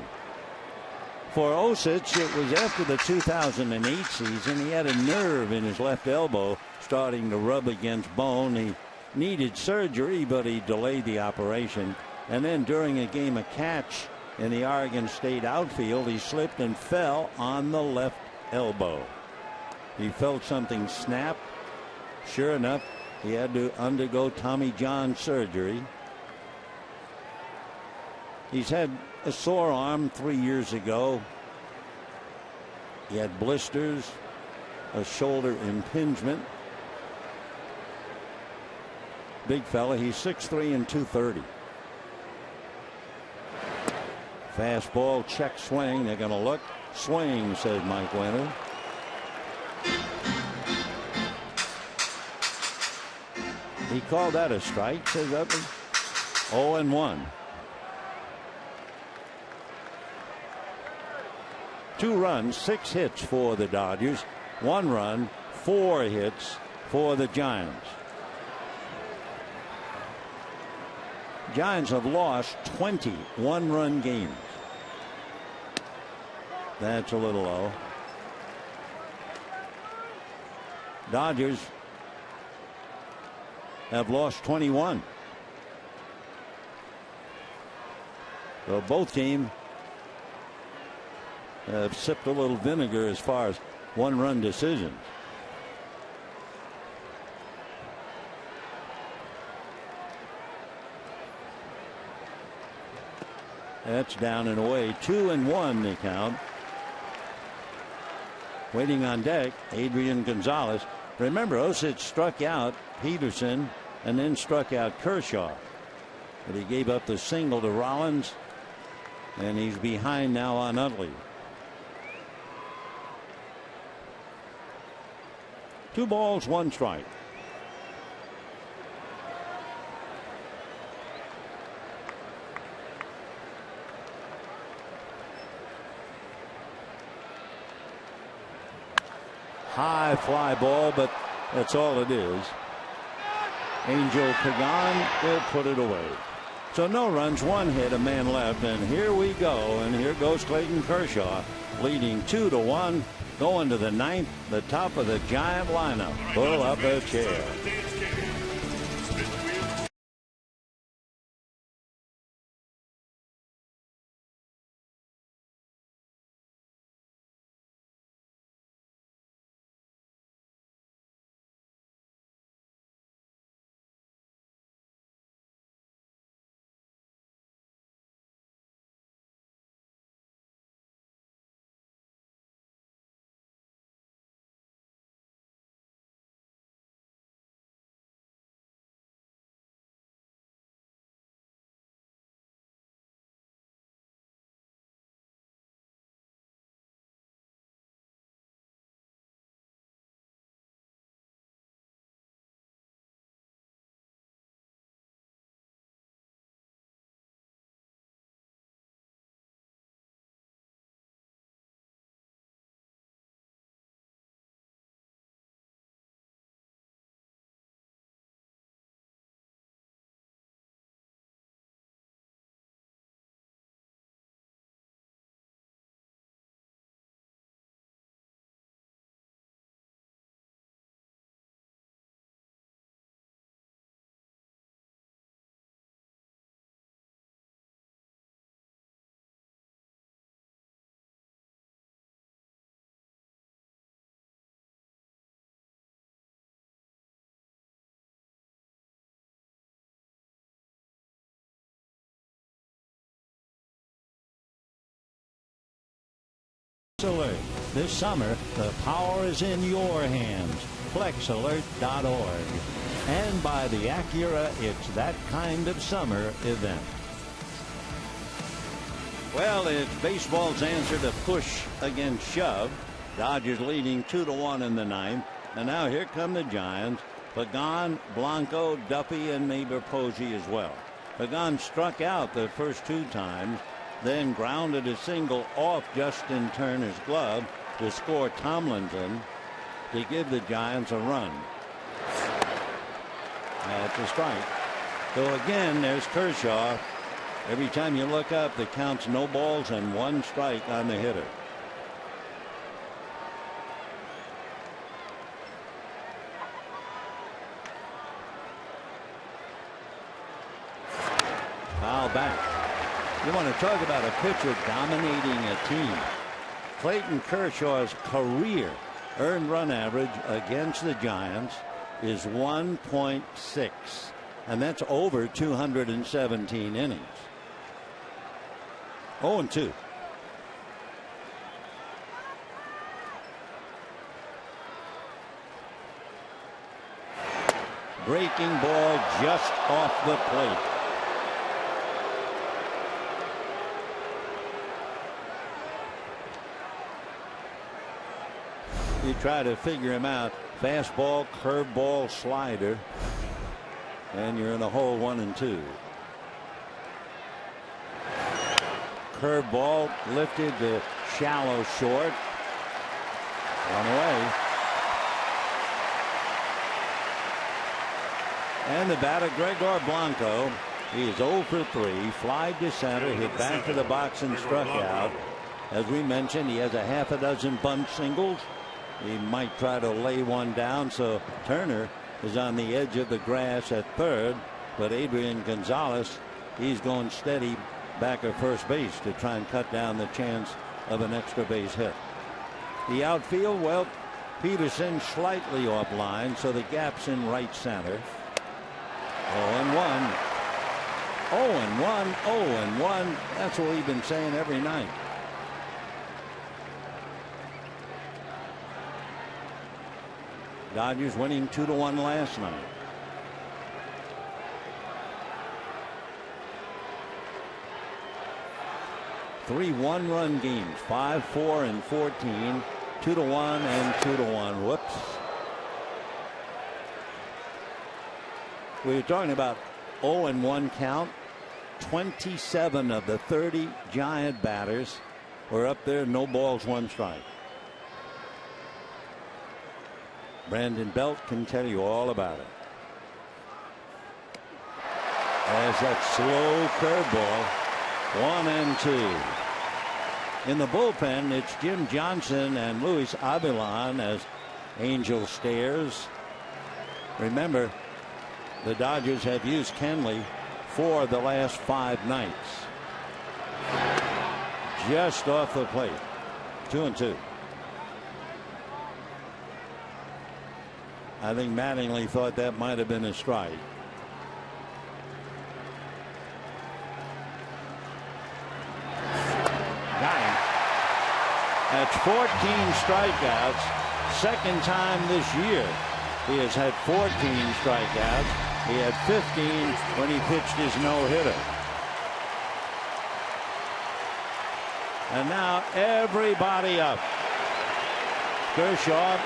For Osich, it was after the 2008 season. He had a nerve in his left elbow starting to rub against bone. He needed surgery, but he delayed the operation. And then during a game of catch in the Oregon State outfield, he slipped and fell on the left elbow. He felt something snap. Sure enough, he had to undergo Tommy John surgery. He's had a sore arm 3 years ago. He had blisters, a shoulder impingement. Big fella. He's 6'3" and 230. Fastball, check swing. They're going to look. Swing, says Mike Winter. He called that a strike, says Utley. 0-1. 2 runs, 6 hits for the Dodgers. 1 run, 4 hits for the Giants. Giants have lost 20 one-run games. That's a little low. Dodgers have lost 21. So both teams have sipped a little vinegar as far as one-run decisions. That's down and away. 2-1 the count. Waiting on deck, Adrian Gonzalez. Remember, Osich struck out Peterson and then struck out Kershaw. But he gave up the single to Rollins, and he's behind now on Utley. 2 balls, 1 strike. High fly ball, but that's all it is. Angel Pagan will put it away. So no runs, 1 hit, a man left, and here we go. And here goes Clayton Kershaw, leading 2-1, going to the 9th, the top of the Giant lineup. Pull up a chair. Alert. This summer, the power is in your hands. FlexAlert.org. And by the Acura It's That Kind of Summer event. Well, it's baseball's answer to push against shove. Dodgers leading 2-1 in the 9th. And now here come the Giants. Pagan, Blanco, Duffy, and maybe Posey as well. Pagan struck out the first 2 times, then grounded a single off Justin Turner's glove to score Tomlinson to give the Giants a run. That's a strike. So again, there's Kershaw. Every time you look up, the count's no balls and 1 strike on the hitter. Foul back. You want to talk about a pitcher dominating a team. Clayton Kershaw's career earned run average against the Giants is 1.6, and that's over 217 innings. 0-2. Breaking ball just off the plate. You try to figure him out. Fastball, curveball, slider, and you're in a hole 1-2. Curveball lifted to shallow short. One away. And the batter, Gregor Blanco. He is 0 for 3. Fly to center, hit back to the box and struck out. As we mentioned, he has a half a dozen bunt singles. He might try to lay one down, so Turner is on the edge of the grass at third, but Adrian Gonzalez, he's going steady back at first base to try and cut down the chance of an extra base hit. The outfield, well, Peterson slightly offline, so the gap's in right center. 0-1. 0-1. 0-1. That's what we've been saying every night. Dodgers winning 2-1 last night. Three one-run games, 5-4 and 14, 2-1 and 2-1. Whoops. We were talking about 0-1 count. 27 of the 30 Giant batters were up there, no balls, 1 strike. Brandon Belt can tell you all about it. As that slow curveball, 1-2. In the bullpen, it's Jim Johnson and Luis Avilan as Angel stares. Remember, the Dodgers have used Kenley for the last 5 nights. Just off the plate. 2-2. I think Mattingly thought that might have been a strike. Got him. That's 14 strikeouts. Second time this year he has had 14 strikeouts. He had 15 when he pitched his no-hitter. And now everybody up. Kershaw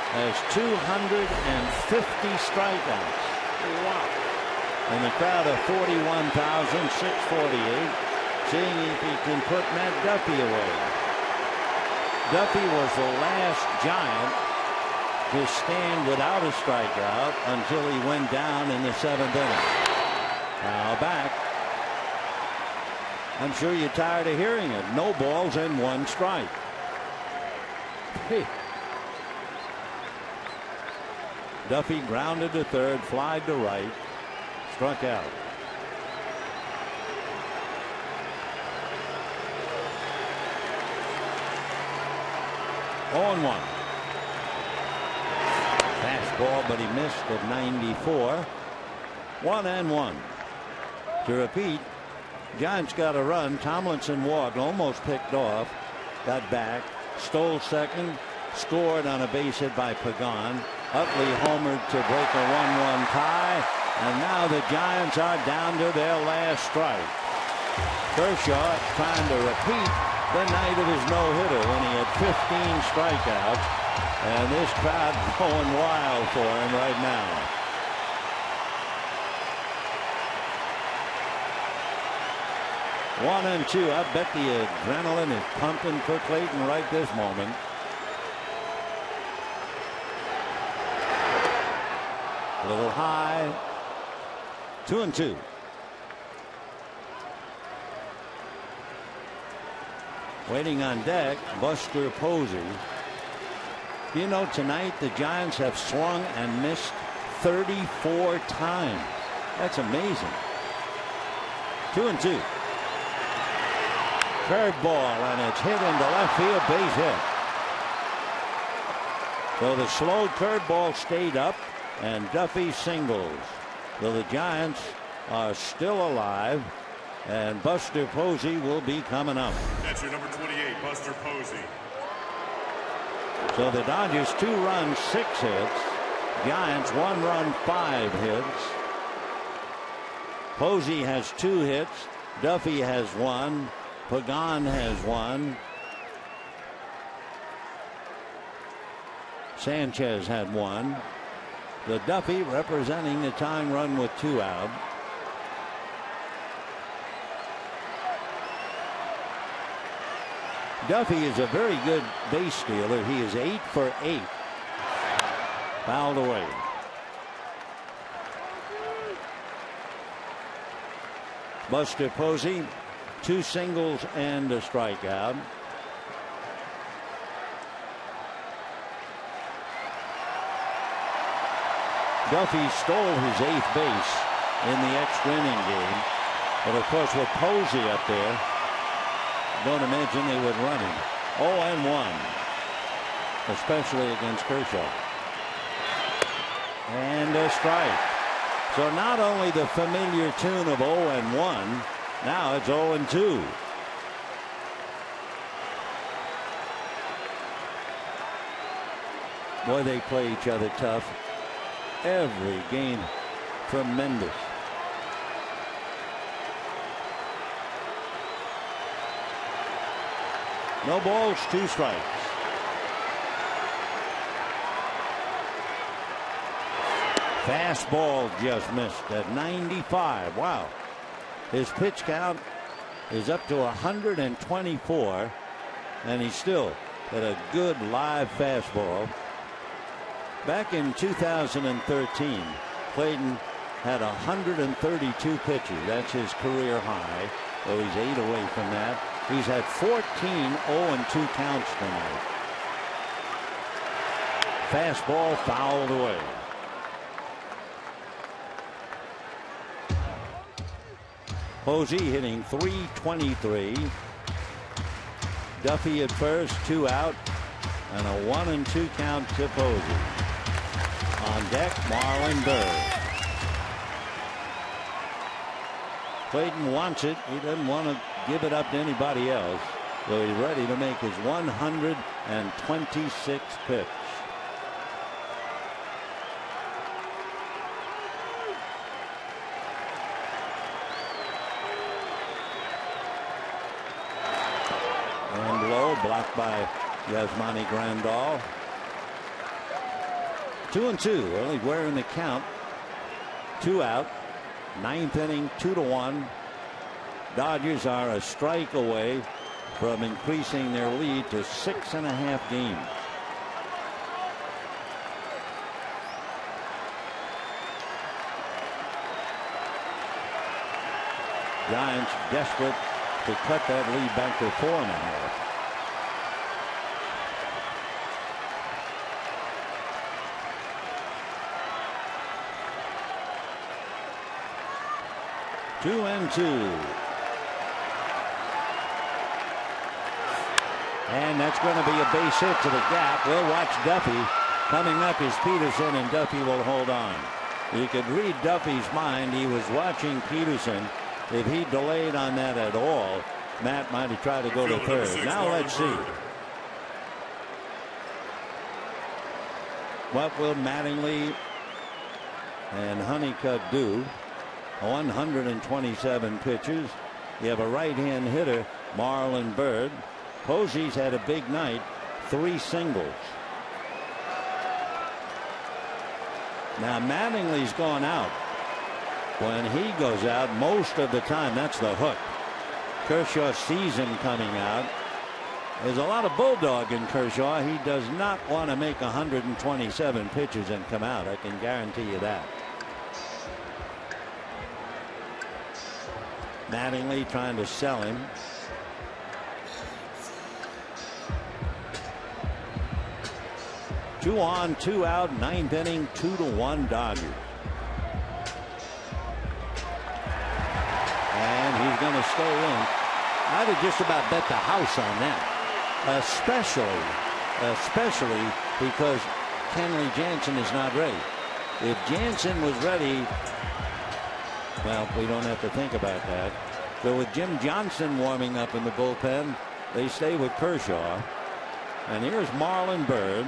has 250 strikeouts. Wow. And the crowd of 41,648 seeing if he can put Matt Duffy away. Duffy was the last Giant to stand without a strikeout until he went down in the 7th inning. Now back. I'm sure you're tired of hearing it. No balls and 1 strike. Hey. Duffy grounded to third, flied to right, struck out. On 1. Fastball, but he missed at 94. 1-1. To repeat, Giants got a run. Tomlinson walked, almost picked off, got back, stole second, scored on a base hit by Pagan. Utley homered to break a 1-1 tie, and now the Giants are down to their last strike. Kershaw trying to repeat the night of his no-hitter when he had 15 strikeouts, and this crowd going wild for him right now. One and 2. I bet the adrenaline is pumping for Clayton right this moment. A little high, 2-2. Waiting on deck, Buster Posey. You know, tonight the Giants have swung and missed 34 times. That's amazing. 2-2. Curveball, and it's hit into left field, base hit. So the slow curveball stayed up, and Duffy singles. So the Giants are still alive, and Buster Posey will be coming up. That's your number 28, Buster Posey. So the Dodgers 2 runs, 6 hits. Giants 1 run, 5 hits. Posey has 2 hits. Duffy has 1. Pagan has 1. Sanchez had 1. The Duffy representing the tying run with 2 out. Duffy is a very good base stealer. He is 8 for 8. Fouled away. Buster Posey, 2 singles and a strikeout. Duffy stole his 8th base in the extra inning game. But of course, with Posey up there, don't imagine they would run him. 0-1, especially against Kershaw. And a strike. So not only the familiar tune of 0-1, now it's 0-2. Boy, they play each other tough. Every game, tremendous. No balls, 2 strikes. Fastball just missed at 95. Wow. His pitch count is up to 124, and he's still at a good live fastball. Back in 2013, Clayton had 132 pitches. That's his career high. So he's 8 away from that. He's had 14 0-2 counts tonight. Fastball fouled away. Posey hitting .323. Duffy at first, 2 out, and a 1-2 count to Posey. On deck, Marlon Byrd. Clayton wants it. He doesn't want to give it up to anybody else. So he's ready to make his 126th pitch. And low, blocked by Yasmani Grandal. 2-2, early wearing the count. 2 out. 9th inning, 2-1. Dodgers are a strike away from increasing their lead to 6.5 games. Giants desperate to cut that lead back to 4.5. Two and 2. And that's going to be a base hit to the gap. We'll watch Duffy. Coming up is Peterson, and Duffy will hold on. You could read Duffy's mind. He was watching Peterson. If he delayed on that at all, Matt might have tried to go to third. Now let's see. What will Mattingly and Honeycutt do? 127 pitches. You have a right-hand hitter, Marlon Byrd. Posey's had a big night, 3 singles. Now Mattingly's gone out. When he goes out, most of the time, that's the hook. Kershaw sees him coming out. There's a lot of bulldog in Kershaw. He does not want to make 127 pitches and come out. I can guarantee you that. Mattingly trying to sell him. Two on, two out, ninth inning, 2-1 Dodgers. And he's going to stay in. I'd have just about bet the house on that. Especially because Kenley Jansen is not ready. If Jansen was ready, well, we don't have to think about that. So with Jim Johnson warming up in the bullpen, they stay with Kershaw. And here's Marlon Byrd.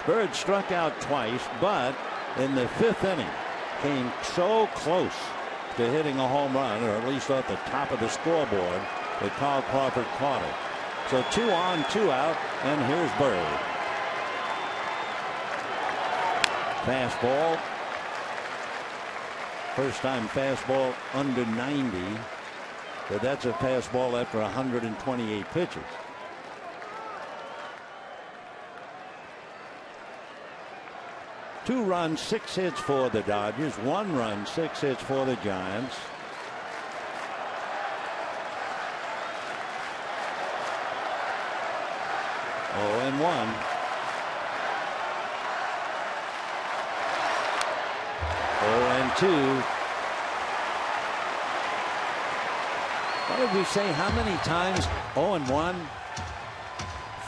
Byrd struck out twice, but in the fifth inning came so close to hitting a home run, or at least off the top of the scoreboard, that Carl Crawford caught it. So 2 on, 2 out, and here's Byrd. Fastball. First time fastball under 90, but that's a fastball after 128 pitches. Two runs, 6 hits for the Dodgers. 1 run, 6 hits for the Giants. Oh, and 1. Oh, and 2. What did we say? How many times? 0 and 1.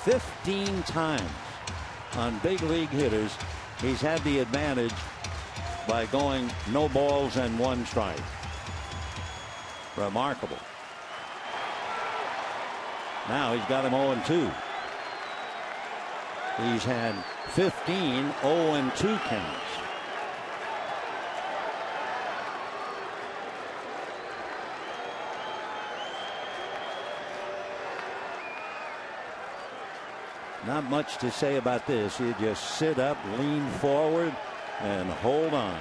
15 times on big league hitters. He's had the advantage by going no balls and 1 strike. Remarkable. Now he's got him 0 and 2. He's had 15 0 and 2 counts. Not much to say about this. You just sit up, lean forward, and hold on.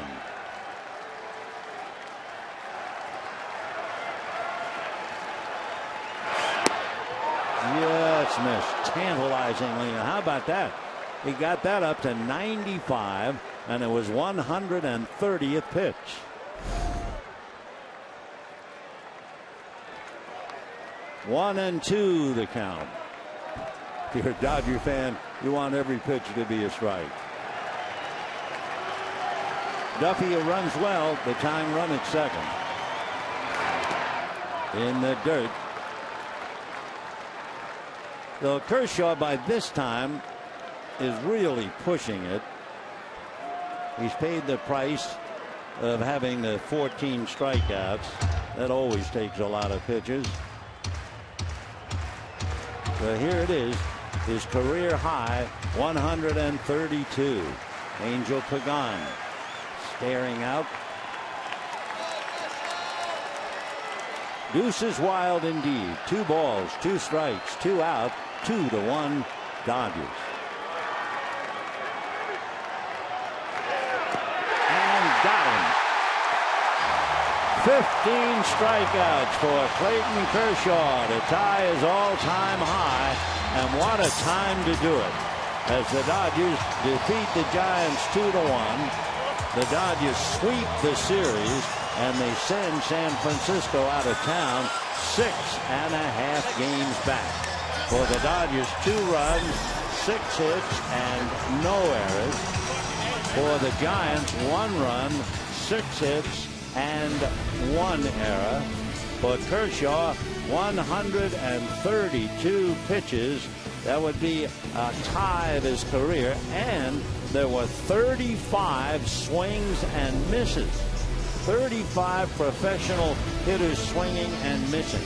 Yes, missed tantalizingly. How about that? He got that up to 95, and it was 130th pitch. One and 2 the count. If you're a Dodger fan, you want every pitch to be a strike. Duffy runs well. The tying run at second. In the dirt. Though Kershaw by this time is really pushing it. He's paid the price of having the 14 strikeouts. That always takes a lot of pitches. But here it is. His career high, 132. Angel Pagan staring out. Deuce is wild indeed. 2 balls, 2 strikes, 2 out, 2-1 Dodgers. And got him. 15 strikeouts for Clayton Kershaw to tie his all-time high. And what a time to do it. As the Dodgers defeat the Giants 2-1. The Dodgers sweep the series, and they send San Francisco out of town 6.5 games back. For the Dodgers, 2 runs, 6 hits, and no errors. For the Giants, 1 run, 6 hits, and 1 error. For Kershaw, 132 pitches. That would be a tie of his career. And there were 35 swings and misses. 35 professional hitters swinging and missing.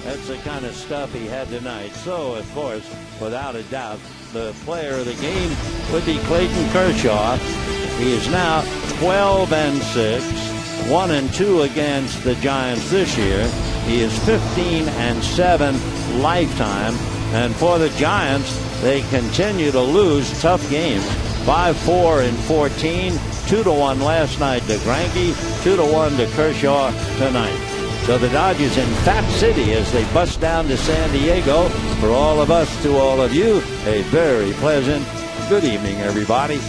That's the kind of stuff he had tonight. So, of course, without a doubt, the player of the game would be Clayton Kershaw. He is now 12 and 6, 1 and 2 against the Giants this year. He is 15 and 7 lifetime. And for the Giants, they continue to lose tough games. 5-4 in 14, 2-1 last night to Greinke, 2-1 to Kershaw tonight. So the Dodgers in Fat City as they bust down to San Diego. For all of us, to all of you, a very pleasant good evening, everybody.